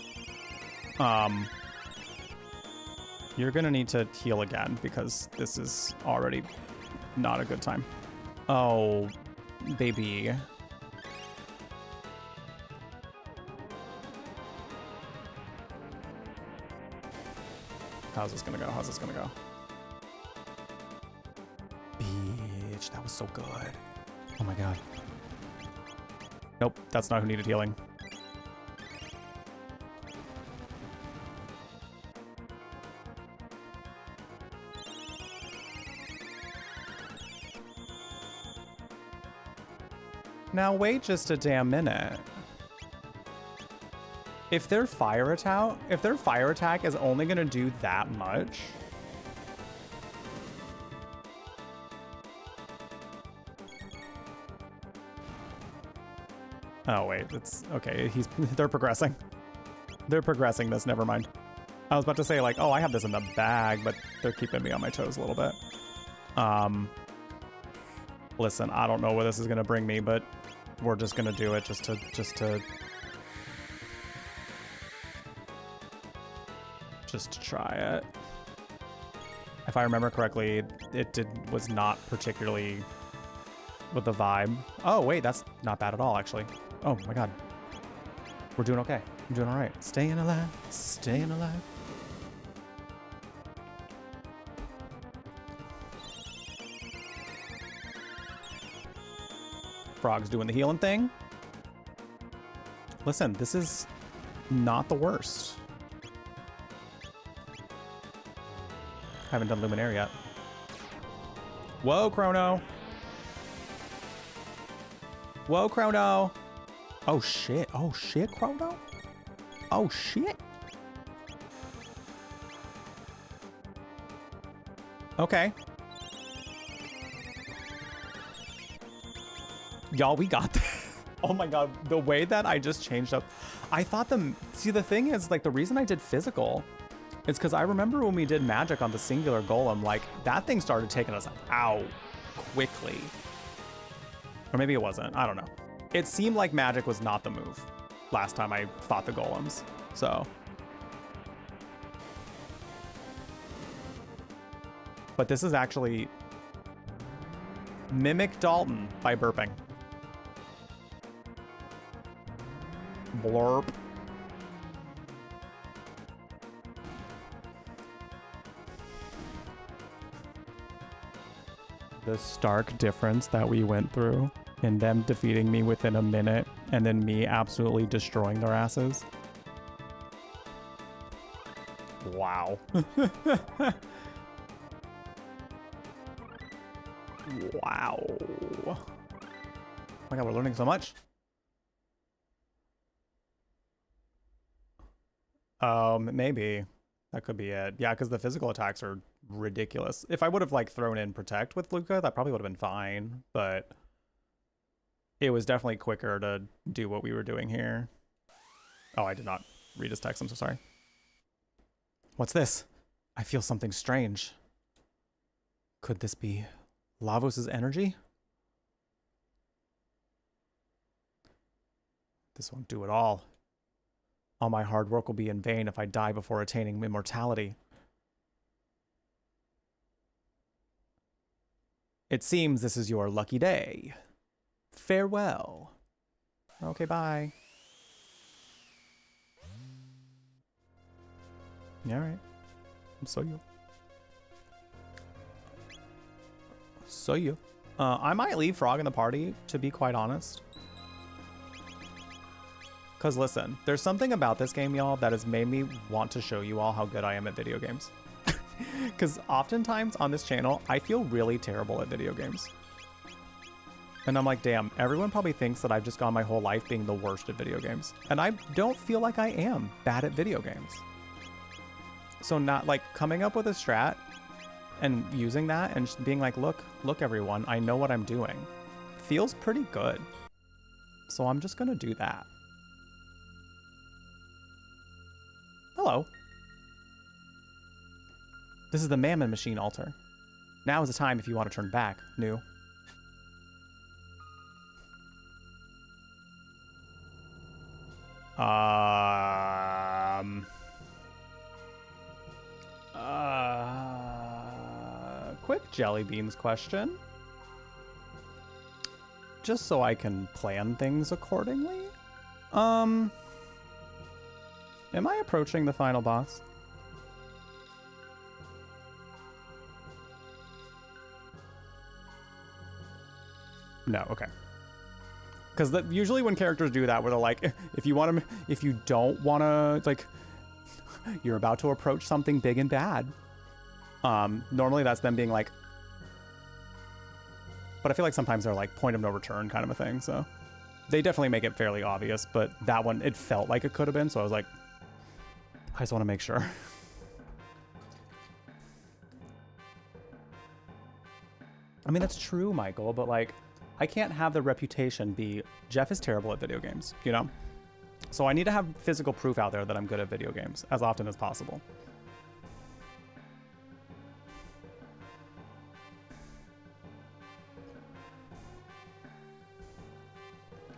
You're gonna need to heal again because this is already not a good time. Oh, baby. How's this gonna go? Bitch, that was so good. Oh my god. Nope, that's not who needed healing. Now wait just a damn minute. If their fire attack is only gonna do that much, oh wait, it's okay. They're progressing. They're progressing this. Never mind. I was about to say like, oh, I have this in the bag, but they're keeping me on my toes a little bit. Listen, I don't know where this is gonna bring me, but we're just gonna do it just to try it. If I remember correctly, was not particularly with the vibe. Oh, wait, that's not bad at all, actually. Oh, my God. We're doing okay. I'm doing all right. Staying alive. Staying alive. Frog's doing the healing thing. Listen, this is not the worst. Haven't done Luminaire yet. Whoa, Chrono. Whoa, Chrono. Oh, shit. Oh, shit, Chrono. Oh, shit. Okay. Y'all, we got this. Oh my God, the way that I just changed up. I thought see, the thing is, like, the reason I did physical is because I remember when we did magic on the singular golem, like, that thing started taking us out quickly. Or maybe it wasn't, I don't know. It seemed like magic was not the move last time I fought the golems, so. But this is actually Mimic Dalton by burping. Blurp. The stark difference that we went through in them defeating me within a minute and then me absolutely destroying their asses. Wow. Wow. Oh my God, we're learning so much. Maybe. That could be it. Yeah, because the physical attacks are ridiculous. If I would have, like, thrown in Protect with Luca, that probably would have been fine, but it was definitely quicker to do what we were doing here. Oh, I did not read his text. I'm so sorry. What's this? I feel something strange. Could this be Lavos' energy? This won't do it all. All my hard work will be in vain if I die before attaining immortality. It seems this is your lucky day. Farewell. Okay, bye. Yeah, all right. So you. So you. I might leave Frog in the party, to be quite honest. Because listen, there's something about this game, y'all, that has made me want to show you all how good I am at video games. Because oftentimes on this channel, I feel really terrible at video games. And I'm like, damn, everyone probably thinks that I've just gone my whole life being the worst at video games. And I don't feel like I am bad at video games. So not like coming up with a strat and using that and just being like, look everyone, I know what I'm doing. Feels pretty good. So I'm just gonna do that. Hello. This is the Mammon Machine altar. Now is the time if you want to turn back, new. Quick jelly beans question. Just so I can plan things accordingly. Am I approaching the final boss? No, okay. Because usually when characters do that, where they're like, if you don't want to, like, you're about to approach something big and bad. Normally that's them being like, but I feel like sometimes they're like point of no return kind of a thing. So they definitely make it fairly obvious, but that one, it felt like it could have been. So I was like, I just want to make sure. I mean, that's true, Michael, but like, I can't have the reputation be Jeff is terrible at video games, you know? So I need to have physical proof out there that I'm good at video games as often as possible.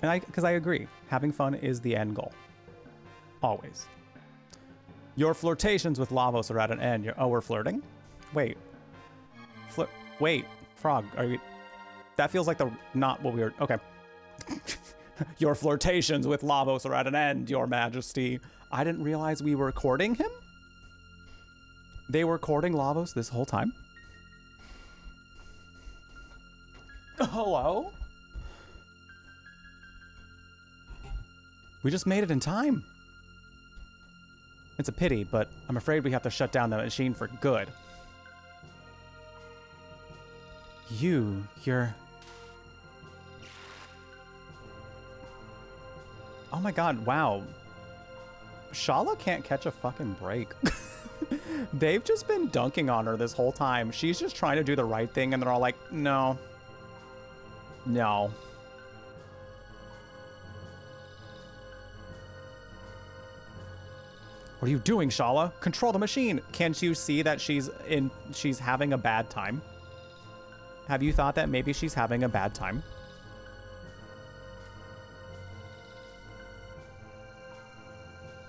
And because I agree, having fun is the end goal. Always. Your flirtations with Lavos are at an end. Oh, we're flirting? Wait, Wait, Frog, are you... That feels like not what we were... Okay. Your flirtations with Lavos are at an end, Your Majesty. I didn't realize we were courting him? They were courting Lavos this whole time? Hello? We just made it in time. It's a pity, but I'm afraid we have to shut down the machine for good. You're... Oh my god, wow. Shala can't catch a fucking break. They've just been dunking on her this whole time. She's just trying to do the right thing, and they're all like, no. No. What are you doing, Shala? Control the machine. Can't you see that she's having a bad time? Have you thought that maybe she's having a bad time?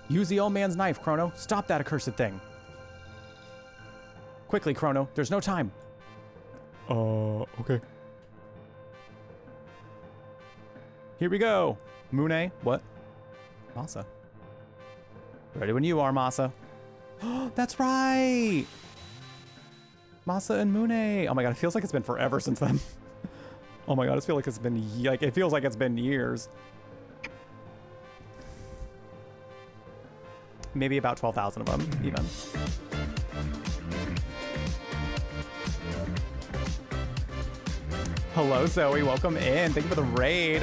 Use the old man's knife, Chrono. Stop that accursed thing. Quickly, Chrono. There's no time. Okay. Here we go. Mune. What? Masa. Ready when you are, Masa. That's right. Masa and Mune. Oh my god, it feels like it's been forever since then. Oh my god, it feels like it's been years. Maybe about 12,000 of them, even. Hello, Zoe. Welcome in. Thank you for the raid.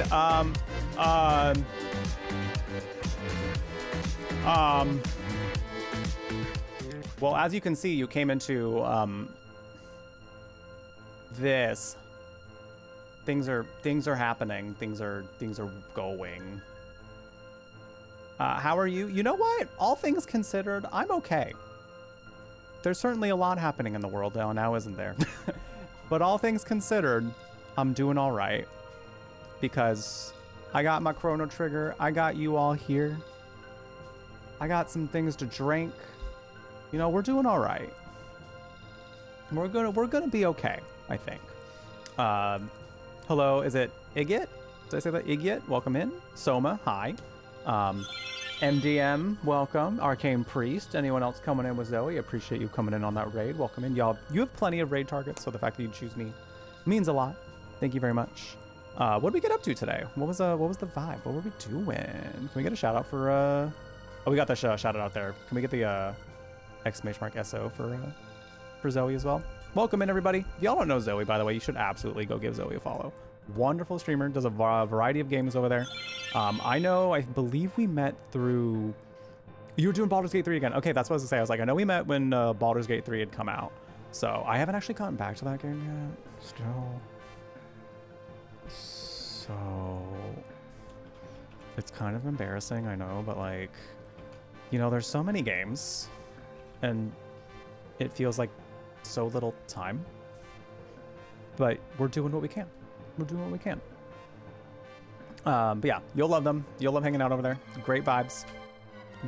Well, as you can see, you came into this. Things are happening. Things are going. How are you? You know what? All things considered, I'm okay. There's certainly a lot happening in the world now, isn't there? But all things considered, I'm doing all right. Because I got my Chrono Trigger. I got you all here. I got some things to drink. You know, we're doing all right. We're gonna be okay, I think. Hello, is it Igitt? Did I say that? Igitt, welcome in. Soma, hi. MDM, welcome. Arcane Priest, anyone else coming in with Zoe? Appreciate you coming in on that raid. Welcome in. Y'all, you have plenty of raid targets, so the fact that you choose me means a lot. Thank you very much. What did we get up to today? What was the vibe? What were we doing? Can we get a shout out for oh, we got the shout out there. Can we get the exclamation mark SO for Zoe as well? Welcome in, everybody. If y'all don't know Zoe, by the way, you should absolutely go give Zoe a follow. Wonderful streamer, does a variety of games over there. I believe we met through... You were doing Baldur's Gate 3 again. Okay, that's what I was gonna say. I was like, I know we met when Baldur's Gate 3 had come out. So I haven't actually gotten back to that game yet. Still. So... It's kind of embarrassing, I know, but like... You know, there's so many games. And it feels like so little time. But we're doing what we can. We're doing what we can. But yeah, you'll love them. You'll love hanging out over there. Great vibes.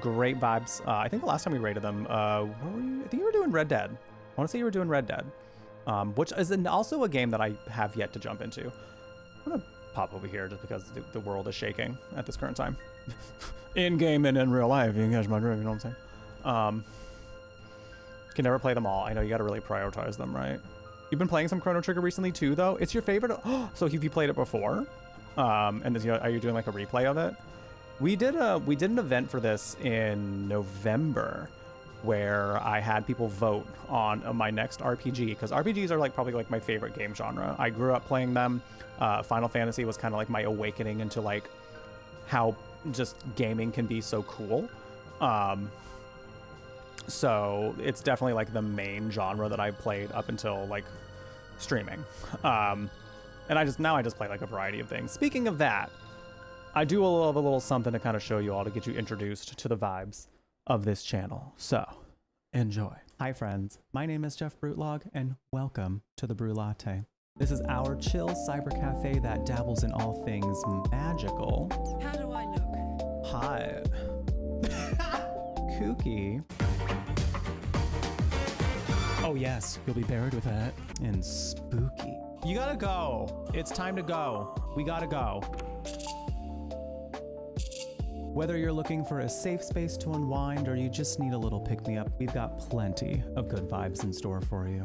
Great vibes. I think the last time we raided them, where were you? I think you were doing Red Dead. I want to say you were doing Red Dead. Which is also a game that I have yet to jump into. I'm going to pop over here just because the world is shaking at this current time. In game and in real life, you catch my drift, you know what I'm saying? Can never play them all. I know you got to really prioritize them, right? You've been playing some Chrono Trigger recently too, though. It's your favorite. So have you played it before? And are you doing like a replay of it? We did an event for this in November, where I had people vote on my next RPG, because RPGs are probably like my favorite game genre. I grew up playing them. Final Fantasy was kind of like my awakening into like how just gaming can be so cool. So it's definitely like the main genre that I played up until like streaming. And I just play like a variety of things. Speaking of that, I do a little something to kind of show you all to get you introduced to the vibes of this channel. So enjoy. Hi friends, my name is Jeff Brutlag and welcome to the Brew Latte. This is our chill cyber cafe that dabbles in all things magical. How do I look? Hot. Kooky. Oh yes, you'll be buried with that. And spooky. You gotta go. It's time to go. We gotta go. Whether you're looking for a safe space to unwind or you just need a little pick-me-up, we've got plenty of good vibes in store for you.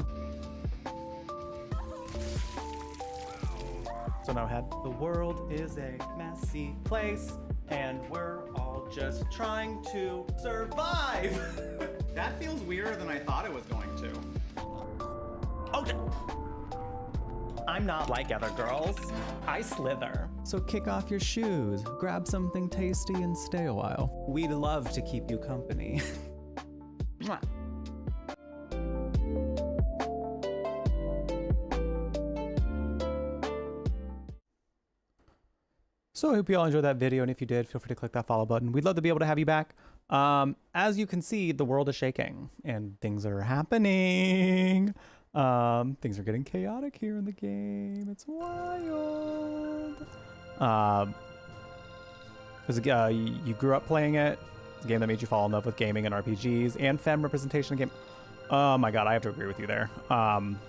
So no head. The world is a messy place, and we're all just trying to survive. That feels weirder than I thought it was going to. Oh, I'm not like other girls. I slither. So kick off your shoes, grab something tasty, and stay a while. We'd love to keep you company. Mwah. So I hope you all enjoyed that video, and if you did, feel free to click that follow button. We'd love to be able to have you back. As you can see, the world is shaking, and things are happening. Things are getting chaotic here in the game. It's wild. You grew up playing it. It's a game that made you fall in love with gaming and RPGs and femme representation game. Oh my god, I have to agree with you there.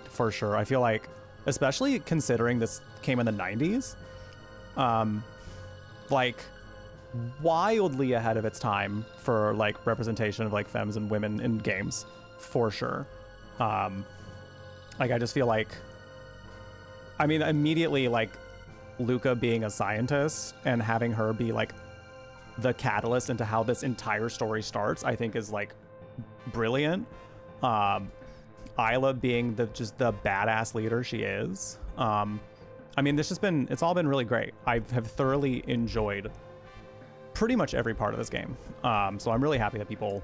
For sure. I feel like, especially considering this came in the 90s, like wildly ahead of its time for like representation of like femmes and women in games, for sure. Like I just feel like, I mean, immediately like Luca being a scientist and having her be like the catalyst into how this entire story starts, I think is like brilliant. Isla being just the badass leader she is. I mean, it's all been really great. I have thoroughly enjoyed pretty much every part of this game. So I'm really happy that people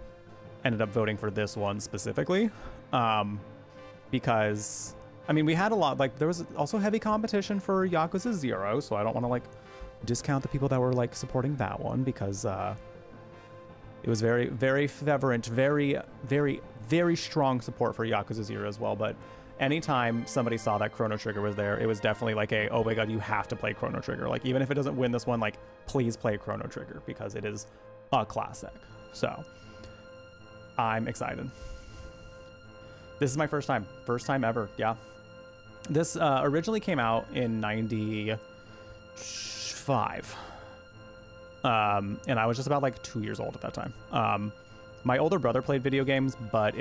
ended up voting for this one specifically. Because, I mean, we had a lot, like, there was also heavy competition for Yakuza 0, so I don't want to, like, discount the people that were, like, supporting that one, because it was very, very fervent, very, very, very strong support for Yakuza 0 as well. But anytime somebody saw that Chrono Trigger was there, it was definitely like oh my god, you have to play Chrono Trigger. Like, even if it doesn't win this one, like, please play Chrono Trigger, because it is a classic. So, I'm excited. This is my first time ever, yeah. This originally came out in 95. And I was just about like 2 years old at that time. My older brother played video games, but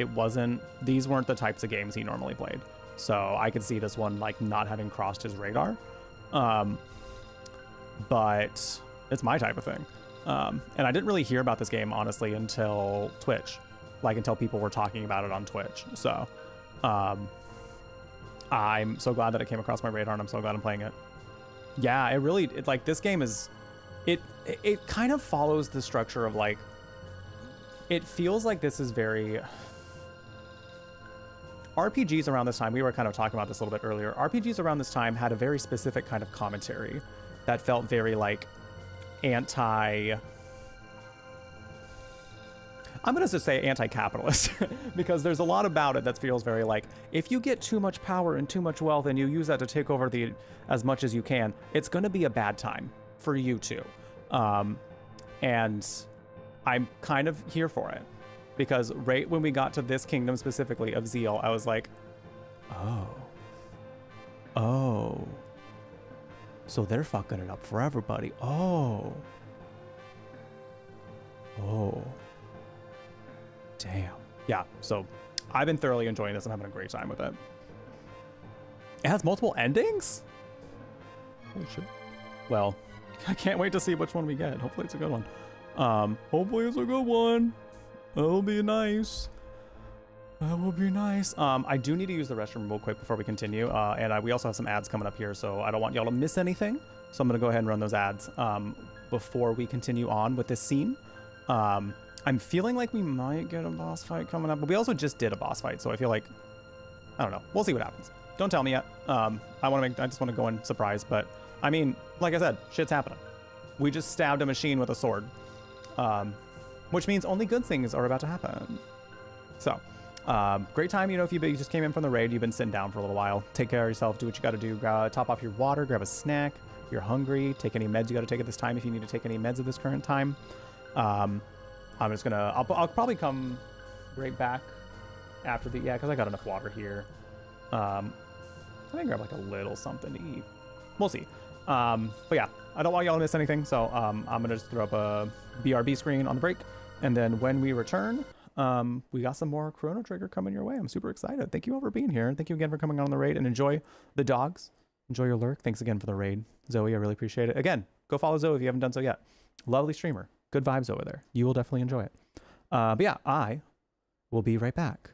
these weren't the types of games he normally played. So I could see this one like not having crossed his radar. But it's my type of thing. And I didn't really hear about this game, honestly, until Twitch. Like, until people were talking about it on Twitch. So I'm so glad that it came across my radar, and I'm so glad I'm playing it. Yeah, like, this game is, it kind of follows the structure of, like, it feels like this is very, RPGs around this time, we were kind of talking about this a little bit earlier, RPGs around this time had a very specific kind of commentary that felt very, like, I'm going to just say anti-capitalist, because there's a lot about it that feels very like, if you get too much power and too much wealth and you use that to take over as much as you can, it's going to be a bad time for you too. And I'm kind of here for it, because right when we got to this kingdom specifically of Zeal, I was like, oh, so they're fucking it up for everybody. Oh. Damn. Yeah, so I've been thoroughly enjoying this. I'm having a great time with it. It has multiple endings? Holy shit. Well, I can't wait to see which one we get. Hopefully it's a good one. Hopefully it's a good one. That'll be nice. That will be nice. I do need to use the restroom real quick before we continue. And we also have some ads coming up here, so I don't want y'all to miss anything. So I'm going to go ahead and run those ads before we continue on with this scene. I'm feeling like we might get a boss fight coming up, but we also just did a boss fight, so I feel like, I don't know. We'll see what happens. Don't tell me yet. I just want to go in surprise, but I mean, like I said, shit's happening. We just stabbed a machine with a sword, which means only good things are about to happen. So, great time, if you just came in from the raid, you've been sitting down for a little while. Take care of yourself, do what you got to do, top off your water, grab a snack. If you're hungry, take any meds you got to take at this time if you need to take any meds at this current time. I'm just gonna, I'll probably come right back after the, yeah, because I got enough water here. I think grab like a little something to eat. We'll see. But yeah, I don't want y'all to miss anything, so I'm gonna just throw up a BRB screen on the break, and then when we return, we got some more Chrono Trigger coming your way. I'm super excited. Thank you all for being here. Thank you again for coming on the raid, and enjoy the dogs. Enjoy your lurk. Thanks again for the raid, Zoe. I really appreciate it. Again, go follow Zoe if you haven't done so yet. Lovely streamer. Good vibes over there. You will definitely enjoy it. But yeah, I will be right back.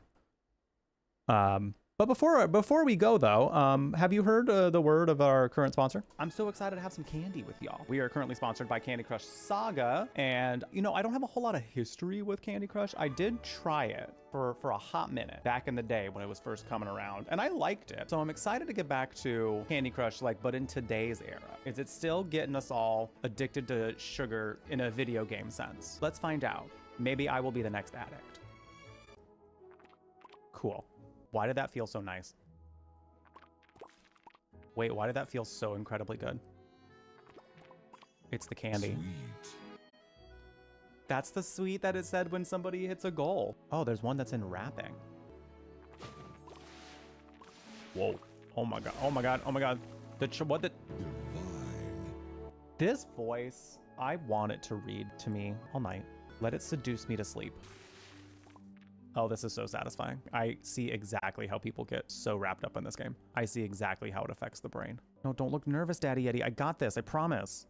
But before we go though, have you heard the word of our current sponsor? I'm so excited to have some candy with y'all. We are currently sponsored by Candy Crush Saga, and you know, I don't have a whole lot of history with Candy Crush. I did try it for a hot minute back in the day when it was first coming around, and I liked it. So I'm excited to get back to Candy Crush, like, but in today's era. Is it still getting us all addicted to sugar in a video game sense? Let's find out. Maybe I will be the next addict. Cool. Why did that feel so nice? Wait, why did that feel so incredibly good? It's the candy. Sweet. That's the sweet that it said when somebody hits a goal. Oh, there's one that's in wrapping. Whoa. Oh my god. Oh my god. Oh my god. What the? Divine. This voice, I want it to read to me all night. Let it seduce me to sleep. Oh, this is so satisfying. I see exactly how people get so wrapped up in this game. I see exactly how it affects the brain. No, don't look nervous, Daddy Eddie. I got this, I promise.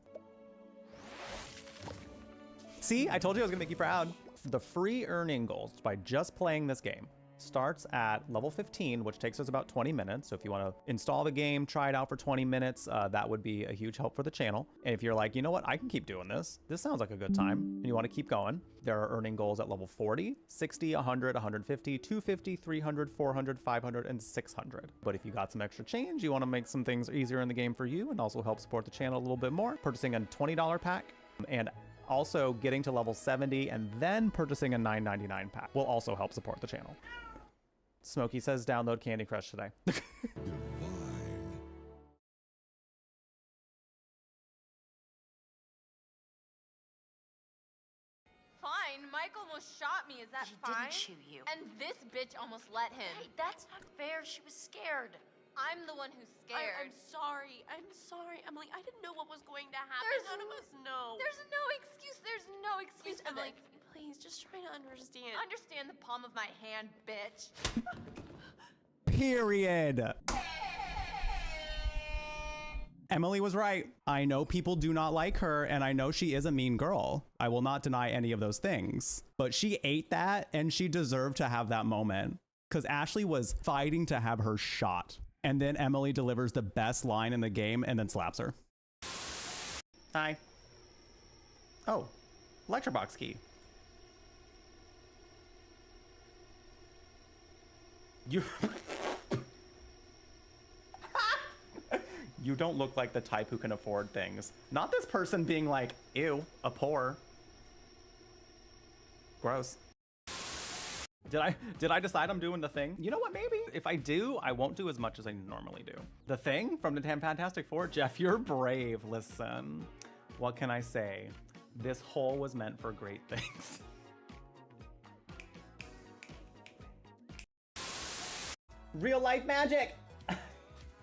See, I told you I was gonna make you proud. The free earning goals by just playing this game starts at level 15, which takes us about 20 minutes. So if you want to install the game, try it out for 20 minutes, that would be a huge help for the channel. And if you're like, you know what, I can keep doing this. This sounds like a good time, and you want to keep going, there are earning goals at level 40, 60, 100, 150, 250, 300, 400, 500, and 600. But if you got some extra change, you want to make some things easier in the game for you and also help support the channel a little bit more, purchasing a $20 pack and also getting to level 70 and then purchasing a $9.99 pack will also help support the channel. Smokey says download Candy Crush today. Divine. Fine, Mike almost shot me, is that fine? Didn't shoot you. And this bitch almost let him. Hey, that's not fair. She was scared. I'm the one who's scared. I'm sorry. I'm sorry, Emily. I didn't know what was going to happen. None of us know. There's no excuse. There's no excuse for Emily, this. please, just try to understand. Understand the palm of my hand, bitch. Period. Emily was right. I know people do not like her, and I know she is a mean girl. I will not deny any of those things. But she ate that, and she deserved to have that moment. Because Ashley was fighting to have her shot. And then Emily delivers the best line in the game and then slaps her. Hi. Oh, lecture box key. You... You don't look like the type who can afford things. Not this person being like, ew, a poor. Gross. Did I decide I'm doing the thing? You know what, maybe? If I do, I won't do as much as I normally do. The thing from the Fantastic Four? Jeff, you're brave. Listen, what can I say? This hole was meant for great things. Real life magic!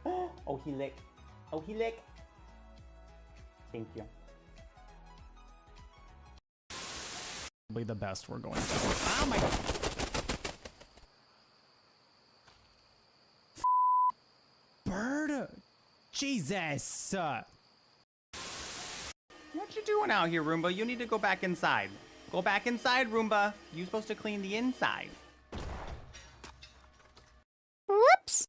Oh, he licked. Oh, he licked. Thank you. Probably the best we're going to. Oh my god. Bird. Jesus. What you doing out here, Roomba? You need to go back inside. Go back inside, Roomba. You're supposed to clean the inside. Whoops.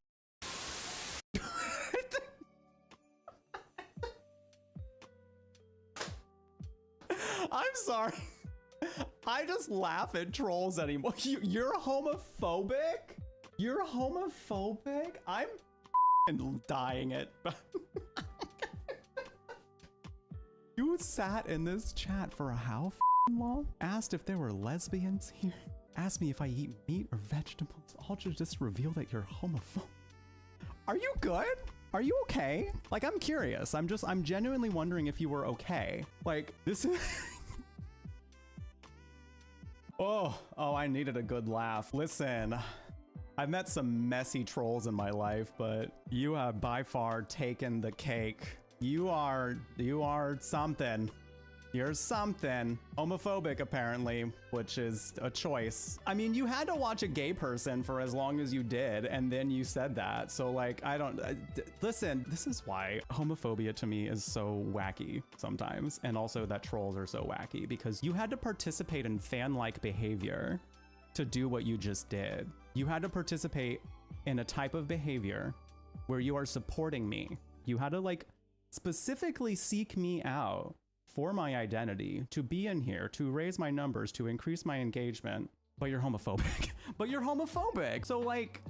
I'm sorry. I just laugh at trolls anymore. You're homophobic? You're homophobic? I'm dying it. You sat in this chat for how long? Asked if there were lesbians here. Asked me if I eat meat or vegetables. All to just reveal that you're homophobic. Are you good? Are you okay? Like, I'm curious. I'm genuinely wondering if you were okay. Like, this is... Oh, I needed a good laugh. Listen, I've met some messy trolls in my life, but you have by far taken the cake. You are something. You're something. Homophobic, apparently, which is a choice. I mean, you had to watch a gay person for as long as you did, and then you said that. So, like, listen, this is why homophobia to me is so wacky sometimes, and also that trolls are so wacky, because you had to participate in fan-like behavior to do what you just did. You had to participate in a type of behavior where you are supporting me. You had to, like, specifically seek me out for my identity, to be in here, to raise my numbers, to increase my engagement, but you're homophobic. But you're homophobic. So, like,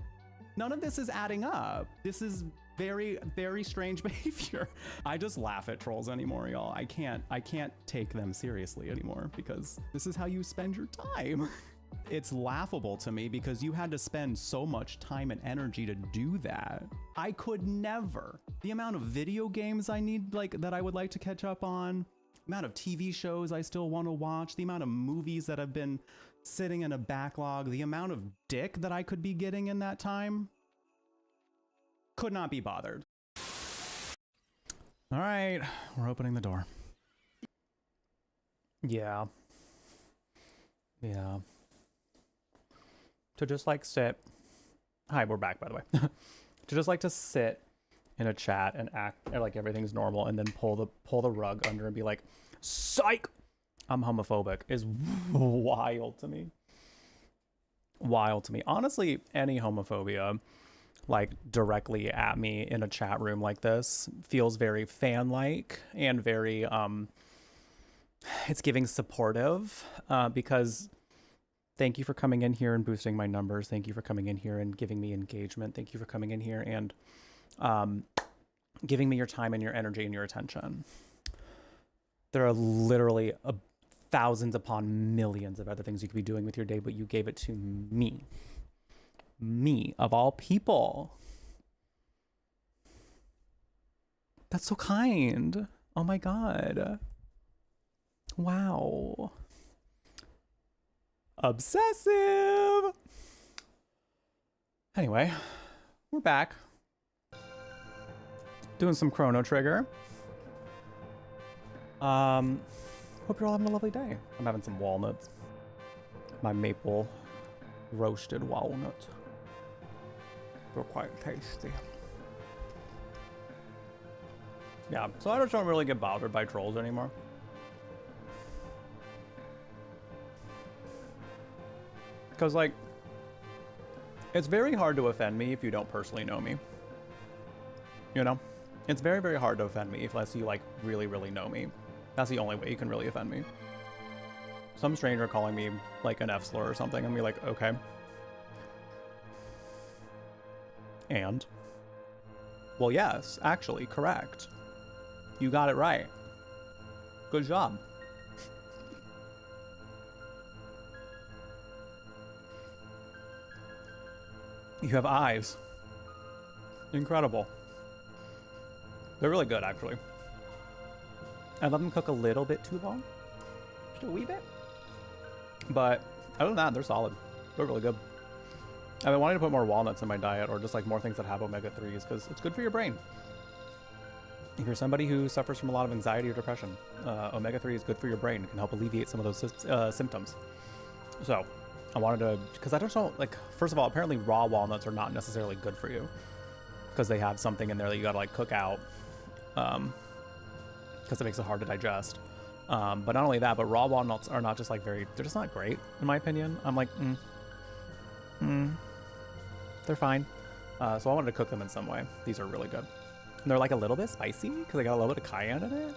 none of this is adding up. This is very, very strange behavior. I just laugh at trolls anymore, y'all. I can't take them seriously anymore, because this is how you spend your time. It's laughable to me because you had to spend so much time and energy to do that. I could never. The amount of video games I need, like, that I would like to catch up on, the amount of TV shows I still want to watch, the amount of movies that have been sitting in a backlog, the amount of dick that I could be getting in that time, could not be bothered. All right, we're opening the door. Yeah. Yeah. To just like sit. Hi, we're back, by the way. To just like to sit in a chat and act like everything's normal, and then pull the rug under and be like, psych, I'm homophobic, is wild to me. Wild to me. Honestly, any homophobia like directly at me in a chat room like this feels very fan-like and very it's giving supportive, because thank you for coming in here and boosting my numbers. Thank you for coming in here and giving me engagement. Thank you for coming in here and giving me your time and your energy and your attention. There are literally thousands upon millions of other things you could be doing with your day, but you gave it to me. Me, of all people. That's so kind. Oh my God. Wow. Obsessive. Anyway, we're back. Doing some Chrono Trigger. Hope you're all having a lovely day. I'm having some walnuts. My maple roasted walnuts. They're quite tasty. Yeah, so I just don't really get bothered by trolls anymore. Because, like, it's very hard to offend me if you don't personally know me. You know? It's very, very hard to offend me unless you, like, really, really know me. That's the only way you can really offend me. Some stranger calling me, like, an F-slur or something, and be like, okay. And? Well, yes, actually, correct. You got it right. Good job. You have eyes. Incredible. They're really good, actually. I let them cook a little bit too long. Just a wee bit. But other than that, they're solid. They're really good. I've been wanting to put more walnuts in my diet, or just like more things that have omega-3s, because it's good for your brain. If you're somebody who suffers from a lot of anxiety or depression, omega-3 is good for your brain. It can help alleviate some of those symptoms. So I wanted to, because I don't know, like, first of all, apparently raw walnuts are not necessarily good for you, because they have something in there that you gotta like cook out, because it makes it hard to digest. But not only that, but raw walnuts are not just like they're just not great, in my opinion. I'm like, they're fine. So I wanted to cook them in some way. These are really good. And they're like a little bit spicy, because they got a little bit of cayenne in it.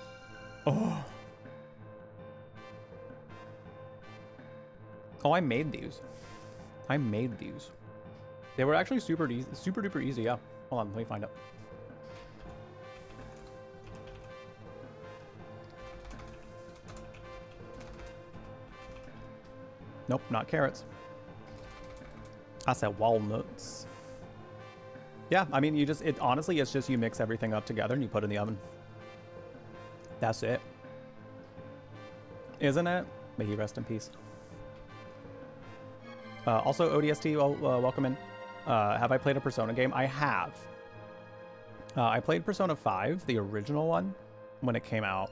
Oh. Oh, I made these. I made these. They were actually super duper easy, yeah. Hold on, let me find it. Nope, not carrots. I said walnuts. Yeah, I mean, honestly, it's just you mix everything up together and you put it in the oven. That's it. Isn't it? May he rest in peace. Also, ODST, welcome in. Have I played a Persona game? I have. I played Persona 5, the original one, when it came out.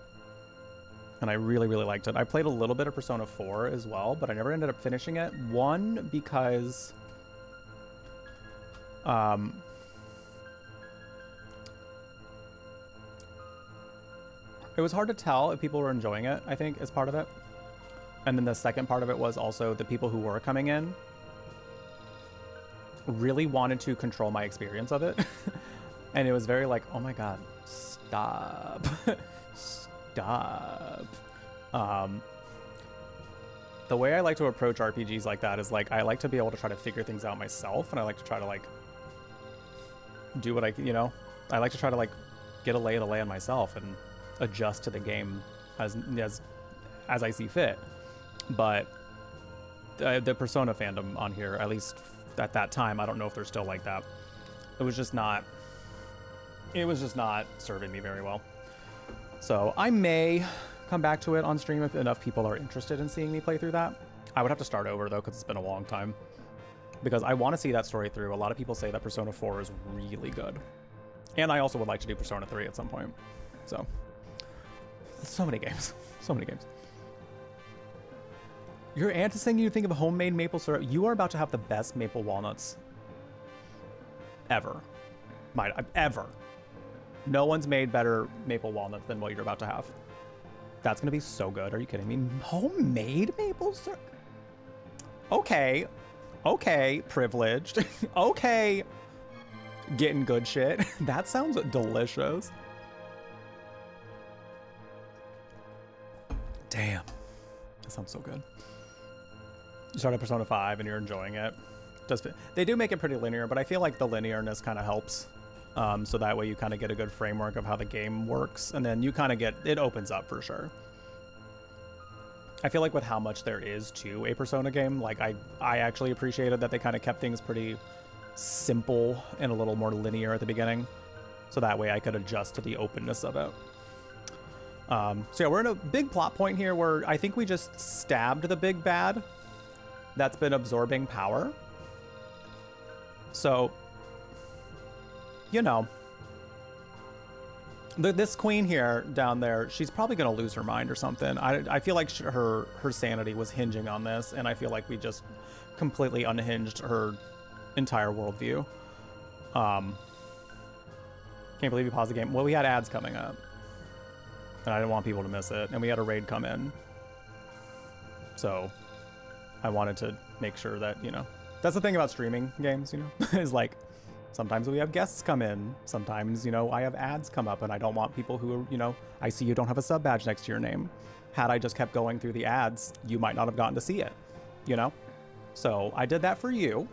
And I really, really liked it. I played a little bit of Persona 4 as well, but I never ended up finishing it. One, because... it was hard to tell if people were enjoying it, I think, as part of it. And then the second part of it was also the people who were coming in really wanted to control my experience of it. And it was very like, oh my god, stop. Stop. The way I like to approach RPGs like that is like, I like to be able to try to figure things out myself, and I like to try to like do what I, you know, I like to try to like get a lay of the land myself and adjust to the game as I see fit. But the Persona fandom on here, at least at that time, I don't know if they're still like that. It was just not serving me very well. So I may come back to it on stream if enough people are interested in seeing me play through that. I would have to start over though, because it's been a long time. Because I want to see that story through. A lot of people say that Persona 4 is really good. And I also would like to do Persona 3 at some point. So, so many games. So many games. Your aunt is saying you think of homemade maple syrup. You are about to have the best maple walnuts ever. Ever. No one's made better maple walnuts than what you're about to have. That's gonna be so good. Are you kidding me? Homemade maple syrup? Okay. Okay, privileged. Okay, getting good shit. That sounds delicious. Damn. That sounds so good. You start at Persona 5 and you're enjoying it. They do make it pretty linear, but I feel like the linearness kind of helps. So that way you kind of get a good framework of how the game works, and then you kind of get, it opens up for sure. I feel like with how much there is to a Persona game, like I actually appreciated that they kind of kept things pretty simple and a little more linear at the beginning. So that way I could adjust to the openness of it. So yeah, we're in a big plot point here where I think we just stabbed the big bad that's been absorbing power. So, you know, this queen here down there, she's probably going to lose her mind or something. I feel like her sanity was hinging on this, and I feel like we just completely unhinged her entire worldview. Can't believe we paused the game. Well, we had ads coming up, and I didn't want people to miss it, and we had a raid come in. So I wanted to make sure that, you know, that's the thing about streaming games, you know, is like, sometimes we have guests come in. Sometimes, you know, I have ads come up, and I don't want people who are, you know, I see you don't have a sub badge next to your name. Had I just kept going through the ads, you might not have gotten to see it, you know? So I did that for you.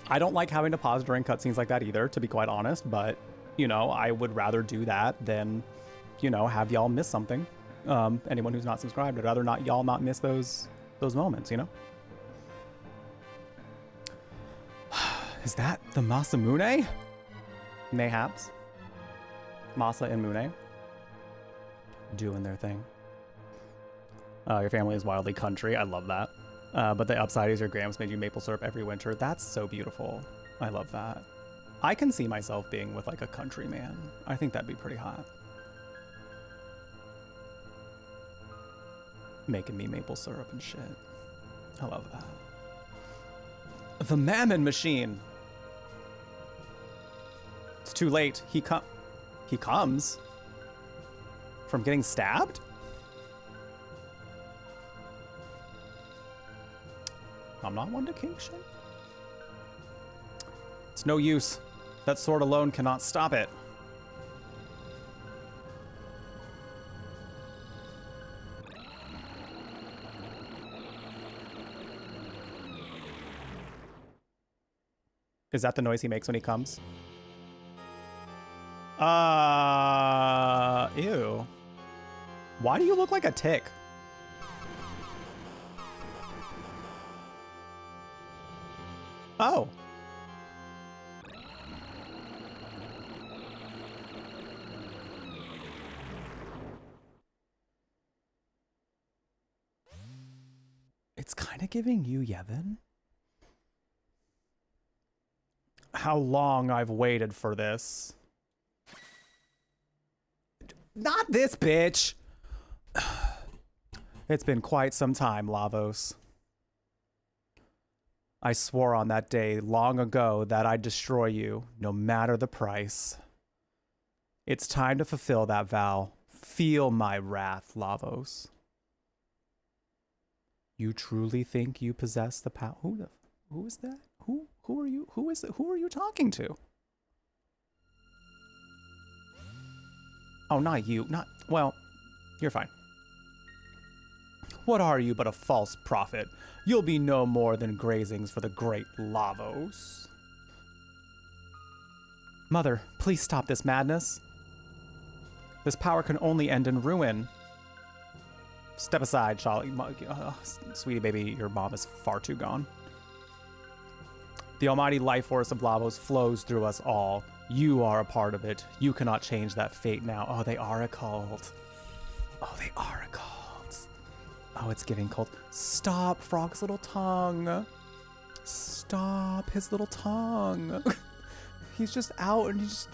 I don't like having to pause during cutscenes like that either, to be quite honest, but, you know, I would rather do that than, you know, have y'all miss something. Anyone who's not subscribed, I'd rather y'all not miss those moments, you know? Is that the Masamune? Mayhaps. Masa and Mune doing their thing. Your family is wildly country. I love that. But the upside is your grams made you maple syrup every winter. That's so beautiful. I love that. I can see myself being with like a country man. I think that'd be pretty hot. Making me maple syrup and shit. I love that. The Mammon Machine. It's too late. He comes from getting stabbed? I'm not one to kink shit. It's no use. That sword alone cannot stop it. Is that the noise he makes when he comes? Ew. Why do you look like a tick? Oh. they giving you Yevon? How long I've waited for this. Not this bitch! It's been quite some time, Lavos. I swore on that day long ago that I'd destroy you, no matter the price. It's time to fulfill that vow. Feel my wrath, Lavos. You truly think you possess the power? Who is that? Who are you? Who is it? Who are you talking to? Oh, not you. Well, you're fine. What are you but a false prophet? You'll be no more than grazings for the great Lavos. Mother, please stop this madness. This power can only end in ruin. Step aside, Charlie. Sweetie baby, your mom is far too gone. The almighty life force of Lavos flows through us all. You are a part of it. You cannot change that fate now. Oh, they are a cult. Oh, they are a cult. Oh, it's giving cult. Stop, Frog's little tongue. Stop his little tongue. He's just out and he's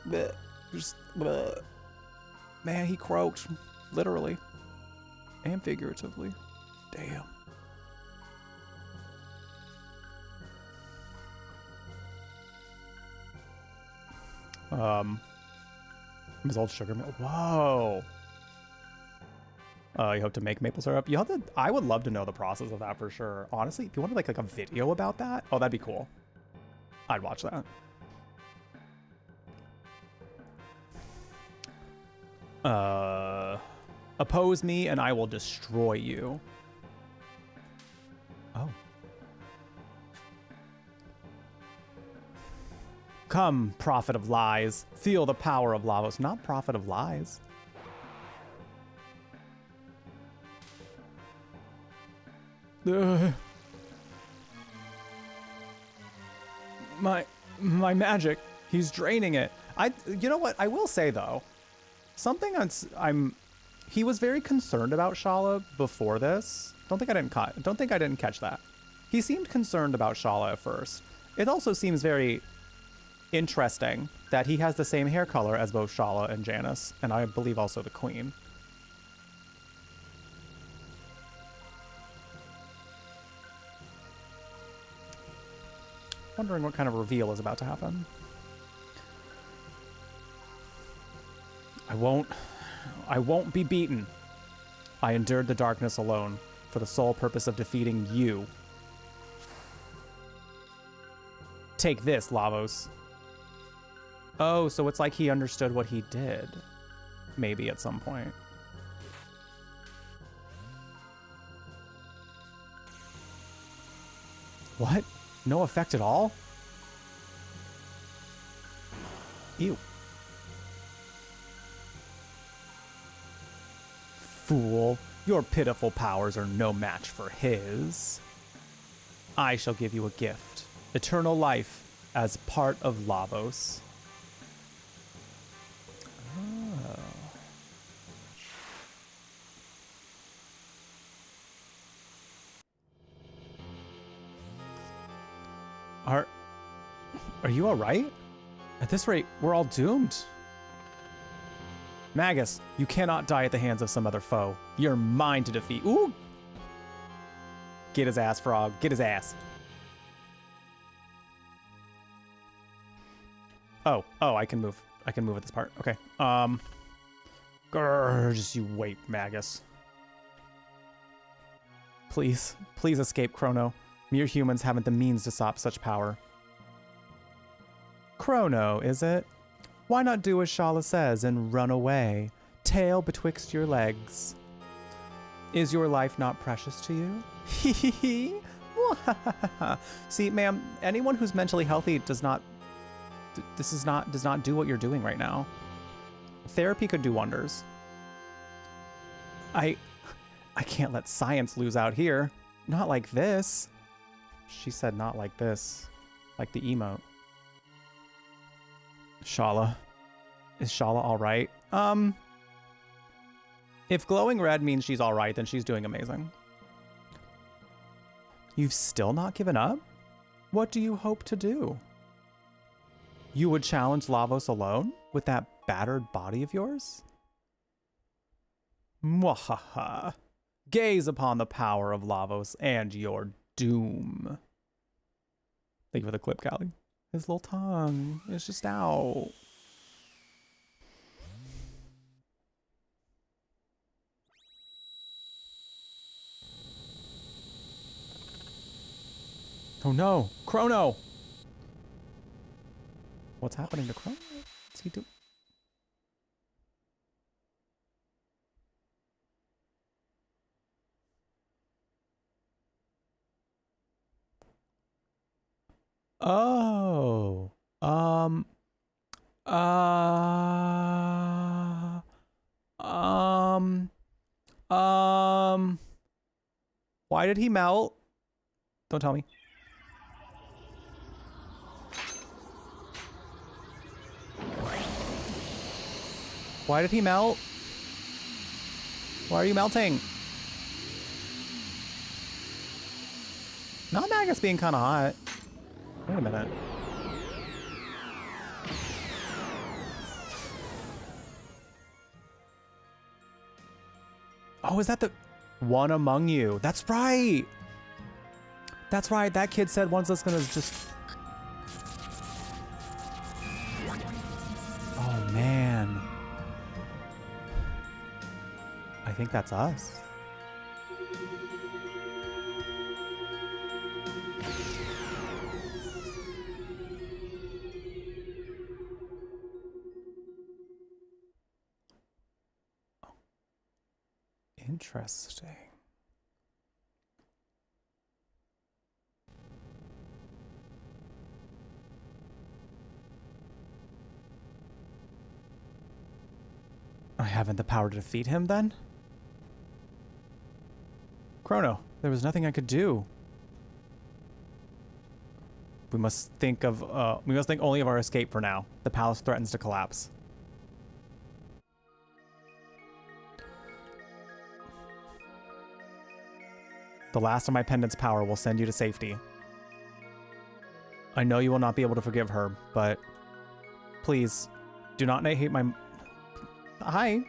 just bleh. Man, he croaked, literally and figuratively. Damn. His old sugar milk. Whoa. You hope to make maple syrup? You have to, I would love to know the process of that for sure. Honestly, if you wanted like a video about that, oh, that'd be cool. I'd watch that. Oppose me and I will destroy you. Oh. Come, prophet of lies. Feel the power of Lavos. Not prophet of lies. My magic. He's draining it. You know what? I will say though, something he was very concerned about Shala before this. Don't think I didn't catch that. He seemed concerned about Shala at first. It also seems very interesting that he has the same hair color as both Shala and Janus, and I believe also the Queen. Wondering what kind of reveal is about to happen. I won't be beaten. I endured the darkness alone for the sole purpose of defeating you. Take this, Lavos. Oh, so it's like he understood what he did. Maybe at some point. What? No effect at all? Ew. Fool, your pitiful powers are no match for his. I shall give you a gift. Eternal life as part of Lavos. Are you all right? At this rate, we're all doomed. Magus, you cannot die at the hands of some other foe. You're mine to defeat. Ooh! Get his ass, Frog. Get his ass. Oh, I can move. I can move at this part. Okay. Just you wait, Magus. Please escape, Chrono. Mere humans haven't the means to stop such power. Chrono, is it? Why not do as Shala says and run away? Tail betwixt your legs. Is your life not precious to you? Hee. See, ma'am, anyone who's mentally healthy does not do what you're doing right now. Therapy could do wonders. I can't let science lose out here. Not like this. She said not like this. Like the emote. Shala. Is Shala alright? If glowing red means she's alright, then she's doing amazing. You've still not given up? What do you hope to do? You would challenge Lavos alone with that battered body of yours? Mwahaha. Gaze upon the power of Lavos and your doom. Thank you for the clip, Callie. His little tongue is just out. Oh no, Chrono! What's happening to Chrono? What's he doing? Oh. Why did he melt? Don't tell me. Why did he melt? Why are you melting? Not Magus being kind of hot. Wait a minute. Oh, is that the one among you? That's right. That's right. That kid said one's just gonna just. Oh man. I think that's us. Interesting. I haven't the power to defeat him then? Chrono, there was nothing I could do. We must think only of our escape for now. The palace threatens to collapse. The last of my pendant's power will send you to safety. I know you will not be able to forgive her, but please do not hate my... Hi.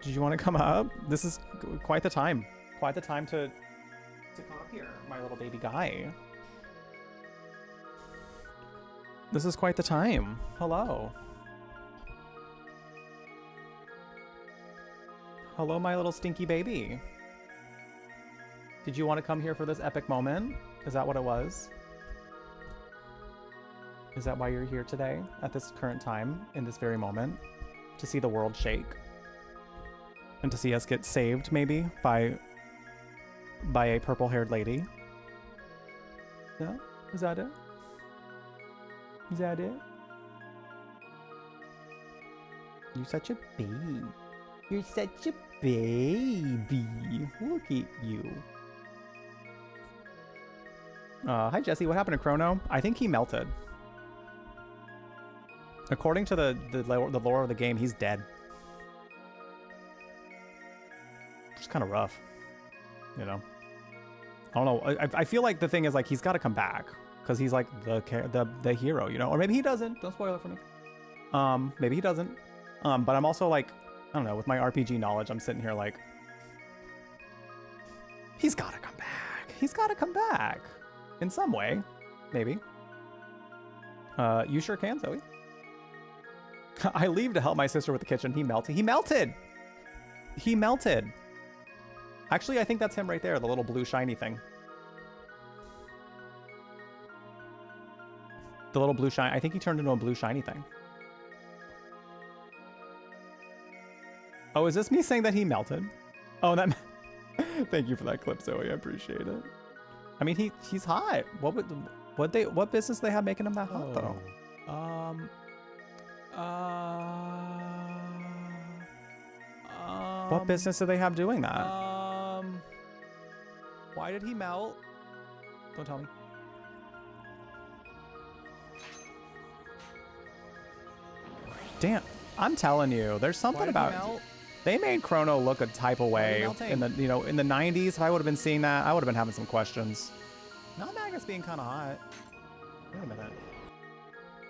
Did you want to come up? This is quite the time. Quite the time to come up here, my little baby guy. This is quite the time. Hello. Hello, my little stinky baby. Did you want to come here for this epic moment? Is that what it was? Is that why you're here today, at this current time, in this very moment? To see the world shake? And to see us get saved, maybe, by a purple-haired lady? Yeah? Is that it? Is that it? You're such a baby. You're such a baby. Look at you. Hi Jesse, what happened to Chrono? I think he melted. According to the lore of the game, he's dead. It's kind of rough, you know. I don't know. I feel like the thing is like he's got to come back because he's like the hero, you know. Or maybe he doesn't. Don't spoil it for me. Maybe he doesn't. But I'm also like, I don't know. With my RPG knowledge, I'm sitting here like, he's got to come back. He's got to come back in some way, maybe. You sure can, Zoe. I leave to help my sister with the kitchen. He melted. He melted. He melted. Actually, I think that's him right there, the little blue shiny thing. The little blue shiny. I think he turned into a blue shiny thing. Oh, is this me saying that he melted? Oh, that. Thank you for that clip, Zoe. I appreciate it. I mean, he's hot. What business they have making him that hot though? What business do they have doing that? Why did he melt? Don't tell me. Damn, I'm telling you, there's something about... They made Chrono look a type of way in the, you know, in the 90s. If I would have been seeing that, I would have been having some questions. Not Magus being kind of hot. Wait a minute.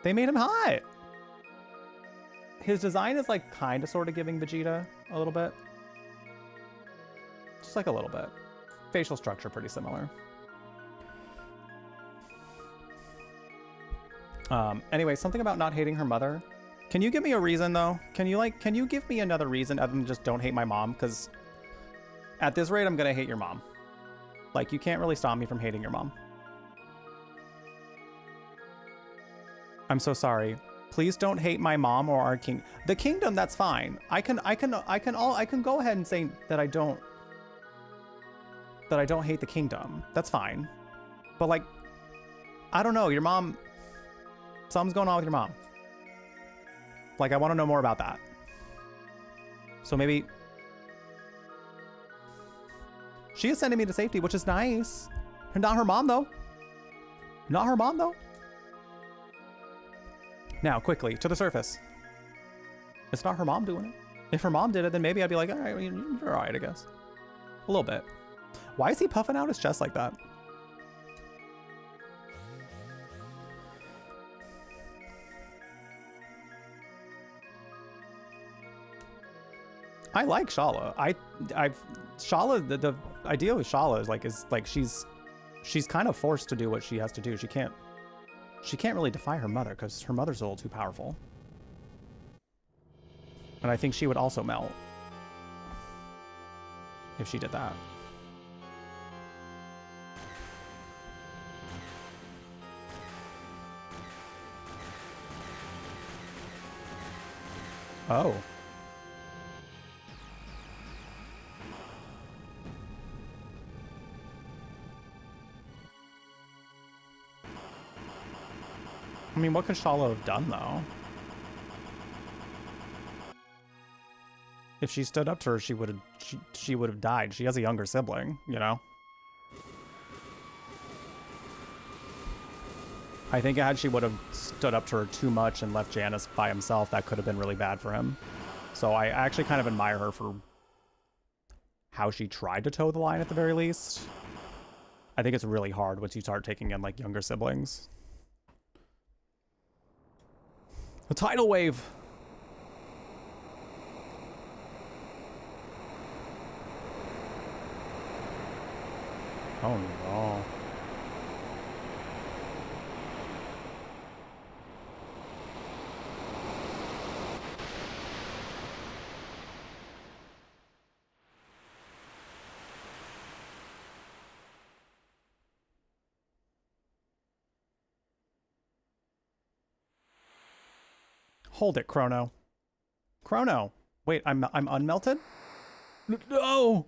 They made him hot. His design is like kind of sort of giving Vegeta a little bit. Just like a little bit. Facial structure pretty similar. Anyway, something about not hating her mother. Can you give me a reason though? Can you give me another reason other than just don't hate my mom? Because at this rate, I'm gonna hate your mom. Like, you can't really stop me from hating your mom. I'm so sorry. Please don't hate my mom or our king. The kingdom, that's fine. I can go ahead and say that I don't hate the kingdom. That's fine. But like, I don't know, your mom, something's going on with your mom. Like, I want to know more about that. So maybe she is sending me to safety, which is nice. Not her mom though. Not her mom though. Now, quickly, to the surface. It's not her mom doing it. If her mom did it, then maybe I'd be like, all right, you're all right, I guess. A little bit. Why is he puffing out his chest like that? I like Shala. Shala, the idea with Shala is like she's kind of forced to do what she has to do. She can't really defy her mother because her mother's a little too powerful. And I think she would also melt if she did that. Oh. I mean, what could Shala have done, though? If she stood up to her, she would have died. She has a younger sibling, you know? I think had she would have stood up to her too much and left Janus by himself, that could have been really bad for him. So I actually kind of admire her for how she tried to toe the line at the very least. I think it's really hard once you start taking in, like, younger siblings. A tidal wave. Oh no. Hold it, Chrono. Chrono. Wait, I'm unmelted? No.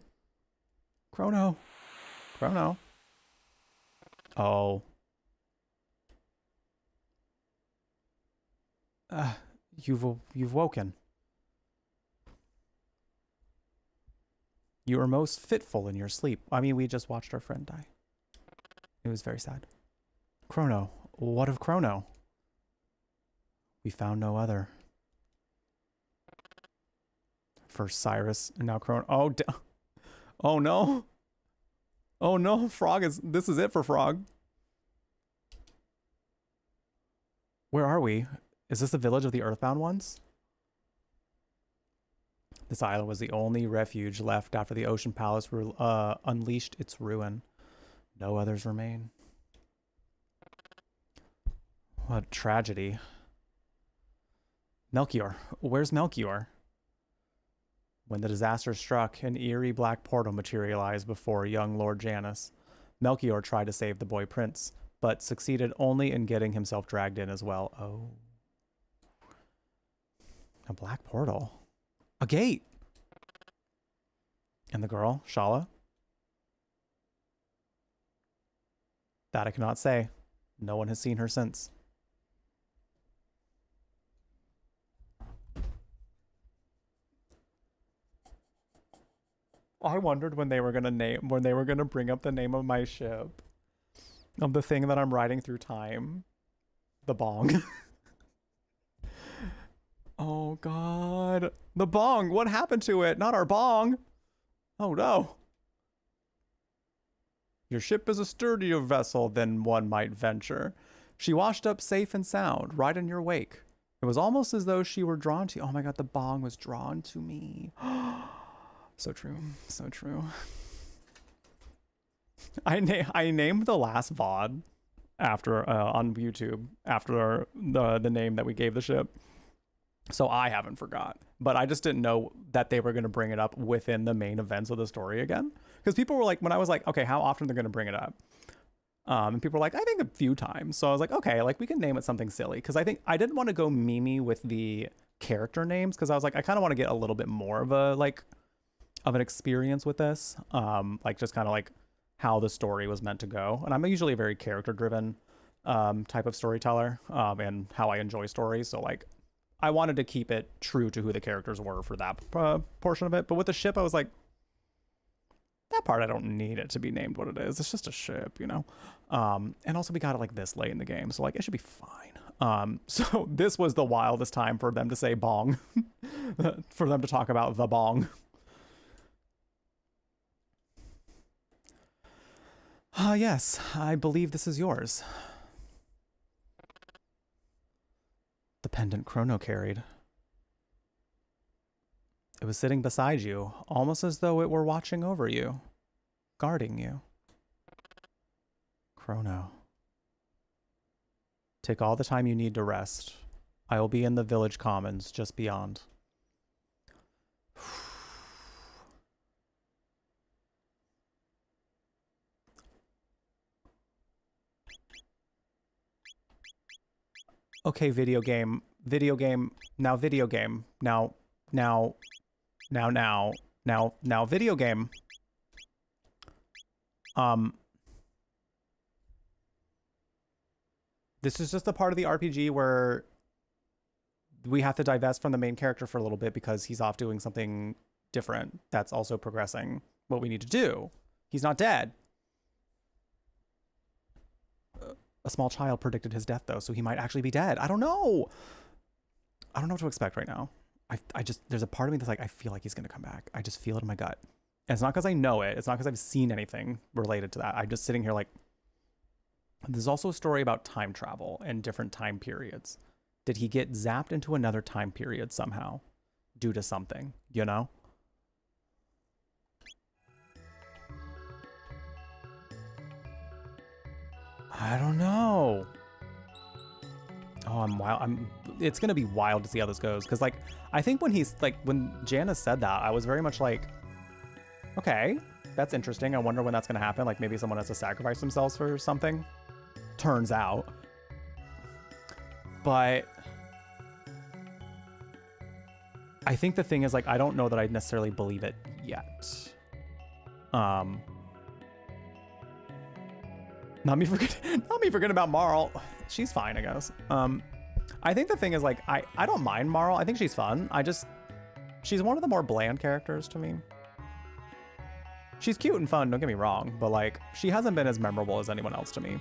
Chrono. Chrono. Oh. You've woken. You are most fitful in your sleep. I mean, we just watched our friend die. It was very sad. Chrono. What of Chrono? We found no other. First Cyrus, and now Chrono. Oh, oh no. Oh no, Frog is... This is it for Frog. Where are we? Is this the village of the Earthbound ones? This island was the only refuge left after the Ocean Palace unleashed its ruin. No others remain. What tragedy. Melchior. Where's Melchior? When the disaster struck, an eerie black portal materialized before young Lord Janus. Melchior tried to save the boy prince, but succeeded only in getting himself dragged in as well. Oh. A black portal. A gate! And the girl, Shala? That I cannot say. No one has seen her since. I wondered when they were gonna bring up the name of my ship, of the thing that I'm riding through time, the Bong. Oh God. The bong. What happened to it? Not our bong. Oh no. Your ship is a sturdier vessel than one might venture. She washed up safe and sound, right in your wake. It was almost as though she were drawn to you. Oh my God, the bong was drawn to me. So true. So true. I named the last VOD after on YouTube after the name that we gave the ship. So I haven't forgot. But I just didn't know that they were going to bring it up within the main events of the story again. Because people were like, when I was like, okay, how often they're going to bring it up? And people were like, I think a few times. So I was like, okay, like we can name it something silly. Because I think I didn't want to go memey with the character names. Because I was like, I kind of want to get a little bit more of a of an experience with this. Like just kind of like how the story was meant to go. And I'm usually a very character driven type of storyteller and how I enjoy stories. So like I wanted to keep it true to who the characters were for that portion of it. But with the ship, I was like, that part, I don't need it to be named what it is. It's just a ship, you know? And also we got it like this late in the game. So like it should be fine. So this was the wildest time for them to say bong, for them to talk about the bong. Yes, I believe this is yours. The pendant Chrono carried. It was sitting beside you, almost as though it were watching over you, guarding you. Chrono. Take all the time you need to rest. I will be in the village commons just beyond. Okay, video game, now video game, now, video game. This is just the part of the RPG where we have to divest from the main character for a little bit because he's off doing something different that's also progressing what we need to do. He's not dead. A small child predicted his death though, so he might actually be dead. I don't know. I don't know what to expect right now. I just, there's a part of me that's like, I feel like he's going to come back. I just feel it in my gut. And it's not because I know it. It's not because I've seen anything related to that. I'm just sitting here like, there's also a story about time travel and different time periods. Did he get zapped into another time period somehow due to something, you know? I don't know. Oh, I'm wild. It's going to be wild to see how this goes. Because, like, I think when when Janus said that, I was very much like, okay, that's interesting. I wonder when that's going to happen. Like, maybe someone has to sacrifice themselves for something. Turns out. But I think the thing is, like, I don't know that I necessarily believe it yet. Not me forgetting about Marl. She's fine, I guess. I think the thing is, like, I don't mind Marl. I think she's fun. She's one of the more bland characters to me. She's cute and fun, don't get me wrong, but like, she hasn't been as memorable as anyone else to me.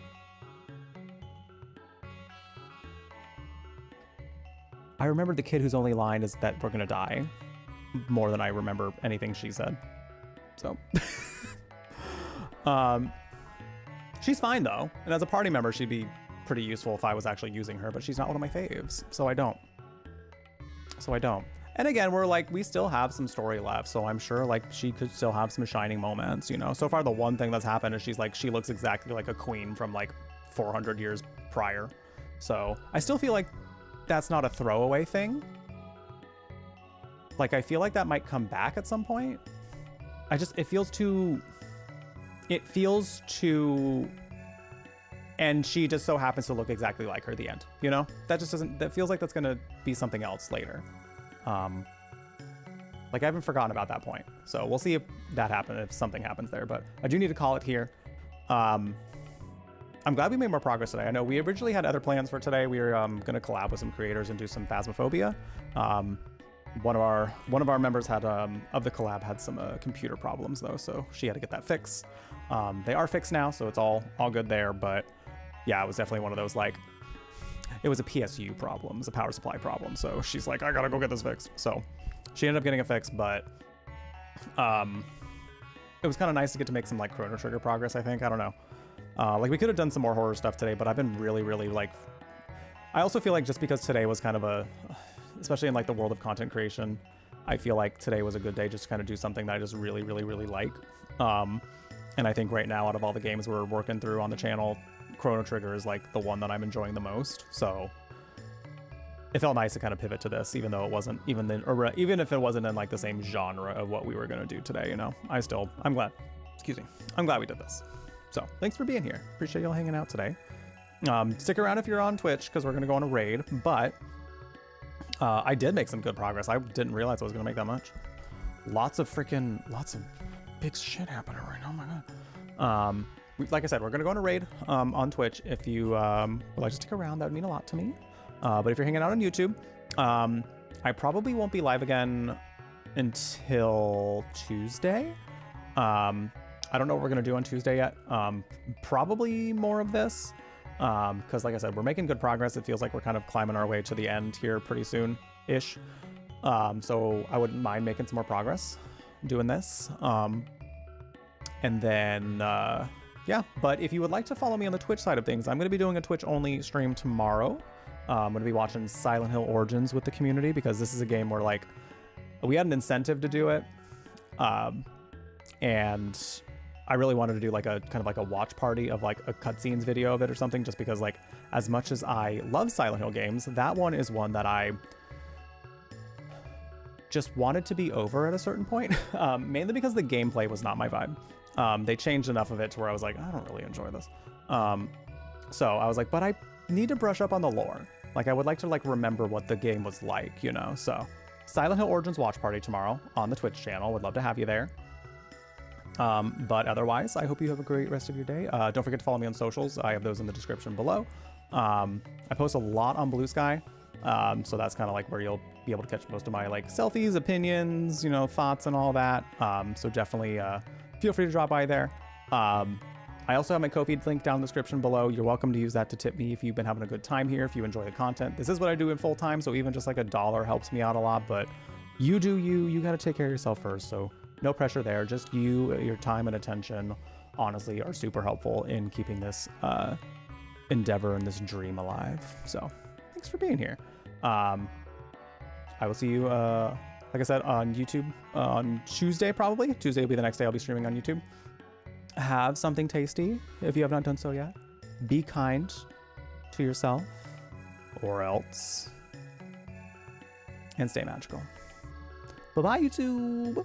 I remember the kid whose only line is that we're gonna die more than I remember anything she said. So, she's fine though. And as a party member, she'd be pretty useful if I was actually using her, but she's not one of my faves. So I don't. And again, we still have some story left. So I'm sure like she could still have some shining moments, you know? So far, the one thing that's happened is she looks exactly like a queen from like 400 years prior. So I still feel like that's not a throwaway thing. Like, I feel like that might come back at some point. It feels too, and she just so happens to look exactly like her at the end, you know? That feels like that's gonna be something else later. Like, I haven't forgotten about that point. So we'll see if that happens, if something happens there, but I do need to call it here. I'm glad we made more progress today. I know we originally had other plans for today. We were gonna collab with some creators and do some Phasmophobia. One of our members had of the collab had some computer problems though, so she had to get that fixed. They are fixed now, so it's all good there. But yeah, it was definitely one of those like, it was a PSU problem, it was a power supply problem. So she's like, I gotta go get this fixed. So she ended up getting it fixed, but it was kind of nice to get to make some like Chrono Trigger progress, I think. I don't know. Like we could have done some more horror stuff today, but I've been really like, I also feel like just because today was kind of especially in like the world of content creation, I feel like today was a good day just to kind of do something that I just really like. And I think right now out of all the games we're working through on the channel, Chrono Trigger is like the one that I'm enjoying the most. So it felt nice to kind of pivot to this, even though it wasn't even if it wasn't in like the same genre of what we were going to do today, you know. I'm glad we did this. So thanks for being here. Appreciate y'all hanging out today. Stick around if you're on Twitch because we're going to go on a raid, but I did make some good progress. I didn't realize I was going to make that much. Lots of big shit happening right now. Oh my God. Like I said, we're going to go on a raid on Twitch. If you would like to stick around, that would mean a lot to me. But if you're hanging out on YouTube, I probably won't be live again until Tuesday. I don't know what we're going to do on Tuesday yet. Probably more of this. Because like I said, we're making good progress. It feels like we're kind of climbing our way to the end here pretty soon-ish. So I wouldn't mind making some more progress doing this. And then, yeah. But if you would like to follow me on the Twitch side of things, I'm going to be doing a Twitch-only stream tomorrow. I'm going to be watching Silent Hill Origins with the community because this is a game where, like, we had an incentive to do it. And I really wanted to do like a kind of like a watch party of like a cutscenes video of it or something, just because like as much as I love Silent Hill games, that one is one that I just wanted to be over at a certain point, mainly because the gameplay was not my vibe. They changed enough of it to where I was like, I don't really enjoy this. So I was like, but I need to brush up on the lore. Like I would like to like remember what the game was like, you know? So Silent Hill Origins watch party tomorrow on the Twitch channel. Would love to have you there. But otherwise, I hope you have a great rest of your day. Don't forget to follow me on socials. I have those in the description below. I post a lot on Blue Sky. So that's kind of like where you'll be able to catch most of my like selfies, opinions, you know, thoughts and all that. So definitely, feel free to drop by there. I also have my Ko-fi link down in the description below. You're welcome to use that to tip me if you've been having a good time here, if you enjoy the content. This is what I do in full time. So even just like $1 helps me out a lot, but you do you got to take care of yourself first. So no pressure there. Just your time and attention, honestly, are super helpful in keeping this endeavor and this dream alive. So thanks for being here. I will see you, like I said, on YouTube on Tuesday, probably. Tuesday will be the next day I'll be streaming on YouTube. Have something tasty if you have not done so yet. Be kind to yourself, or else. And stay magical. Bye-bye, YouTube.